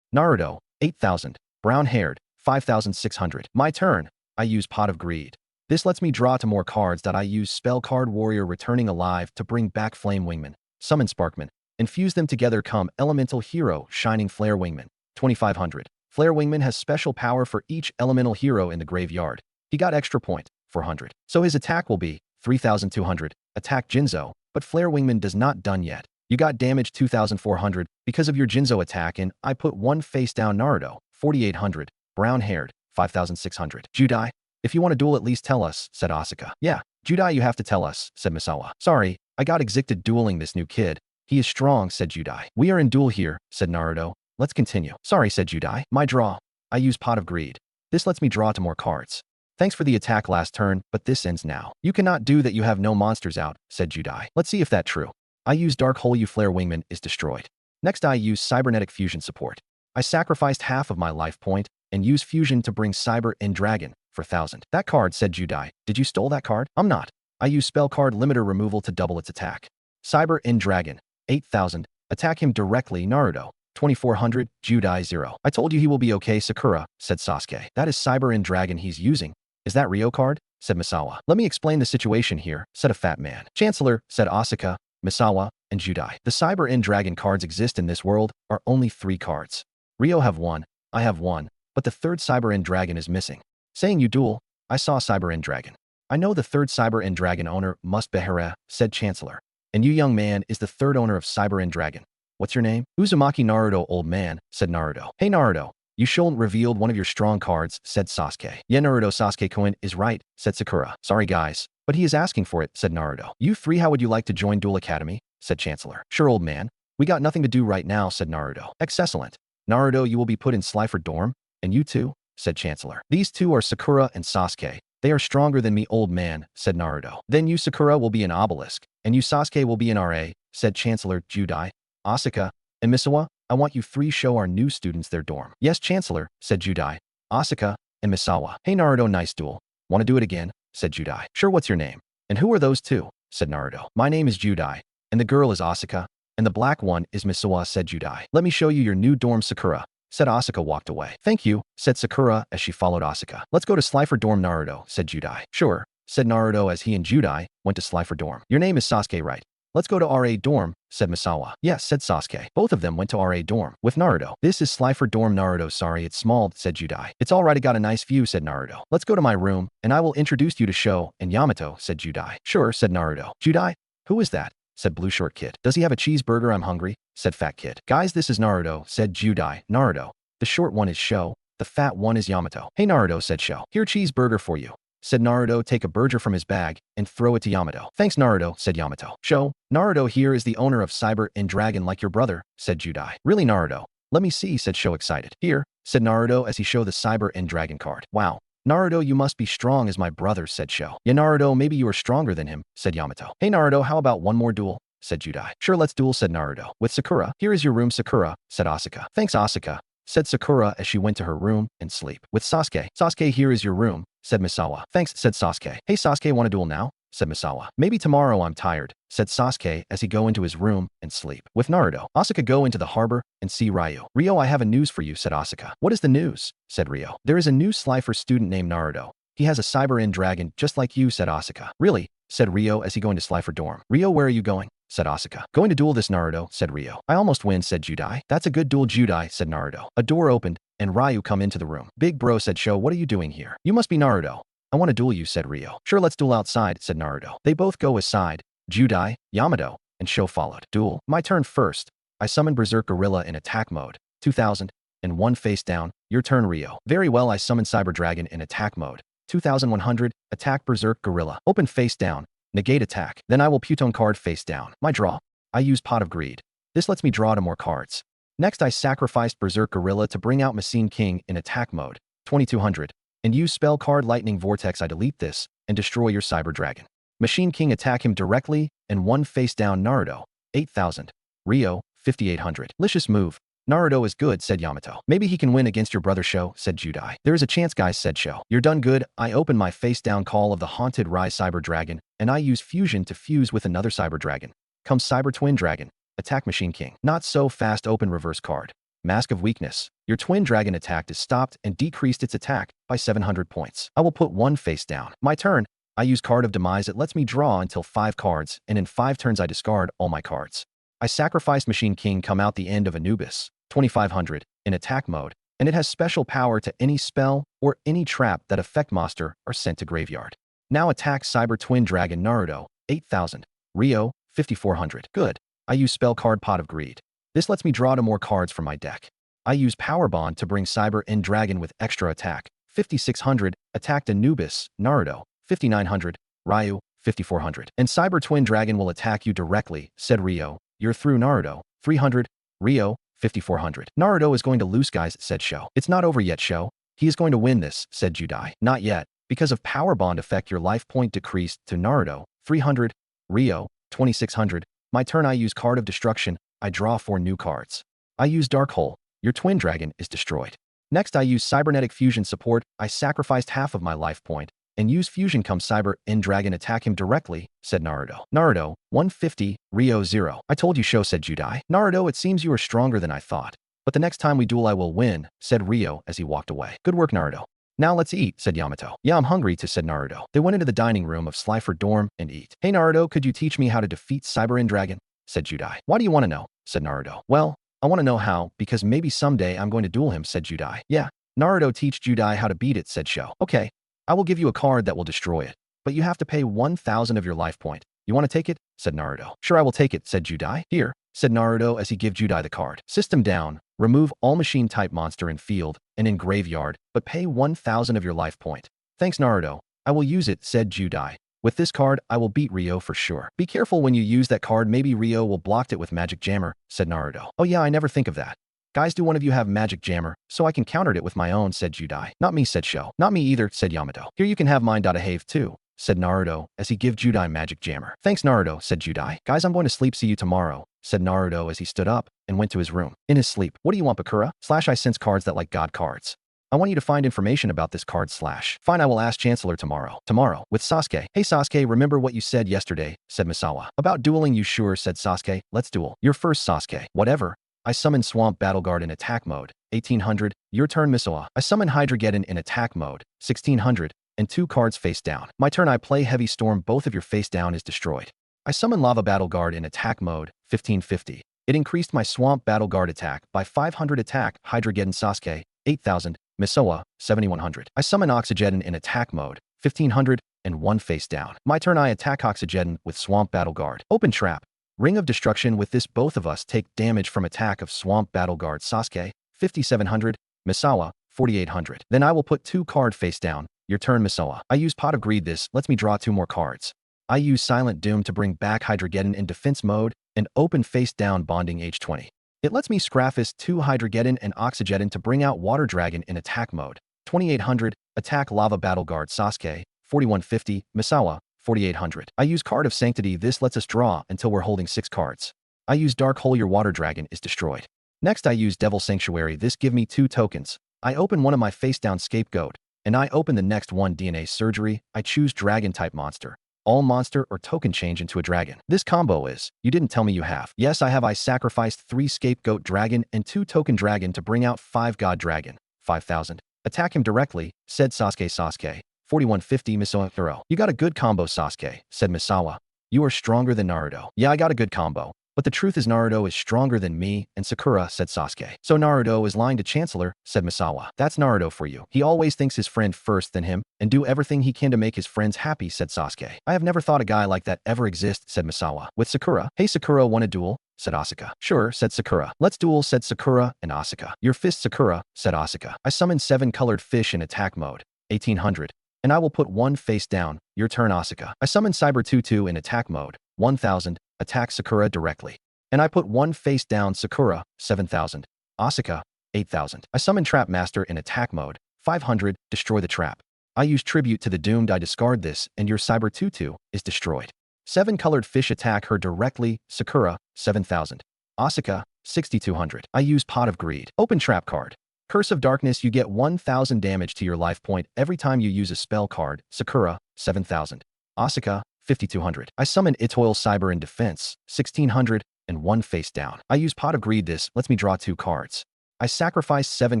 Naruto, 8000. Brown-haired, 5600. My turn. I use Pot of Greed. This lets me draw to more cards that I use Spell Card Warrior Returning Alive to bring back Flame Wingman. Summon Sparkman. Infuse them together come Elemental Hero Shining Flare Wingman. 2500. Flare Wingman has special power for each elemental hero in the graveyard. He got extra point, 400. So his attack will be 3200. Attack Jinzo, but Flare Wingman does not done yet. You got damage 2400 because of your Jinzo attack and I put 1 face down Naruto, 4800. Brown-haired, 5600. Judai, if you want to duel at least tell us, said Asuka. Yeah, Judai you have to tell us, said Misawa. Sorry, I got excited dueling this new kid. He is strong, said Judai. We are in duel here, said Naruto. Let's continue. Sorry, said Judai. My draw. I use Pot of Greed. This lets me draw to more cards. Thanks for the attack last turn, but this ends now. You cannot do that, you have no monsters out, said Judai. Let's see if that's true. I use Dark Hole, you Flare Wingman is destroyed. Next I use Cybernetic Fusion support. I sacrificed half of my life point and use Fusion to bring Cyber and Dragon for 1000. That card, said Judai. Did you stole that card? I'm not. I use Spell Card Limiter Removal to double its attack. Cyber and Dragon, 8000. Attack him directly, Naruto. 2400, Judai 0. I told you he will be okay, Sakura, said Sasuke. That is Cyber and Dragon he's using. Is that Ryo card? Said Misawa. Let me explain the situation here, said a fat man. Chancellor, said Asuka, Misawa, and Judai. The Cyber and Dragon cards exist in this world are only 3 cards. Ryo have 1, I have 1, but the 3rd Cyber and Dragon is missing. Saying you duel, I saw Cyber and Dragon. I know the 3rd Cyber and Dragon owner must be Hera, said Chancellor. And you young man is the 3rd owner of Cyber and Dragon. What's your name? Uzumaki Naruto, old man, said Naruto. Hey Naruto, you shouldn't revealed one of your strong cards, said Sasuke. Yeah, Naruto, Sasuke-kun is right, said Sakura. Sorry guys, but he is asking for it, said Naruto. You 3, how would you like to join Duel Academy? Said Chancellor. Sure, old man. We got nothing to do right now, said Naruto. Excellent. Naruto, you will be put in Slifer dorm, and you too, said Chancellor. These 2 are Sakura and Sasuke. They are stronger than me, old man, said Naruto. Then you Sakura will be an obelisk, and you Sasuke will be an RA, said Chancellor. Judai, Asuka, and Misawa, I want you 3 show our new students their dorm. Yes, Chancellor, said Judai, Asuka, and Misawa. Hey Naruto, nice duel. Want to do it again? Said Judai. Sure, what's your name? And who are those 2? Said Naruto. My name is Judai, and the girl is Asuka, and the black one is Misawa, said Judai. Let me show you your new dorm, Sakura, said Asuka. Walked away. Thank you, said Sakura as she followed Asuka. Let's go to Slifer dorm, Naruto, said Judai. Sure, said Naruto as he and Judai went to Slifer dorm. Your name is Sasuke, right? Let's go to RA dorm, said Misawa. Yes, said Sasuke. Both of them went to RA dorm with Naruto. This is Slifer dorm, Naruto. Sorry, it's small, said Judai. It's alright, I got a nice view, said Naruto. Let's go to my room, and I will introduce you to Sho and Yamato, said Judai. Sure, said Naruto. Judai? Who is that? Said Blue Short Kid. Does he have a cheeseburger? I'm hungry, said Fat Kid. Guys, this is Naruto, said Judai. Naruto. The short one is Sho. The fat one is Yamato. Hey Naruto, said Sho. Here, cheeseburger for you. said Naruto. Take a burger from his bag and throw it to Yamato. Thanks, Naruto, said Yamato. Show, Naruto here is the owner of Cyber and Dragon like your brother, said Judai. Really, Naruto? Let me see, said Sho excited. Here, said Naruto as he showed the Cyber and Dragon card. Wow. Naruto, you must be strong as my brother, said Sho. Yeah, Naruto, maybe you are stronger than him, said Yamato. Hey, Naruto, how about one more duel? Said Judai. Sure, let's duel, said Naruto. With Sakura. Here is your room, Sakura, said Asuka. Thanks, Asuka, said Sakura as she went to her room and sleep. With Sasuke. Sasuke, here is your room, said Misawa. Thanks, said Sasuke. Hey, Sasuke, want to duel now? Said Misawa. Maybe tomorrow, I'm tired, said Sasuke as he go into his room and sleep. With Naruto. Asuka go into the harbor and see Ryu. Ryo, I have a news for you, said Asuka. What is the news? Said Ryo. There is a new Slifer student named Naruto. He has a Cyber End Dragon just like you, said Asuka. Really? Said Ryo as he go into Slifer dorm. Ryo, where are you going? Said Asuka. Going to duel this Naruto, said Ryo. I almost win, said Judai. That's a good duel, Judai, said Naruto. A door opened and Ryu come into the room. Big bro, said Sho, what are you doing here? You must be Naruto. I want to duel you, said Ryo. Sure, let's duel outside, said Naruto. They both go aside. Judai, Yamato, and Sho followed. Duel. My turn first. I summon Berserk Gorilla in attack mode. 2001 face down. Your turn, Ryo. Very well, I summon Cyber Dragon in attack mode. 2100. Attack Berserk Gorilla. Open face down. Negate attack. Then I will Putone card face down. My draw. I use Pot of Greed. This lets me draw to more cards. Next, I sacrificed Berserk Gorilla to bring out Machine King in attack mode. 2200. And use spell card Lightning Vortex. I delete this and destroy your Cyber Dragon. Machine King attack him directly and one face down Naruto. 8000. Ryo, 5800. Licious move. Naruto is good, said Yamato. Maybe he can win against your brother Sho, said Judai. There is a chance, guys, said Sho. You're done good. I open my face down call of the Haunted Rise Cyber Dragon and I use fusion to fuse with another Cyber Dragon. Comes Cyber Twin Dragon. Attack Machine King. Not so fast, open reverse card. Mask of Weakness. Your Twin Dragon attack is stopped and decreased its attack by 700 points. I will put one face down. My turn. I use Card of Demise. It lets me draw until 5 cards, and in 5 turns I discard all my cards. I sacrificed Machine King come out the end of Anubis, 2500, in attack mode, and it has special power to any spell or any trap that affect monster are sent to graveyard. Now attack Cyber Twin Dragon Naruto, 8000. Ryo, 5400. Good. I use spell card Pot of Greed. This lets me draw to more cards from my deck. I use Power Bond to bring Cyber End Dragon with extra attack. 5600, attacked Anubis, Naruto, 5900, Ryu, 5400. And Cyber Twin Dragon will attack you directly, said Ryo. You're through, Naruto, 300, Ryo, 5400. Naruto is going to lose, guys, said Sho. It's not over yet, Sho. He is going to win this, said Judai. Not yet. Because of Power Bond effect, your life point decreased to Naruto, 300, Ryo, 2600. My turn, I use Card of Destruction. I draw 4 new cards. I use Dark Hole. Your Twin Dragon is destroyed. Next, I use Cybernetic Fusion support. I sacrificed half of my life point and use Fusion come Cyber End Dragon attack him directly, said Naruto. Naruto, 150, Ryo 0. I told you, Sho, said Judai. Naruto, it seems you are stronger than I thought. But the next time we duel I will win, said Ryo as he walked away. Good work, Naruto. Now let's eat, said Yamato. Yeah, I'm hungry too, said Naruto. They went into the dining room of Slifer dorm and eat. Hey, Naruto, could you teach me how to defeat Cyber End Dragon? Said Judai. Why do you want to know? Said Naruto. Well, I want to know how, because maybe someday I'm going to duel him, said Judai. Yeah. Naruto teach Judai how to beat it, said Sho. Okay. I will give you a card that will destroy it, but you have to pay 1000 of your life point. You want to take it? Said Naruto. Sure, I will take it, said Judai. Here, said Naruto as he give Judai the card. System down. Remove all machine type monster in field and in graveyard, but pay 1000 of your life point. Thanks, Naruto. I will use it, said Judai. With this card, I will beat Ryo for sure. Be careful when you use that card, maybe Ryo will block it with Magic Jammer, said Naruto. Oh yeah, I never think of that. Guys, do one of you have Magic Jammer, so I can counter it with my own, said Judai. Not me, said Sho. Not me either, said Yamato. Here you can have mine. I have too, said Naruto as he give Judai Magic Jammer. Thanks, Naruto, said Judai. Guys, I'm going to sleep. See you tomorrow, said Naruto as he stood up and went to his room. In his sleep, what do you want, Bakura? I sense cards that like God cards. I want you to find information about this card / Fine, I will ask Chancellor tomorrow. Tomorrow, with Sasuke. Hey Sasuke, remember what you said yesterday, said Misawa. About dueling, you sure, said Sasuke. Let's duel. You're first, Sasuke. Whatever. I summon Swamp Battle Guard in attack mode. 1800. Your turn, Misawa. I summon Hydrogeddon in attack mode. 1600. And 2 cards face down. My turn, I play Heavy Storm. Both of your face down is destroyed. I summon Lava Battle Guard in attack mode. 1550. It increased my Swamp Battle Guard attack by 500 attack. Hydrogeddon Sasuke. 8000. Misawa, 7100. I summon Oxygeddon in attack mode, 1500, and 1 face down. My turn, I attack Oxygeddon with Swamp Battle Guard. Open trap. Ring of Destruction. With this, both of us take damage from attack of Swamp Battle Guard. Sasuke, 5700, Misawa, 4800. Then I will put 2 card face down. Your turn, Misoa. I use Pot of Greed. This lets me draw 2 more cards. I use Silent Doom to bring back Hydrogeddon in defense mode and open face-down bonding age 20. It lets me Scraphis 2 Hydrogeddon and Oxygeddon to bring out Water Dragon in attack mode. 2800, attack Lava Battle Guard Sasuke. 4150, Misawa. 4800. I use Card of Sanctity. This lets us draw until we're holding 6 cards. I use Dark Hole. Your Water Dragon is destroyed. Next, I use Devil Sanctuary. This give me 2 tokens. I open one of my face-down Scapegoat, and I open the next one DNA Surgery. I choose Dragon-type monster. All monster or token change into a dragon. This combo is, you didn't tell me you have. Yes, I have. I sacrificed 3 Scapegoat Dragon and 2 Token Dragon to bring out 5 God Dragon. 5000. Attack him directly, said Sasuke. Sasuke. 4150, Misawa. Hero. You got a good combo, Sasuke, said Misawa. You are stronger than Naruto. Yeah, I got a good combo. But the truth is Naruto is stronger than me and Sakura, said Sasuke. So Naruto is lying to Chancellor, said Misawa. That's Naruto for you. He always thinks his friend first than him and do everything he can to make his friends happy, said Sasuke. I have never thought a guy like that ever exists, said Misawa. With Sakura. Hey Sakura, want a duel? Said Asuka. Sure, said Sakura. Let's duel, said Sakura and Asuka. Your fist, Sakura, said Asuka. I summon 7 colored fish in attack mode. 1800. And I will put 1 face down. Your turn, Asuka. I summon Cyber Tutu in attack mode. 1000. Attack Sakura directly. And I put 1 face down. Sakura. 7000. Asuka. 8000. I summon Trap Master in attack mode. 500. Destroy the trap. I use Tribute to the Doomed. I discard this, and your Cyber Tutu is destroyed. 7 colored fish attack her directly. Sakura. 7000. Asuka. 6200. I use Pot of Greed. Open trap card. Curse of Darkness. You get 1000 damage to your life point every time you use a spell card. Sakura. 7000. Asuka. 5200. I summon Itoil Cyber in defense. 1600 and 1 face down. I use Pot of Greed. This lets me draw 2 cards. I sacrifice 7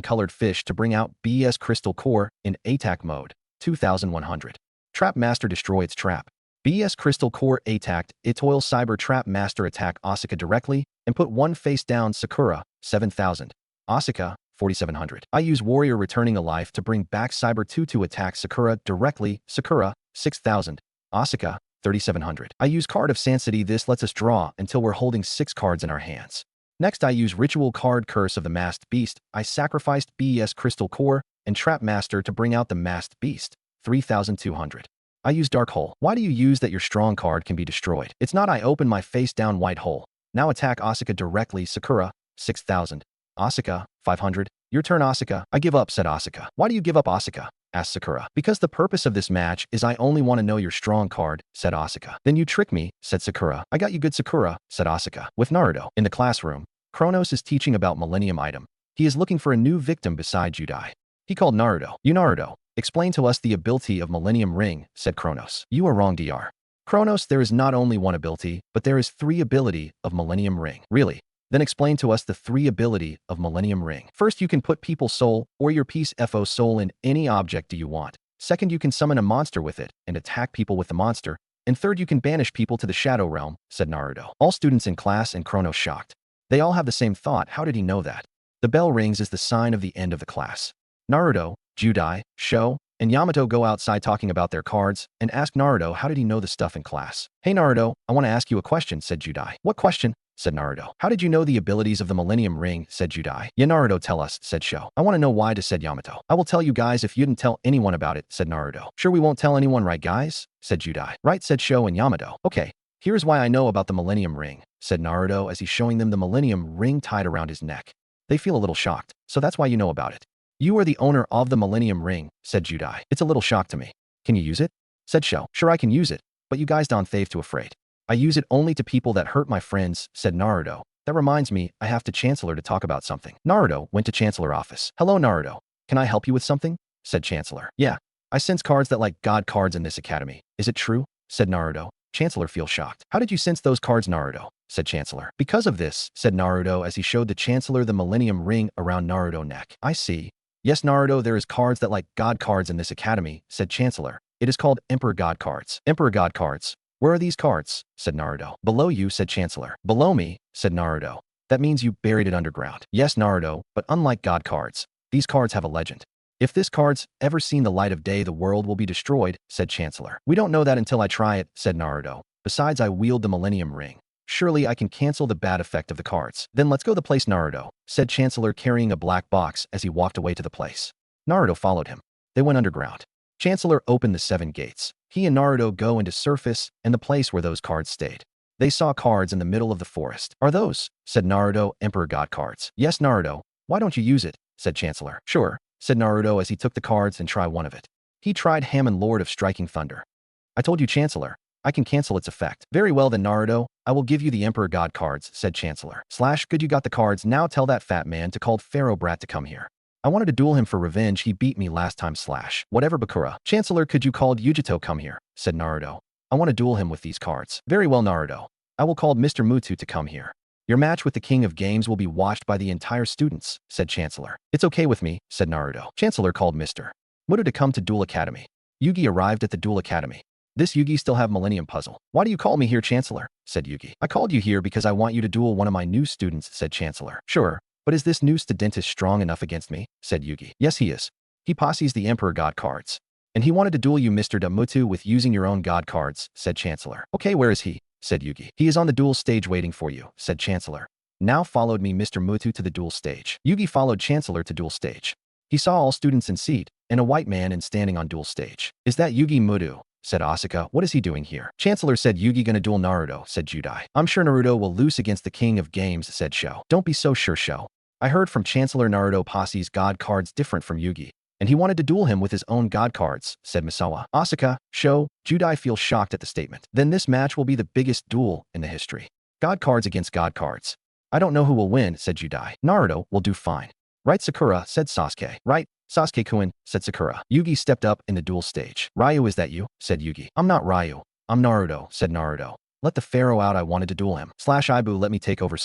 colored fish to bring out BS Crystal Core in attack mode. 2100. Trap Master. Destroy its trap. BS Crystal Core attacked. Itoil Cyber Trap Master attack Asuka directly and put 1 face down. Sakura. 7000. Asuka. 4700. I use Warrior Returning Alive to bring back Cyber Tutu attack Sakura directly. Sakura. 6000. Asuka. 3700. I use Card of Sanctity. This lets us draw until we're holding 6 cards in our hands. Next, I use Ritual card Curse of the Masked Beast. I sacrificed BS Crystal Core and Trap Master to bring out the Masked Beast. 3200. I use Dark Hole. Why do you use that your strong card can be destroyed? It's not. I open my face down White Hole. Now attack Asuka directly. Sakura. 6000. Asuka. 500. Your turn, Asuka. I give up, said Asuka. Why do you give up, Asuka? Asked Sakura. Because the purpose of this match is I only want to know your strong card, said Asuka. Then you trick me, said Sakura. I got you good, Sakura, said Asuka. With Naruto. In the classroom, Kronos is teaching about Millennium Item. He is looking for a new victim beside Judai. He called Naruto. You Naruto, explain to us the ability of Millennium Ring, said Kronos. You are wrong, Dr. Kronos, there is not only 1 ability, but there is 3 ability of Millennium Ring. Really? Then explain to us the 3 ability of Millennium Ring. First, you can put people's soul or your piece FO soul in any object do you want. Second, you can summon a monster with it and attack people with the monster. And third, you can banish people to the Shadow Realm, said Naruto. All students in class and Kronos shocked. They all have the same thought. How did he know that? The bell rings as the sign of the end of the class. Naruto, Judai, Sho, and Yamato go outside talking about their cards and ask Naruto how did he know the stuff in class. Hey Naruto, I want to ask you a question, said Judai. What question? Said Naruto. How did you know the abilities of the Millennium Ring, said Judai. Yeah, Naruto, tell us, said Sho. I want to know why, said Yamato. I will tell you guys if you didn't tell anyone about it, said Naruto. Sure, we won't tell anyone, right guys? Said Judai. Right, said Sho and Yamato. Okay, here's why I know about the Millennium Ring, said Naruto as he's showing them the Millennium Ring tied around his neck. They feel a little shocked, so that's why you know about it. You are the owner of the Millennium Ring, said Judai. It's a little shock to me. Can you use it? Said Sho. Sure, I can use it, but you guys don't fave too afraid. I use it only to people that hurt my friends, said Naruto. That reminds me, I have to Chancellor to talk about something. Naruto went to Chancellor office. Hello, Naruto. Can I help you with something? Said Chancellor. Yeah, I sense cards that like God cards in this academy. Is it true? Said Naruto. Chancellor feels shocked. How did you sense those cards, Naruto? Said Chancellor. Because of this, said Naruto as he showed the Chancellor the Millennium Ring around Naruto's neck. I see. Yes, Naruto, there is cards that like God cards in this academy, said Chancellor. It is called Emperor God cards. Emperor God cards. Where are these cards? Said Naruto. Below you, said Chancellor. Below me, said Naruto. That means you buried it underground. Yes, Naruto, but unlike God cards, these cards have a legend. If this card's ever seen the light of day, the world will be destroyed, said Chancellor. We don't know that until I try it, said Naruto. Besides, I wield the Millennium Ring. Surely I can cancel the bad effect of the cards. Then let's go the place, Naruto, said Chancellor carrying a black box as he walked away to the place. Naruto followed him. They went underground. Chancellor opened the 7 gates. He and Naruto go into surface and the place where those cards stayed. They saw cards in the middle of the forest. Are those? Said Naruto, Emperor God cards. Yes, Naruto. Why don't you use it? Said Chancellor. Sure, said Naruto as he took the cards and tried one of it. He tried Hamon Lord of Striking Thunder. I told you, Chancellor. I can cancel its effect. Very well then, Naruto. I will give you the Emperor God cards, said Chancellor. Good, you got the cards. Now tell that fat man to call Pharaoh Brat to come here. I wanted to duel him for revenge. He beat me last time. Whatever, Bakura. Chancellor, could you call Yujito come here? Said Naruto. I want to duel him with these cards. Very well, Naruto. I will call Mr. Mutu to come here. Your match with the King of Games will be watched by the entire students, said Chancellor. It's okay with me, said Naruto. Chancellor called Mr. Mutu to come to Duel Academy. Yugi arrived at the Duel Academy. This Yugi still have Millennium Puzzle. Why do you call me here, Chancellor? Said Yugi. I called you here because I want you to duel one of my new students, said Chancellor. Sure, but is this new student strong enough against me? Said Yugi. Yes, he is. He possees the Emperor God cards. And he wanted to duel you, Mr. Mutu, with using your own God cards, said Chancellor. Okay, where is he? Said Yugi. He is on the duel stage waiting for you, said Chancellor. Now followed me, Mr. Mutu, to the duel stage. Yugi followed Chancellor to duel stage. He saw all students in seat, and a white man standing on duel stage. Is that Yugi Mutu? Said Asuka. What is he doing here? Chancellor said Yugi gonna duel Naruto, said Judai. I'm sure Naruto will lose against the King of Games, said Sho. Don't be so sure, Sho. I heard from Chancellor Naruto posse's God cards different from Yugi, and he wanted to duel him with his own God cards, said Misawa. Asuka, Sho, Judai feel shocked at the statement. Then this match will be the biggest duel in the history. God cards against God cards. I don't know who will win, said Judai. Naruto will do fine. Right, Sakura, said Sasuke. Right, Sasuke-kun, said Sakura. Yugi stepped up in the duel stage. Ryu, is that you? Said Yugi. I'm not Ryu. I'm Naruto, said Naruto. Let the pharaoh out, I wanted to duel him. Ibu, let me take over.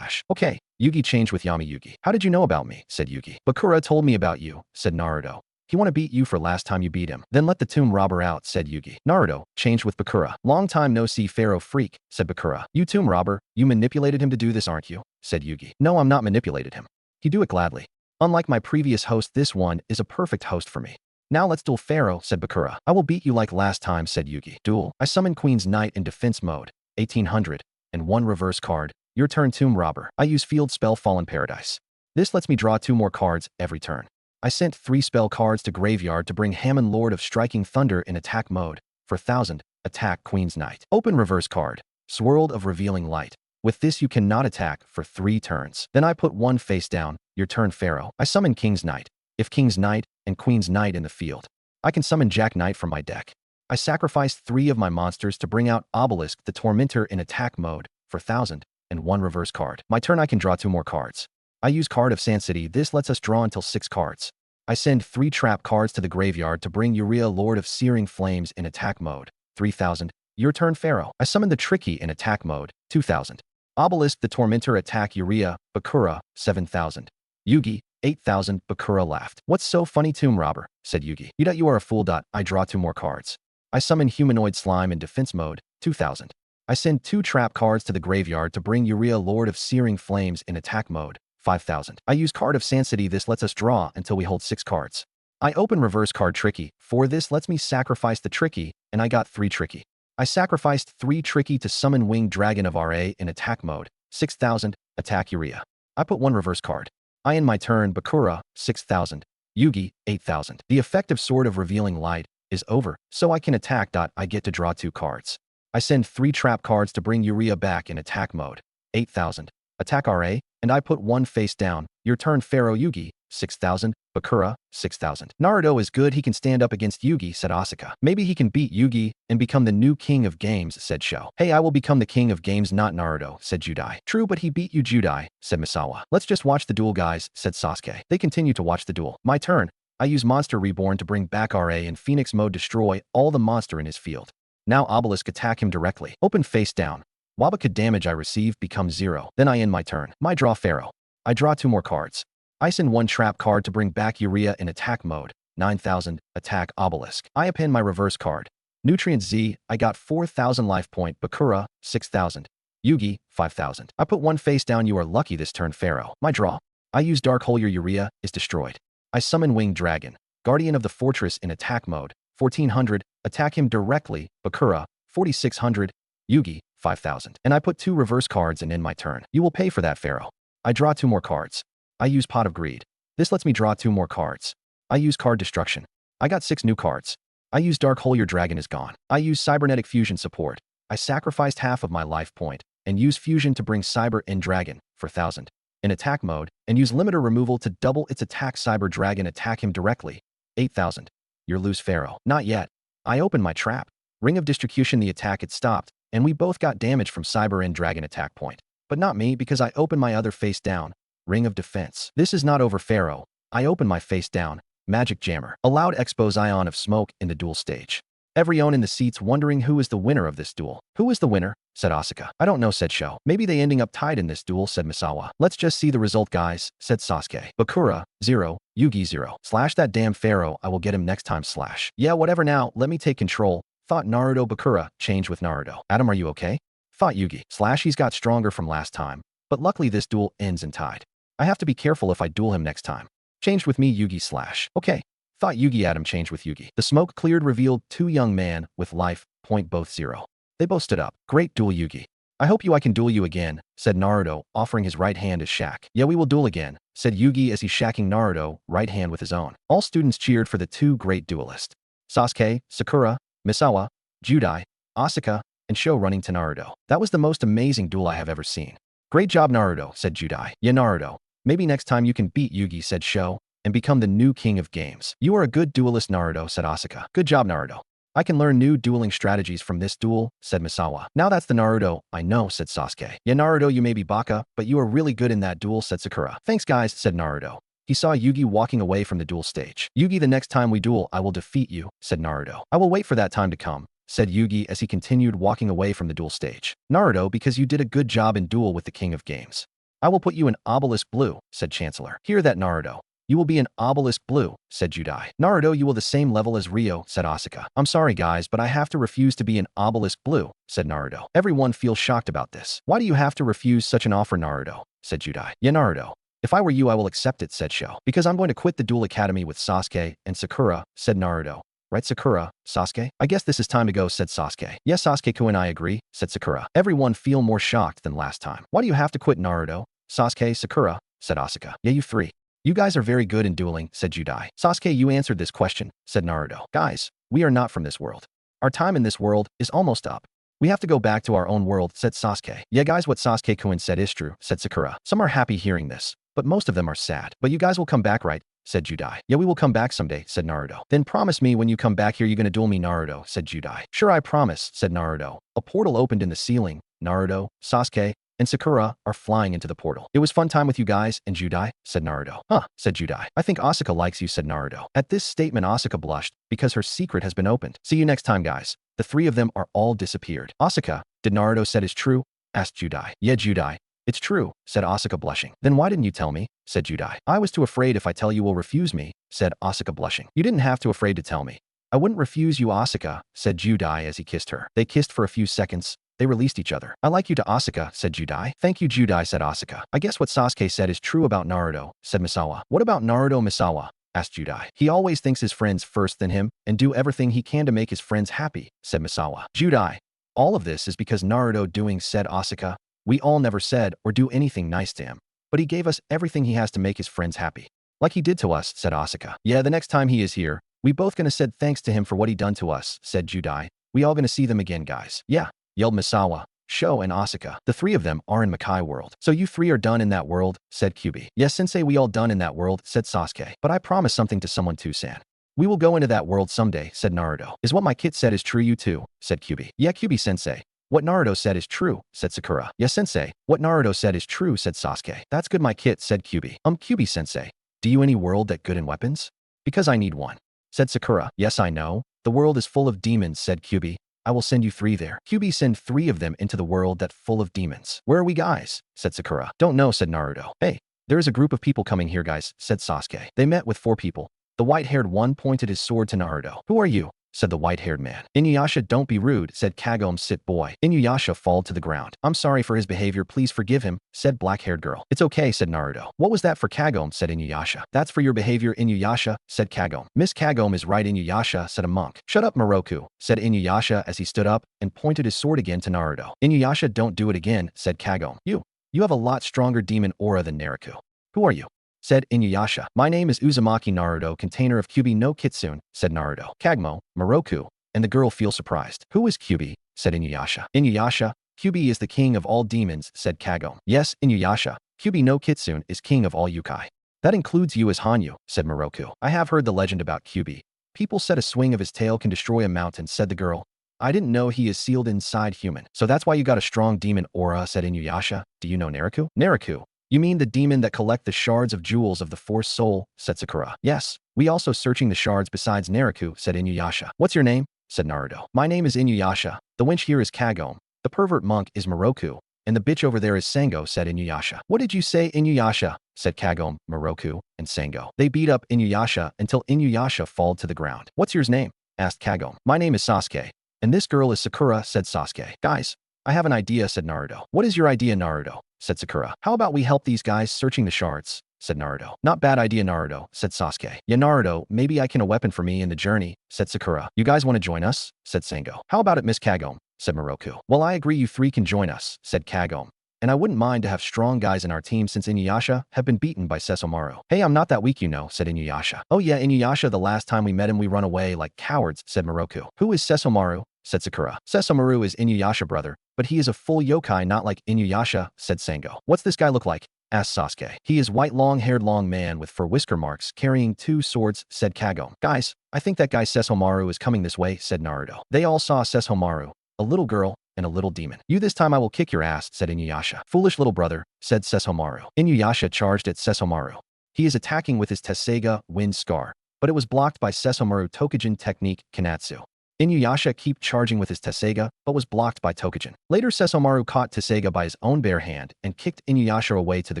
Okay. Yugi changed with Yami Yugi. How did you know about me? Said Yugi. Bakura told me about you, said Naruto. He want to beat you for last time you beat him. Then let the tomb robber out, said Yugi. Naruto changed with Bakura. Long time no see, Pharaoh freak, said Bakura. You tomb robber, you manipulated him to do this, aren't you? Said Yugi. No, I'm not manipulated him. He do it gladly. Unlike my previous host, this one is a perfect host for me. Now let's duel Pharaoh, said Bakura. I will beat you like last time, said Yugi. Duel. I summon Queen's Knight in defense mode. 1800. And 1 reverse card. Your turn, tomb robber. I use field spell Fallen Paradise. This lets me draw 2 more cards every turn. I sent 3 spell cards to graveyard to bring Hamon Lord of Striking Thunder in attack mode. For 1000. Attack Queen's Knight. Open reverse card. Swirl of Revealing Light. With this you cannot attack for 3 turns. Then I put 1 face down. Your turn, Pharaoh. I summon King's Knight. If King's Knight and Queen's Knight in the field, I can summon Jack Knight from my deck. I sacrifice 3 of my monsters to bring out Obelisk the Tormentor in attack mode for 1000 and 1 reverse card. My turn, I can draw 2 more cards. I use Card of Sand City. This lets us draw until 6 cards. I send 3 trap cards to the graveyard to bring Uriah Lord of Searing Flames in attack mode. 3000. Your turn, Pharaoh. I summon the Tricky in attack mode. 2000. Obelisk the Tormentor attack Uriah. Bakura. 7000. Yugi. 8000. Bakura laughed. What's so funny, tomb robber? Said Yugi. You are a fool. I draw 2 more cards. I summon Humanoid Slime in defense mode. 2000. I send 2 trap cards to the graveyard to bring Uriah Lord of Searing Flames in attack mode. 5000. I use Card of Sand City. This lets us draw until we hold 6 cards. I open reverse card Tricky. For this lets me sacrifice the Tricky, and I got 3 Tricky. I sacrificed 3 Tricky to summon Winged Dragon of RA in attack mode. 6000. Attack Uriah. I put 1 reverse card. I end my turn. Bakura. 6000. Yugi. 8000. The effect of Sword of Revealing Light is over, so I can attack. I get to draw 2 cards. I send 3 trap cards to bring Uriah back in attack mode. 8000. Attack RA, and I put 1 face down. Your turn, Pharaoh. Yugi. 6000. Bakura. 6000. Naruto is good. He can stand up against Yugi, said Asuka. Maybe he can beat Yugi and become the new King of Games, said Sho. Hey, I will become the King of Games, not Naruto, said Judai. True, but he beat you, Judai, said Misawa. Let's just watch the duel, guys, said Sasuke. They continue to watch the duel. My turn. I use Monster Reborn to bring back RA in Phoenix mode, destroy all the monster in his field. Now Obelisk attack him directly. Open face down. Wabaka damage I receive becomes 0. Then I end my turn. My draw, Pharaoh. I draw 2 more cards. I send 1 trap card to bring back Uriah in attack mode. 9000. Attack Obelisk. I append my reverse card. Nutrient Z. I got 4000 life point. Bakura. 6000. Yugi. 5000. I put 1 face down. You are lucky this turn, Pharaoh. My draw. I use Dark Hole. Your Uriah is destroyed. I summon Winged Dragon. Guardian of the Fortress in attack mode. 1400. Attack him directly. Bakura. 4600. Yugi. 5000. And I put 2 reverse cards and end my turn. You will pay for that, Pharaoh. I draw 2 more cards. I use Pot of Greed. This lets me draw 2 more cards. I use Card Destruction. I got 6 new cards. I use Dark Hole, your dragon is gone. I use cybernetic fusion support. I sacrificed half of my life point and use fusion to bring cyber in dragon for 1000 in attack mode and use limiter removal to double its attack. Cyber dragon attack him directly. 8000. You're loose Pharaoh. Not yet. I opened my trap. Ring of distribution, the attack it stopped, and we both got damage from cyber in dragon attack point. But not me because I opened my other face down. Ring of defense. This is not over Pharaoh. I open my face down. Magic jammer. A loud expose ion of smoke in the duel stage. Everyone in the seats wondering who is the winner of this duel. Who is the winner? Said Asuka. I don't know, said Sho. Maybe they ending up tied in this duel, said Misawa. Let's just see the result, guys, said Sasuke. Bakura, 0, Yugi 0. Slash that damn Pharaoh, I will get him next time slash. Yeah, whatever now, let me take control. Thought Naruto. Bakura, change with Naruto. Adam, are you okay? Thought Yugi. Slash, he's got stronger from last time. But luckily this duel ends in tied. I have to be careful if I duel him next time. Changed with me, Yugi slash. Okay. Thought Yugi. Adam changed with Yugi. The smoke cleared, revealed 2 young man with life point both 0. They both stood up. Great duel, Yugi. I hope I can duel you again, said Naruto, offering his right hand as shack. Yeah, we will duel again, said Yugi as he's shacking Naruto, right hand with his own. All students cheered for the 2 great duelists. Sasuke, Sakura, Misawa, Judai, Asuka, and Sho running to Naruto. That was the most amazing duel I have ever seen. Great job, Naruto, said Judai. Yeah, Naruto. Maybe next time you can beat Yugi, said Sho, and become the new king of games. You are a good duelist, Naruto, said Asuka. Good job, Naruto. I can learn new dueling strategies from this duel, said Misawa. Now that's the Naruto I know, said Sasuke. Yeah, Naruto, you may be baka, but you are really good in that duel, said Sakura. Thanks, guys, said Naruto. He saw Yugi walking away from the duel stage. Yugi, the next time we duel, I will defeat you, said Naruto. I will wait for that time to come, said Yugi as he continued walking away from the duel stage. Naruto, because you did a good job in duel with the king of games. I will put you in obelisk blue, said Chancellor. Hear that, Naruto. You will be an obelisk blue, said Judai. Naruto, you will the same level as Rio, said Asuka. I'm sorry, guys, but I have to refuse to be an obelisk blue, said Naruto. Everyone feels shocked about this. Why do you have to refuse such an offer, Naruto? Said Judai. Yeah, Naruto. If I were you, I will accept it, said Sho. Because I'm going to quit the duel academy with Sasuke and Sakura, said Naruto. Right, Sakura? Sasuke? I guess this is time to go, said Sasuke. Yes, Sasuke-kun, I agree, said Sakura. Everyone feel more shocked than last time. Why do you have to quit, Naruto? Sasuke, Sakura, said Asuka. Yeah, you 3. You guys are very good in dueling, said Judai. Sasuke, you answered this question, said Naruto. Guys, we are not from this world. Our time in this world is almost up. We have to go back to our own world, said Sasuke. Yeah, guys, what Sasuke-kun said is true, said Sakura. Some are happy hearing this, but most of them are sad. But you guys will come back, right? Said Judai. Yeah, we will come back someday, said Naruto. Then promise me when you come back here you're gonna duel me, Naruto, said Judai. Sure, I promise, said Naruto. A portal opened in the ceiling. Naruto, Sasuke, and Sakura are flying into the portal. It was fun time with you guys and Judai, said Naruto. Huh, said Judai. I think Asuka likes you, said Naruto. At this statement, Asuka blushed because her secret has been opened. See you next time, guys. The 3 of them are all disappeared. Asuka, did Naruto said is true? Asked Judai. Yeah, Judai. It's true, said Asuka blushing. Then why didn't you tell me? Said Judai. I was too afraid if I tell you will refuse me, said Asuka blushing. You didn't have to afraid to tell me. I wouldn't refuse you, Asuka, said Judai as he kissed her. They kissed for a few seconds. They released each other. I like you to Asuka, said Judai. Thank you, Judai, said Asuka. I guess what Sasuke said is true about Naruto, said Misawa. What about Naruto, Misawa? Asked Judai. He always thinks his friends first than him and do everything he can to make his friends happy, said Misawa. Judai. All of this is because Naruto doing, said Asuka. We all never said or do anything nice to him, but he gave us everything he has to make his friends happy. Like he did to us, said Asuka. Yeah, the next time he is here, we both gonna said thanks to him for what he done to us, said Judai. We all gonna see them again, guys. Yeah, yelled Misawa, Sho, and Asuka. The 3 of them are in Makai world. So you 3 are done in that world, said Kyubi. Yes, sensei, we all done in that world, said Sasuke. But I promised something to someone too, San. We will go into that world someday, said Naruto. Is what my kid said is true, you too? Said Kyubi. Yeah, Kyubi sensei. What Naruto said is true, said Sakura. Yes, sensei. What Naruto said is true, said Sasuke. That's good, my kid, said Kyubi. Kyubi sensei. Do you any world that good in weapons? Because I need one, said Sakura. Yes, I know. The world is full of demons, said Kyubi. I will send you 3 there. Kyubi, send 3 of them into the world that full of demons. Where are we, guys? Said Sakura. Don't know, said Naruto. Hey, there is a group of people coming here, guys, said Sasuke. They met with 4 people. The white-haired one pointed his sword to Naruto. Who are you? Said the white-haired man. Inuyasha, don't be rude, said Kagome, sit boy. Inuyasha fall to the ground. I'm sorry for his behavior, please forgive him, said black-haired girl. It's okay, said Naruto. What was that for, Kagome, said Inuyasha. That's for your behavior, Inuyasha, said Kagome. Miss Kagome is right, Inuyasha, said a monk. Shut up, Moroku, said Inuyasha as he stood up and pointed his sword again to Naruto. Inuyasha, don't do it again, said Kagome. You have a lot stronger demon aura than Naruto. Who are you? said Inuyasha. My name is Uzumaki Naruto, container of Kyuubi no Kitsune, said Naruto. Kagmo, Moroku, and the girl feel surprised. Who is Kyuubi? Said Inuyasha. Inuyasha, Kyuubi is the king of all demons, said Kagome. Yes, Inuyasha, Kyuubi no Kitsune is king of all yokai. That includes you as Hanyu, said Moroku. I have heard the legend about Kyuubi. People said a swing of his tail can destroy a mountain, said the girl. I didn't know he is sealed inside human. So that's why you got a strong demon aura, said Inuyasha. Do you know Naraku? Naraku. You mean the demon that collect the shards of jewels of the Force Soul, said Sakura. Yes, we also searching the shards besides Naraku, said Inuyasha. What's your name? Said Naruto. My name is Inuyasha. The wench here is Kagome. The pervert monk is Moroku. And the bitch over there is Sango, said Inuyasha. What did you say, Inuyasha? Said Kagome, Moroku, and Sango. They beat up Inuyasha until Inuyasha fell to the ground. What's yours name? Asked Kagome. My name is Sasuke. And this girl is Sakura, said Sasuke. Guys, I have an idea, said Naruto. What is your idea, Naruto? Said Sakura. How about we help these guys searching the shards? Said Naruto. Not bad idea, Naruto, said Sasuke. Yeah, Naruto, maybe I can a weapon for me in the journey, said Sakura. You guys want to join us? Said Sango. How about it, Miss Kagome? Said Moroku. Well, I agree you three can join us, said Kagome. And I wouldn't mind to have strong guys in our team since Inuyasha have been beaten by Sesomaru. Hey, I'm not that weak, you know, said Inuyasha. Oh yeah, Inuyasha, the last time we met him we run away like cowards, said Moroku. Who is Sesomaru? Said Sakura. Sesomaru is Inuyasha brother, but he is a full yokai not like Inuyasha, said Sango. What's this guy look like? Asked Sasuke. He is white long-haired long man with fur whisker marks carrying 2 swords, said Kagome. Guys, I think that guy Sesomaru is coming this way, said Naruto. They all saw Sesomaru, a little girl, and a little demon. You this time I will kick your ass, said Inuyasha. Foolish little brother, said Sesomaru. Inuyasha charged at Sesomaru. He is attacking with his Tesseiga, Wind Scar, but it was blocked by Sesomaru Tokujin technique, Kanatsu. Inuyasha kept charging with his Tesseiga, but was blocked by Tokujin. Later Sesomaru caught Tesseiga by his own bare hand and kicked Inuyasha away to the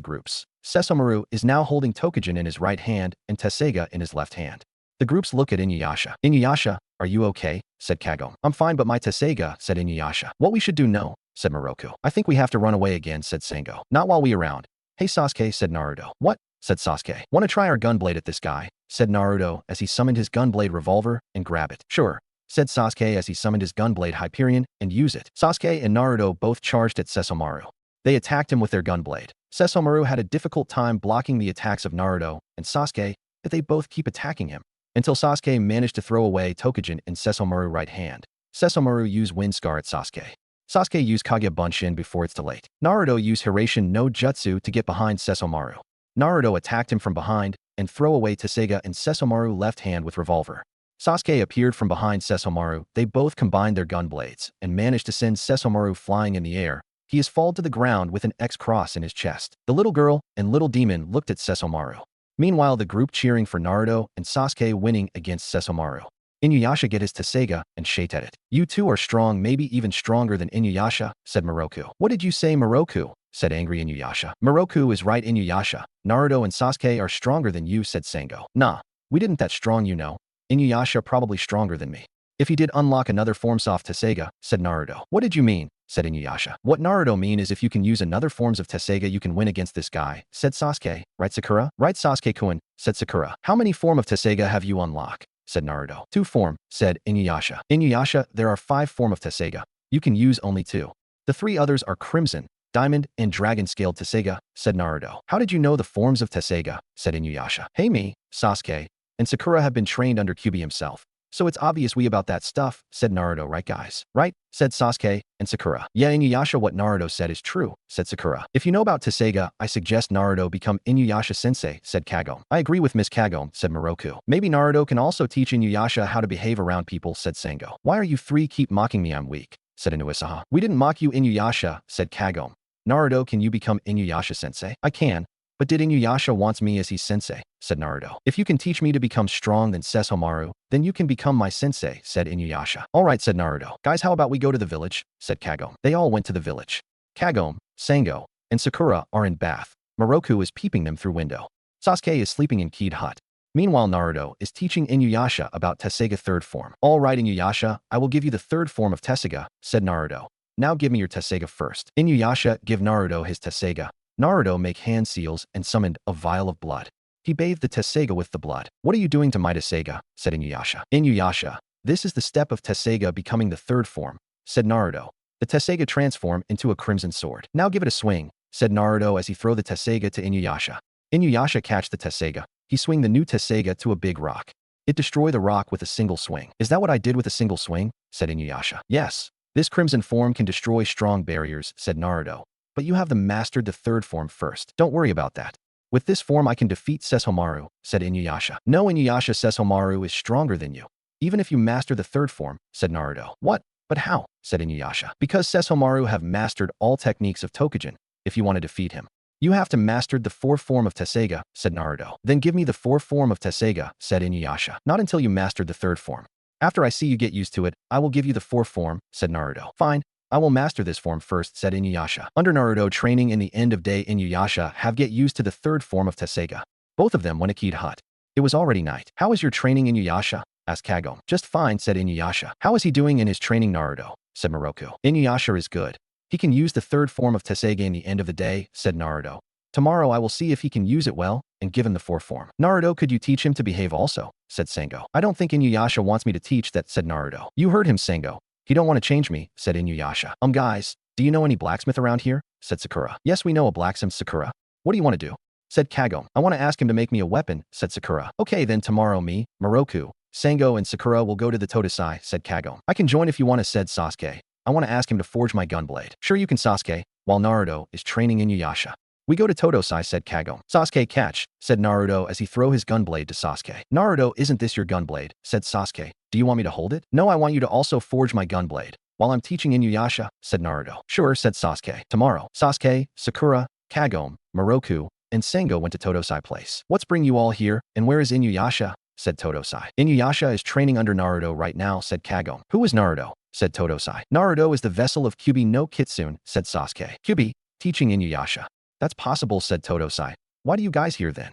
groups. Sesomaru is now holding Tokujin in his right hand and Tesseiga in his left hand. The groups look at Inuyasha. Inuyasha, are you okay? Said Kagome. I'm fine but my Tesseiga, said Inuyasha. What we should do no, said Moroku. I think we have to run away again, said Sango. Not while we around. Hey Sasuke, said Naruto. What? Said Sasuke. Want to try our gunblade at this guy? Said Naruto as he summoned his gunblade revolver and grabbed it. Sure, said Sasuke as he summoned his gunblade Hyperion and used it. Sasuke and Naruto both charged at Sesomaru. They attacked him with their gunblade. Sesomaru had a difficult time blocking the attacks of Naruto and Sasuke, but they both keep attacking him, until Sasuke managed to throw away Tokujin in Sesomaru's right hand. Sesomaru used Wind Scar at Sasuke. Sasuke used Kage Bunshin before it's too late. Naruto used Hiraishin no Jutsu to get behind Sesomaru. Naruto attacked him from behind and throw away Tesseiga in Sesomaru's left hand with revolver. Sasuke appeared from behind Sesomaru. They both combined their gunblades and managed to send Sesomaru flying in the air. He is fall to the ground with an X cross in his chest. The little girl and little demon looked at Sesomaru. Meanwhile, the group cheering for Naruto and Sasuke winning against Sesomaru. Inuyasha get his Tesseiga and shate at it. You two are strong, maybe even stronger than Inuyasha, said Moroku. What did you say, Moroku? Said angry Inuyasha. Moroku is right, Inuyasha. Naruto and Sasuke are stronger than you, said Sango. Nah, we didn't that strong, you know. Inuyasha probably stronger than me. If he did unlock another forms off Tesseiga, said Naruto. What did you mean? Said Inuyasha. What Naruto mean is if you can use another forms of Tesseiga you can win against this guy, said Sasuke. Right, Sakura? Right, Sasuke-kun, said Sakura. How many form of Tesseiga have you unlocked? Said Naruto. 2 form, said Inuyasha. Inuyasha, there are 5 form of Tesseiga. You can use only 2. The 3 others are Crimson, Diamond, and Dragon-scaled Tesseiga, said Naruto. How did you know the forms of Tesseiga? Said Inuyasha. Hey me, Sasuke, and Sakura have been trained under Kyuubi himself. So it's obvious we about that stuff, said Naruto. Right, guys? Right, said Sasuke and Sakura. Yeah, Inuyasha, what Naruto said is true, said Sakura. If you know about Tesseiga, I suggest Naruto become Inuyasha-sensei, said Kagome. I agree with Miss Kagome, said Moroku. Maybe Naruto can also teach Inuyasha how to behave around people, said Sango. Why are you 3 keep mocking me? I'm weak, said Inuusaha. We didn't mock you, Inuyasha, said Kagome. Naruto, can you become Inuyasha-sensei? I can. But did Inuyasha wants me as his sensei, said Naruto. If you can teach me to become strong than Sesomaru, then you can become my sensei, said Inuyasha. Alright, said Naruto. Guys, how about we go to the village, said Kagome. They all went to the village. Kagome, Sango, and Sakura are in bath. Moroku is peeping them through window. Sasuke is sleeping in Kid hut. Meanwhile, Naruto is teaching Inuyasha about Tesseiga 3rd form. Alright, Inuyasha, I will give you the 3rd form of Tesseiga, said Naruto. Now give me your Tesseiga first. Inuyasha give Naruto his Tesseiga. Naruto make hand seals and summoned a vial of blood. He bathed the Tesseiga with the blood. What are you doing to my Tesseiga? Said Inuyasha. Inuyasha, this is the step of Tesseiga becoming the 3rd form, said Naruto. The Tesseiga transform into a crimson sword. Now give it a swing, said Naruto as he threw the Tesseiga to Inuyasha. Inuyasha catch the Tessega. He swing the new Tessega to a big rock. It destroy the rock with a single swing. Is that what I did with a single swing? Said Inuyasha. Yes. This crimson form can destroy strong barriers, said Naruto. But you have them mastered the third form first. Don't worry about that. With this form I can defeat Sesshomaru, said Inuyasha. No, Inuyasha, Sesshomaru is stronger than you. Even if you master the third form, said Naruto. What? But how? Said Inuyasha. Because Sesshomaru have mastered all techniques of Tokujin. If you want to defeat him, you have to master the fourth form of Tessega, said Naruto. Then give me the fourth form of Tessega, said Inuyasha. Not until you mastered the third form. After I see you get used to it, I will give you the fourth form, said Naruto. Fine. I will master this form first, said Inuyasha. Under Naruto training in the end of day, Inuyasha have get used to the third form of Tessega. Both of them went to Kid hut. It was already night. How is your training, Inuyasha? Asked Kagome. Just fine, said Inuyasha. How is he doing in his training, Naruto? Said Moroku. Inuyasha is good. He can use the third form of Tessega in the end of the day, said Naruto. Tomorrow I will see if he can use it well, and give him the fourth form. Naruto, could you teach him to behave also? Said Sengo. I don't think Inuyasha wants me to teach that, said Naruto. You heard him, Sengo. He don't want to change me, said Inuyasha. Guys, do you know any blacksmith around here? Said Sakura. Yes, we know a blacksmith, Sakura. What do you want to do? Said Kagome. I want to ask him to make me a weapon, said Sakura. Okay, then tomorrow me, Moroku, Sengo, and Sakura will go to the Totosai, said Kagome. I can join if you want to, said Sasuke. I want to ask him to forge my gunblade. Sure you can, Sasuke, while Naruto is training Inuyasha. We go to Totosai, said Kagome. Sasuke catch, said Naruto as he throw his gunblade to Sasuke. Naruto, isn't this your gunblade? Said Sasuke. Do you want me to hold it? No, I want you to also forge my gunblade. While I'm teaching Inuyasha, said Naruto. Sure, said Sasuke. Tomorrow, Sasuke, Sakura, Kagome, Moroku, and Sengo went to Totosai place. What's bring you all here, and where is Inuyasha? Said Totosai. Inuyasha is training under Naruto right now, said Kagome. Who is Naruto? Said Totosai. Naruto is the vessel of Kyuubi no Kitsune, said Sasuke. Kyuubi, teaching Inuyasha. That's possible, said Totosai. Why do you guys here then?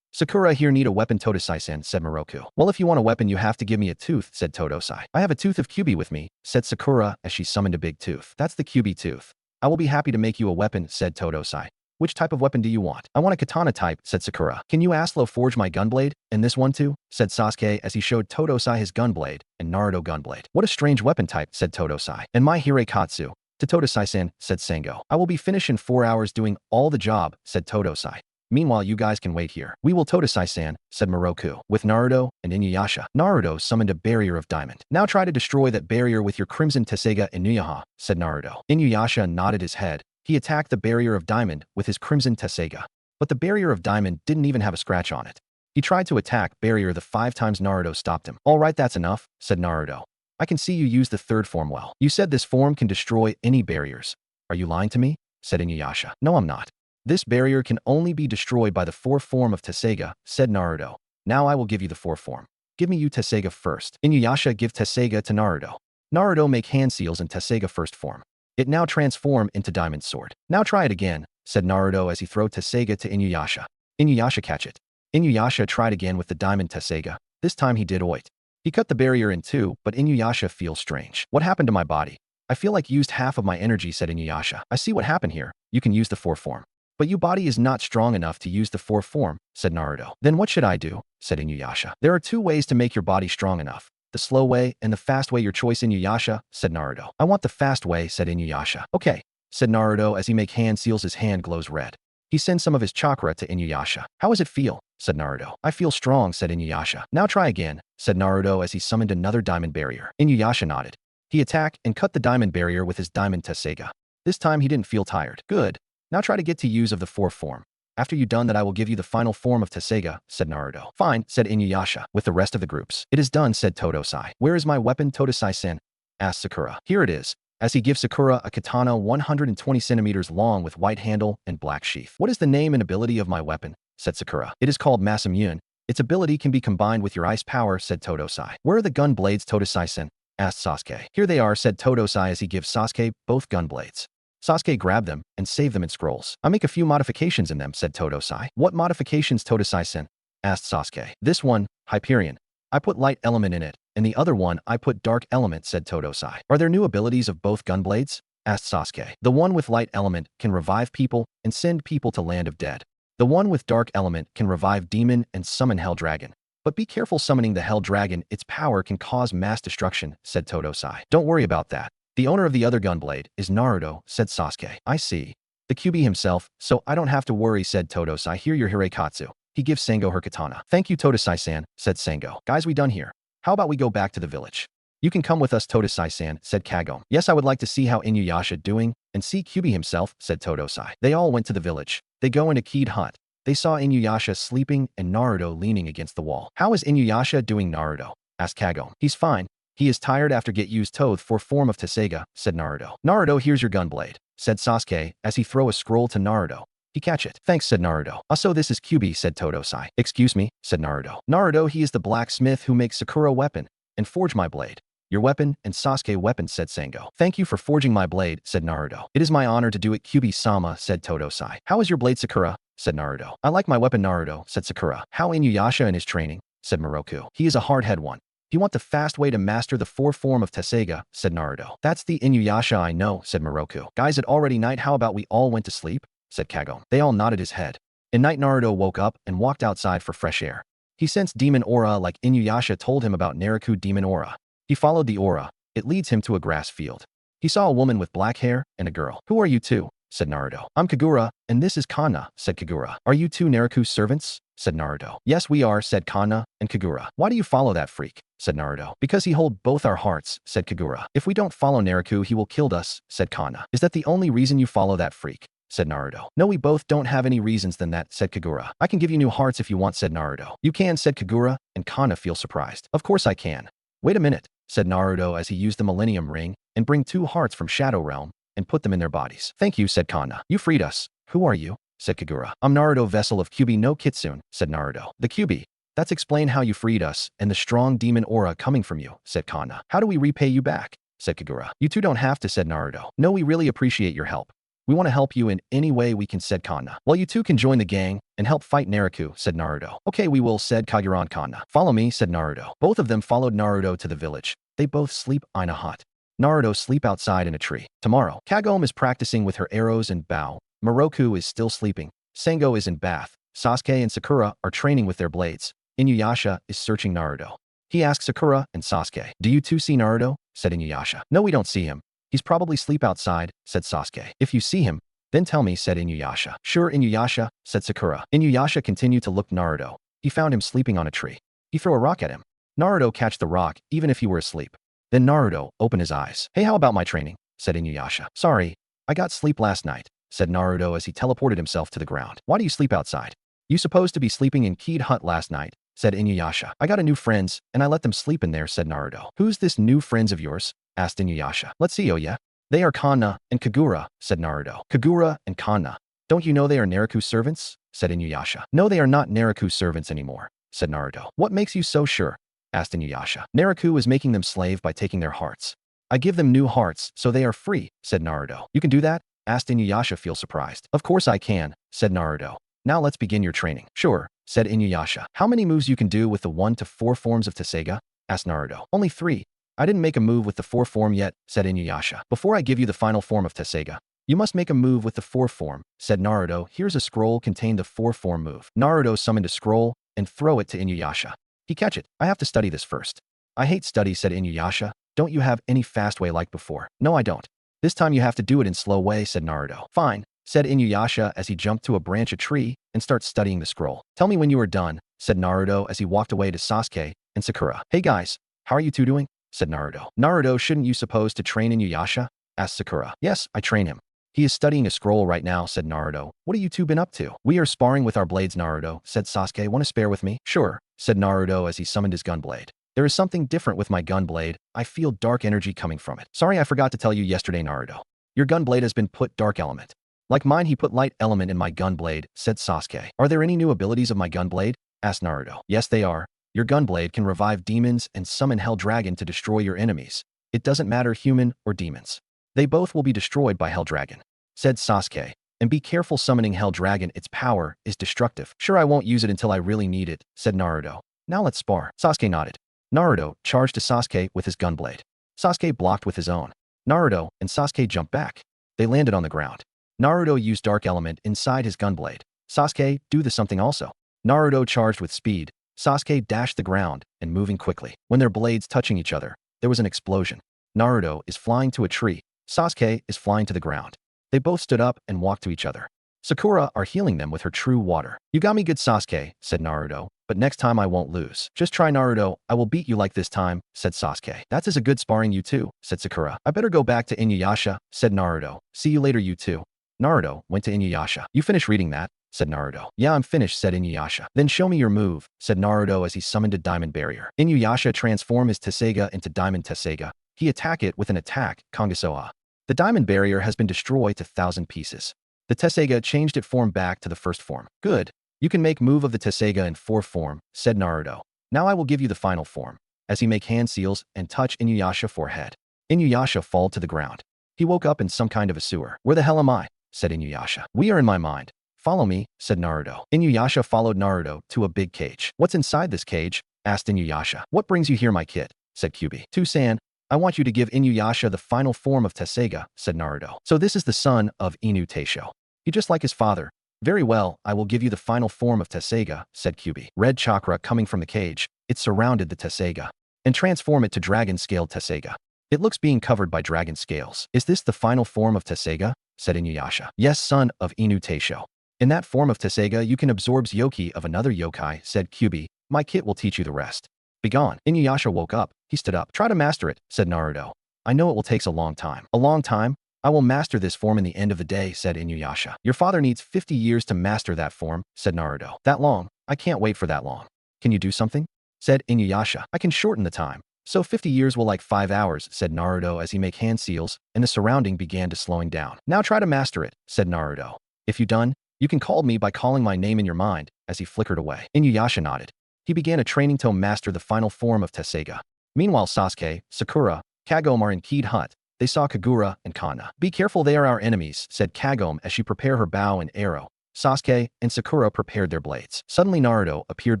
Sakura here need a weapon, Totosai-san, said Moroku. Well, if you want a weapon, you have to give me a tooth, said Totosai. I have a tooth of Kyuubi with me, said Sakura as she summoned a big tooth. That's the Kyuubi tooth. I will be happy to make you a weapon, said Totosai. Which type of weapon do you want? I want a katana type, said Sakura. Can you Aslo forge my gunblade? And this one too? Said Sasuke as he showed Totosai his gunblade and Naruto gunblade. What a strange weapon type, said Totosai. And my Hireikatsu. To Totosai-san, said Sengo. I will be finished in 4 hours doing all the job, said Totosai. Meanwhile, you guys can wait here. We will, Totosai-san, said Moroku. With Naruto and Inuyasha, Naruto summoned a barrier of diamond. Now try to destroy that barrier with your crimson Tessega, Inuyasha, said Naruto. Inuyasha nodded his head. He attacked the barrier of diamond with his crimson Tessega. But the barrier of diamond didn't even have a scratch on it. He tried to attack barrier the 5 times Naruto stopped him. All right, that's enough, said Naruto. I can see you use the third form well. You said this form can destroy any barriers. Are you lying to me? Said Inuyasha. No, I'm not. This barrier can only be destroyed by the fourth form of Tessega, said Naruto. Now I will give you the fourth form. Give me you Tessega first. Inuyasha give Tessega to Naruto. Naruto make hand seals in Tessega first form. It now transform into diamond sword. Now try it again, said Naruto as he throw Tessega to Inuyasha. Inuyasha catch it. Inuyasha tried again with the diamond Tessega. This time he did oit. He cut the barrier in two, but Inuyasha feels strange. What happened to my body? I feel like used half of my energy, said Inuyasha. I see what happened here. You can use the fourth form. But your body is not strong enough to use the fourth form, said Naruto. Then what should I do? Said Inuyasha. There are 2 ways to make your body strong enough. The slow way and the fast way, your choice, Inuyasha, said Naruto. I want the fast way, said Inuyasha. Okay, said Naruto as he make hand seals. His hand glows red. He sends some of his chakra to Inuyasha. How does it feel? Said Naruto. I feel strong, said Inuyasha. Now try again, said Naruto as he summoned another diamond barrier. Inuyasha nodded. He attacked and cut the diamond barrier with his diamond Tessega. This time he didn't feel tired. Good. Now try to get to use of the fourth form. After you done that, I will give you the final form of Tessega, said Naruto. Fine, said Inuyasha, with the rest of the groups. It is done, said Totosai. Where is my weapon, Totosai-san? Asked Sakura. Here it is. As he gives Sakura a katana 120 centimeters long with white handle and black sheath. What is the name and ability of my weapon? Said Sakura. It is called Masamune. Its ability can be combined with your ice power, said Totosai. Where are the gun blades, Totosai-san? Asked Sasuke. Here they are, said Totosai as he gives Sasuke both gun blades. Sasuke grabbed them and saved them in scrolls. I make a few modifications in them, said Totosai. What modifications, Totosai-san? Asked Sasuke. This one, Hyperion. I put light element in it, and the other one I put dark element, said Totosai. Are there new abilities of both gunblades? Asked Sasuke. The one with light element can revive people and send people to land of dead. The one with dark element can revive demon and summon hell dragon. But be careful summoning the hell dragon, its power can cause mass destruction, said Totosai. Don't worry about that. The owner of the other gunblade is Naruto, said Sasuke. I see. The QB himself, so I don't have to worry, said Todosai. Here your Hirekatsu. He gives Sango her katana. Thank you, Todosai-san, said Sango. Guys, we done here. How about we go back to the village? You can come with us, Todosai-san, said Kagome. Yes, I would like to see how Inuyasha doing and see QB himself, said Todosai. They all went to the village. They go into Kid hut. They saw Inuyasha sleeping and Naruto leaning against the wall. How is Inuyasha doing, Naruto? Asked Kagome. He's fine. He is tired after get used Toth for form of Tessega, said Naruto. Naruto, here's your gunblade, said Sasuke as he throw a scroll to Naruto. He catch it. Thanks, said Naruto. Also, this is QB, said Todosai. Excuse me, said Naruto. Naruto, he is the blacksmith who makes Sakura weapon and forge my blade. Your weapon and Sasuke weapon, said Sango. Thank you for forging my blade, said Naruto. It is my honor to do it, QB-sama, said Todosai. How is your blade, Sakura? Said Naruto. I like my weapon, Naruto, said Sakura. How Inuyasha in his training? Said Moroku. He is a hard-head one. You want the fast way to master the four form of Tessega, said Naruto. That's the Inuyasha I know, said Moroku. Guys, it already night, how about we all went to sleep? Said Kagome. They all nodded his head. In night, Naruto woke up and walked outside for fresh air. He sensed demon aura like Inuyasha told him about Naruto demon aura. He followed the aura. It leads him to a grass field. He saw a woman with black hair and a girl. Who are you two? Said Naruto. I'm Kagura, and this is Kana, said Kagura. Are you two Naruto's servants? Said Naruto. Yes, we are, said Kana and Kagura. Why do you follow that freak? Said Naruto. Because he hold both our hearts, said Kagura. If we don't follow Naruto, he will kill us, said Kana. Is that the only reason you follow that freak? Said Naruto. No, we both don't have any reasons than that, said Kagura. I can give you new hearts if you want, said Naruto. You can, said Kagura, and Kana feel surprised. Of course I can. Wait a minute, said Naruto as he used the Millennium Ring and bring 2 hearts from Shadow Realm and put them in their bodies. Thank you, said Kana. You freed us. Who are you? Said Kagura. I'm Naruto, vessel of Kyuubi no Kitsune, said Naruto. The Kyuubi. That's explain how you freed us and the strong demon aura coming from you, said Kana. How do we repay you back? Said Kagura. You two don't have to, said Naruto. No, we really appreciate your help. We want to help you in any way we can, said Kana. Well, you two can join the gang and help fight Naruto, said Naruto. Okay, we will, said Kagura and Kana. Follow me, said Naruto. Both of them followed Naruto to the village. They both sleep in a hut. Naruto sleep outside in a tree. Tomorrow, Kagome is practicing with her arrows and bow. Moroku is still sleeping. Sango is in bath. Sasuke and Sakura are training with their blades. Inuyasha is searching Naruto. He asks Sakura and Sasuke, do you two see Naruto? Said Inuyasha. No, we don't see him. He's probably sleep outside, said Sasuke. If you see him, then tell me, said Inuyasha. Sure, Inuyasha, said Sakura. Inuyasha continued to look Naruto. He found him sleeping on a tree. He threw a rock at him. Naruto catch the rock, even if he were asleep. Then Naruto opened his eyes. Hey, how about my training? Said Inuyasha. Sorry, I got sleep last night, said Naruto as he teleported himself to the ground. Why do you sleep outside? You supposed to be sleeping in Kid hut last night, said Inuyasha. I got a new friends, and I let them sleep in there, said Naruto. Who's this new friends of yours? Asked Inuyasha. Let's see, oh yeah? They are Kana and Kagura, said Naruto. Kagura and Kana. Don't you know they are Naruto's servants? Said Inuyasha. No, they are not Naruto's servants anymore, said Naruto. What makes you so sure? Asked Inuyasha. Naruto is making them slave by taking their hearts. I give them new hearts, so they are free, said Naruto. You can do that? Asked Inuyasha, feel surprised. Of course I can, said Naruto. Now let's begin your training. Sure, said Inuyasha. How many moves you can do with the 1 to 4 forms of Tessega? Asked Naruto. Only 3. I didn't make a move with the 4 form yet, said Inuyasha. Before I give you the final form of Tessega, you must make a move with the 4 form, said Naruto. Here's a scroll contain the 4 form move. Naruto summoned a scroll and throw it to Inuyasha. He catch it. I have to study this first. I hate study, said Inuyasha. Don't you have any fast way like before? No, I don't. This time you have to do it in slow way, said Naruto. Fine, said Inuyasha as he jumped to a branch of tree and started studying the scroll. Tell me when you are done, said Naruto as he walked away to Sasuke and Sakura. Hey guys, how are you two doing? Said Naruto. Naruto, shouldn't you supposed to train Inuyasha? Asked Sakura. Yes, I train him. He is studying a scroll right now, said Naruto. What have you two been up to? We are sparring with our blades, Naruto, said Sasuke. Want to spare with me? Sure, said Naruto as he summoned his gunblade. There is something different with my gunblade. I feel dark energy coming from it. Sorry, I forgot to tell you yesterday, Naruto. Your gunblade has been put dark element. Like mine, he put light element in my gunblade, said Sasuke. Are there any new abilities of my gunblade? Asked Naruto. Yes, they are. Your gunblade can revive demons and summon Hell Dragon to destroy your enemies. It doesn't matter human or demons. They both will be destroyed by Hell Dragon, said Sasuke. And be careful summoning Hell Dragon, its power is destructive. Sure, I won't use it until I really need it, said Naruto. Now let's spar. Sasuke nodded. Naruto charged to Sasuke with his gunblade. Sasuke blocked with his own. Naruto and Sasuke jumped back. They landed on the ground. Naruto used Dark Element inside his gunblade. Sasuke, do the something also. Naruto charged with speed. Sasuke dashed the ground and moving quickly. When their blades touching each other, there was an explosion. Naruto is flying to a tree. Sasuke is flying to the ground. They both stood up and walked to each other. Sakura are healing them with her true water. You got me good, Sasuke, said Naruto, but next time I won't lose. Just try, Naruto, I will beat you like this time, said Sasuke. That is a good sparring, you two, said Sakura. I better go back to Inuyasha, said Naruto. See you later, you two. Naruto went to Inuyasha. You finished reading that? Said Naruto. Yeah, I'm finished, said Inuyasha. Then show me your move, said Naruto as he summoned a diamond barrier. Inuyasha transformed his Tesseiga into Diamond Tesseiga. He attacked it with an attack, Kongasoa. The diamond barrier has been destroyed to 1,000 pieces. The Tesseiga changed its form back to the first form. Good. You can make move of the Tesseiga in 4 form, said Naruto. Now I will give you the final form. As he make hand seals and touch Inuyasha forehead. Inuyasha fall to the ground. He woke up in some kind of a sewer. Where the hell am I? Said Inuyasha. We are in my mind. Follow me, said Naruto. Inuyasha followed Naruto to a big cage. What's inside this cage? Asked Inuyasha. What brings you here, my kid? Said Kyuubi. Tusan, I want you to give Inuyasha the final form of Tesseiga, said Naruto. So this is the son of Inu Taisho. He just like his father. Very well, I will give you the final form of Tesseiga, said Kyuubi. Red chakra coming from the cage, it surrounded the Tesseiga and transform it to dragon-scaled Tesseiga. It looks being covered by dragon scales. Is this the final form of Tesseiga? Said Inuyasha. Yes, son of Inu Taisho. In that form of Tesseiga, you can absorb yoki of another yokai, said Kyuubi. My kit will teach you the rest. Begone. Inuyasha woke up. He stood up. Try to master it, said Naruto. I know it will take a long time. A long time? I will master this form in the end of the day, said Inuyasha. Your father needs 50 years to master that form, said Naruto. That long? I can't wait for that long. Can you do something? Said Inuyasha. I can shorten the time. So 50 years will like 5 hours, said Naruto as he make hand seals, and the surrounding began to slowing down. Now try to master it, said Naruto. If you done, you can call me by calling my name in your mind, as he flickered away. Inuyasha nodded. He began a training to master the final form of Tesseiga. Meanwhile, Sasuke, Sakura, Kagome are in Kid Hut. They saw Kagura and Kana. Be careful, they are our enemies, said Kagome as she prepared her bow and arrow. Sasuke and Sakura prepared their blades. Suddenly Naruto appeared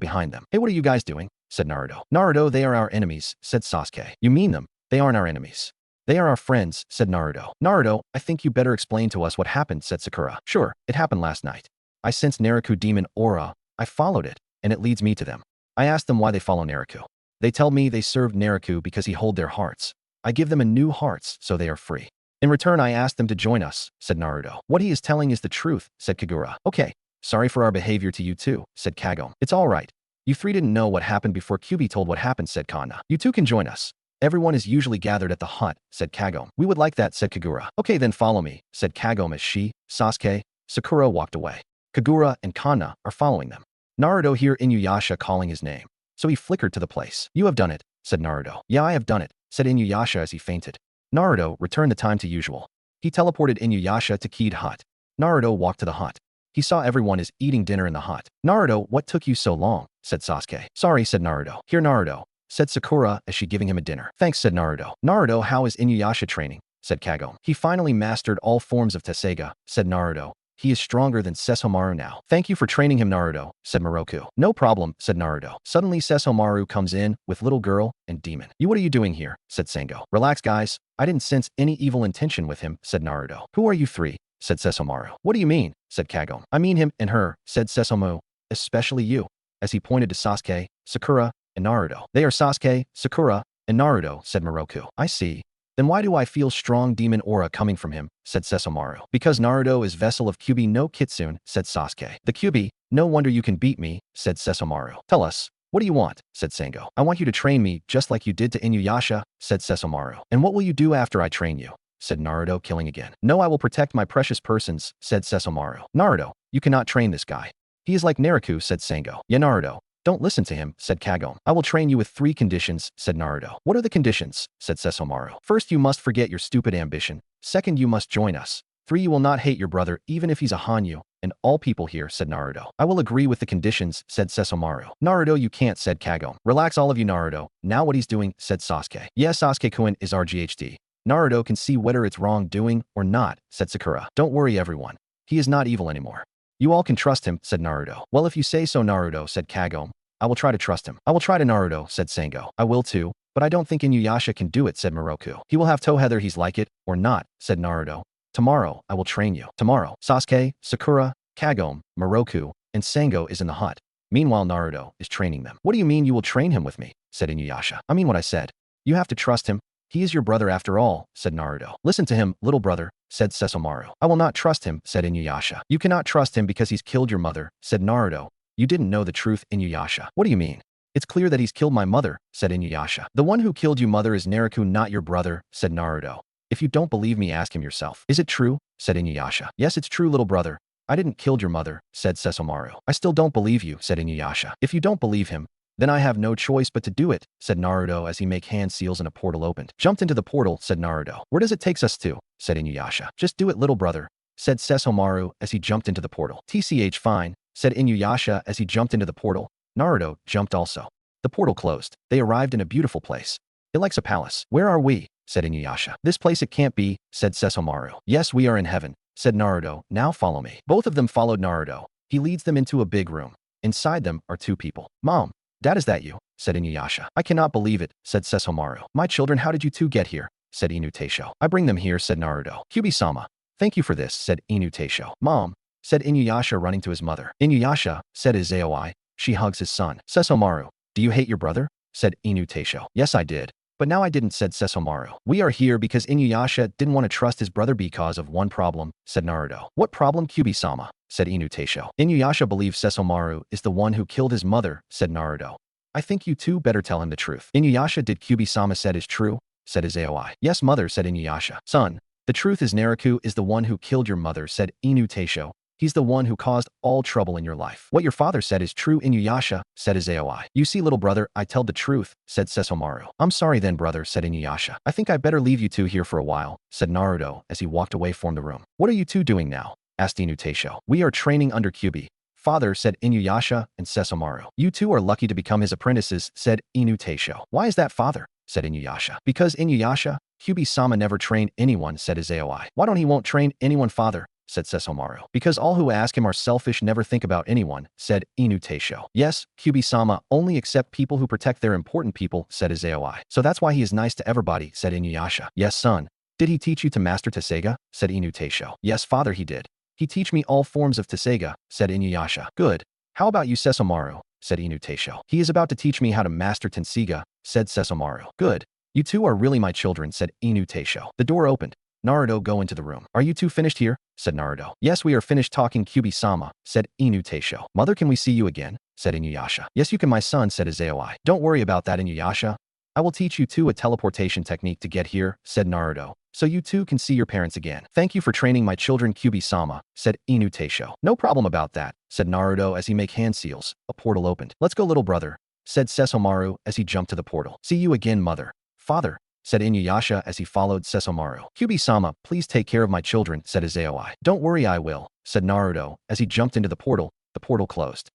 behind them. Hey, what are you guys doing? Said Naruto. Naruto, they are our enemies, said Sasuke. You mean them? They aren't our enemies. They are our friends, said Naruto. Naruto, I think you better explain to us what happened, said Sakura. Sure, it happened last night. I sensed Naruto demon aura. I followed it, and it leads me to them. I asked them why they follow Naruto. They tell me they served Naruto because he hold their hearts. I give them a new hearts, so they are free. In return, I asked them to join us, said Naruto. What he is telling is the truth, said Kagura. Okay, sorry for our behavior to you too, said Kagome. It's all right. You three didn't know what happened before Kyuubi told what happened, said Kana. You two can join us. Everyone is usually gathered at the hut, said Kagome. We would like that, said Kagura. Okay, then follow me, said Kagome as she, Sasuke, Sakura walked away. Kagura and Kana are following them. Naruto heard Inuyasha calling his name, so he flickered to the place. You have done it, said Naruto. Yeah, I have done it, said Inuyasha as he fainted. Naruto returned the time to usual. He teleported Inuyasha to Kid Hut. Naruto walked to the hut. He saw everyone is eating dinner in the hut. Naruto, what took you so long? Said Sasuke. Sorry, said Naruto. Here, Naruto, said Sakura as she giving him a dinner. Thanks, said Naruto. Naruto, how is Inuyasha training? Said Kagome. He finally mastered all forms of Tesseiga, said Naruto. He is stronger than Sesshomaru now. Thank you for training him, Naruto, said Moroku. No problem, said Naruto. Suddenly Sesshomaru comes in with little girl and demon. You, what are you doing here? Said Sengo. Relax, guys. I didn't sense any evil intention with him, said Naruto. Who are you three? Said Sesshomaru. What do you mean? Said Kagome. I mean him and her, said Sesshomaru. Especially you. As he pointed to Sasuke, Sakura, and Naruto. They are Sasuke, Sakura, and Naruto, said Moroku. I see. Then why do I feel strong demon aura coming from him? Said Sesshomaru. Because Naruto is vessel of Kyuubi no Kitsune, said Sasuke. The Kyuubi, no wonder you can beat me, said Sesshomaru. Tell us, what do you want? Said Sengo. I want you to train me just like you did to Inuyasha, said Sesshomaru. And what will you do after I train you? Said Naruto, killing again. No, I will protect my precious persons, said Sesshomaru. Naruto, you cannot train this guy. He is like Naruto, said Sengo. Yeah, Naruto. Don't listen to him, said Kagome. I will train you with 3 conditions, said Naruto. What are the conditions? Said Sesshomaru. First, you must forget your stupid ambition. Second, you must join us. 3, you will not hate your brother even if he's a Hanyu, and all people here, said Naruto. I will agree with the conditions, said Sesshomaru. Naruto, you can't, said Kagome. Relax, all of you, Naruto. Now what he's doing, said Sasuke. Yeah, Sasuke-kun is our GHD. Naruto can see whether it's wrong doing or not, said Sakura. Don't worry, everyone. He is not evil anymore. You all can trust him, said Naruto. Well, if you say so, Naruto, said Kagome. I will try to trust him. I will try to, Naruto, said Sengo. I will too, but I don't think Inuyasha can do it, said Moroku. He will have to whether he's like it or not, said Naruto. Tomorrow, I will train you. Tomorrow, Sasuke, Sakura, Kagome, Moroku, and Sengo is in the hut. Meanwhile, Naruto is training them. What do you mean you will train him with me? Said Inuyasha. I mean what I said. You have to trust him. He is your brother after all, said Naruto. Listen to him, little brother, said Sesshomaru. I will not trust him, said Inuyasha. You cannot trust him because he's killed your mother, said Naruto. You didn't know the truth, Inuyasha. What do you mean? It's clear that he's killed my mother, said Inuyasha. The one who killed your mother is Naruto, not your brother, said Naruto. If you don't believe me, ask him yourself. Is it true? Said Inuyasha. Yes, it's true, little brother. I didn't kill your mother, said Sesshomaru. I still don't believe you, said Inuyasha. If you don't believe him, then I have no choice but to do it, said Naruto as he make hand seals and a portal opened. Jumped into the portal, said Naruto. Where does it take us to? Said Inuyasha. Just do it, little brother, said Sesshomaru as he jumped into the portal. TCH fine, said Inuyasha as he jumped into the portal. Naruto jumped also. The portal closed. They arrived in a beautiful place. It likes a palace. Where are we? Said Inuyasha. This place it can't be, said Sesshomaru. Yes, we are in heaven, said Naruto. Now follow me. Both of them followed Naruto. He leads them into a big room. Inside them are two people. Mom, Dad, is that you? Said Inuyasha. I cannot believe it, said Sesshomaru. My children, how did you two get here? Said Inuyasha. I bring them here, said Naruto. Kyubi-sama, thank you for this, said Inuyasha. Mom, said Inuyasha running to his mother. Inuyasha, said Izayoi. She hugs his son. Sesshomaru, do you hate your brother? Said Inuyasha. Yes, I did. But now I didn't, said Sesshomaru. We are here because Inuyasha didn't want to trust his brother because of one problem, said Naruto. What problem, Kyubi-sama? Said Inuyasha. Inuyasha believes Sesshomaru is the one who killed his mother, said Naruto. I think you two better tell him the truth. Inuyasha, did Kyubi-sama said is true? Said Izayoi. Yes, mother, said Inuyasha. Son, the truth is Naruto is the one who killed your mother, said Inuyasha. He's the one who caused all trouble in your life. What your father said is true, Inuyasha, said Izayoi. You see, little brother, I tell the truth, said Sesshomaru. I'm sorry then, brother, said Inuyasha. I think I better leave you two here for a while, said Naruto as he walked away from the room. What are you two doing now? Asked Inuyasha. We are training under Kyubi. Father, said Inuyasha and Sesshomaru. You two are lucky to become his apprentices, said Inuyasha. Why is that, father? Said Inuyasha. Because Inuyasha, Kyubi-sama never trained anyone, said Izayoi. Why don't he won't train anyone, father? Said Sesshomaru. Because all who ask him are selfish, never think about anyone, said Inuyasha. Yes, Kyubi-sama only accept people who protect their important people, said Izayoi. So that's why he is nice to everybody, said Inuyasha. Yes, son. Did he teach you to master Tesseiga? Said Inuyasha. Yes, father, he did. He teach me all forms of Tesseiga, said Inuyasha. Good. How about you, Sesshomaru? Said Inuyasha. He is about to teach me how to master Tenseiga, said Sesshomaru. Good. You two are really my children, said Inuyasha. The door opened. Naruto, go into the room. Are you two finished here? Said Naruto. Yes, we are finished talking, Kyubi-sama, said Inuyasha. Mother, can we see you again? Said Inuyasha. Yes, you can, my son, said Izayoi. Don't worry about that, Inuyasha. I will teach you two a teleportation technique to get here, said Naruto, so you two can see your parents again. Thank you for training my children, Kyubi-sama, said Inuyasha. No problem about that, said Naruto as he make hand seals. A portal opened. Let's go, little brother, said Sesshomaru as he jumped to the portal. See you again, mother. Father, said Inuyasha as he followed Sesshomaru. Kyubi-sama, please take care of my children, said Izayoi. Don't worry, I will, said Naruto as he jumped into the portal. The portal closed.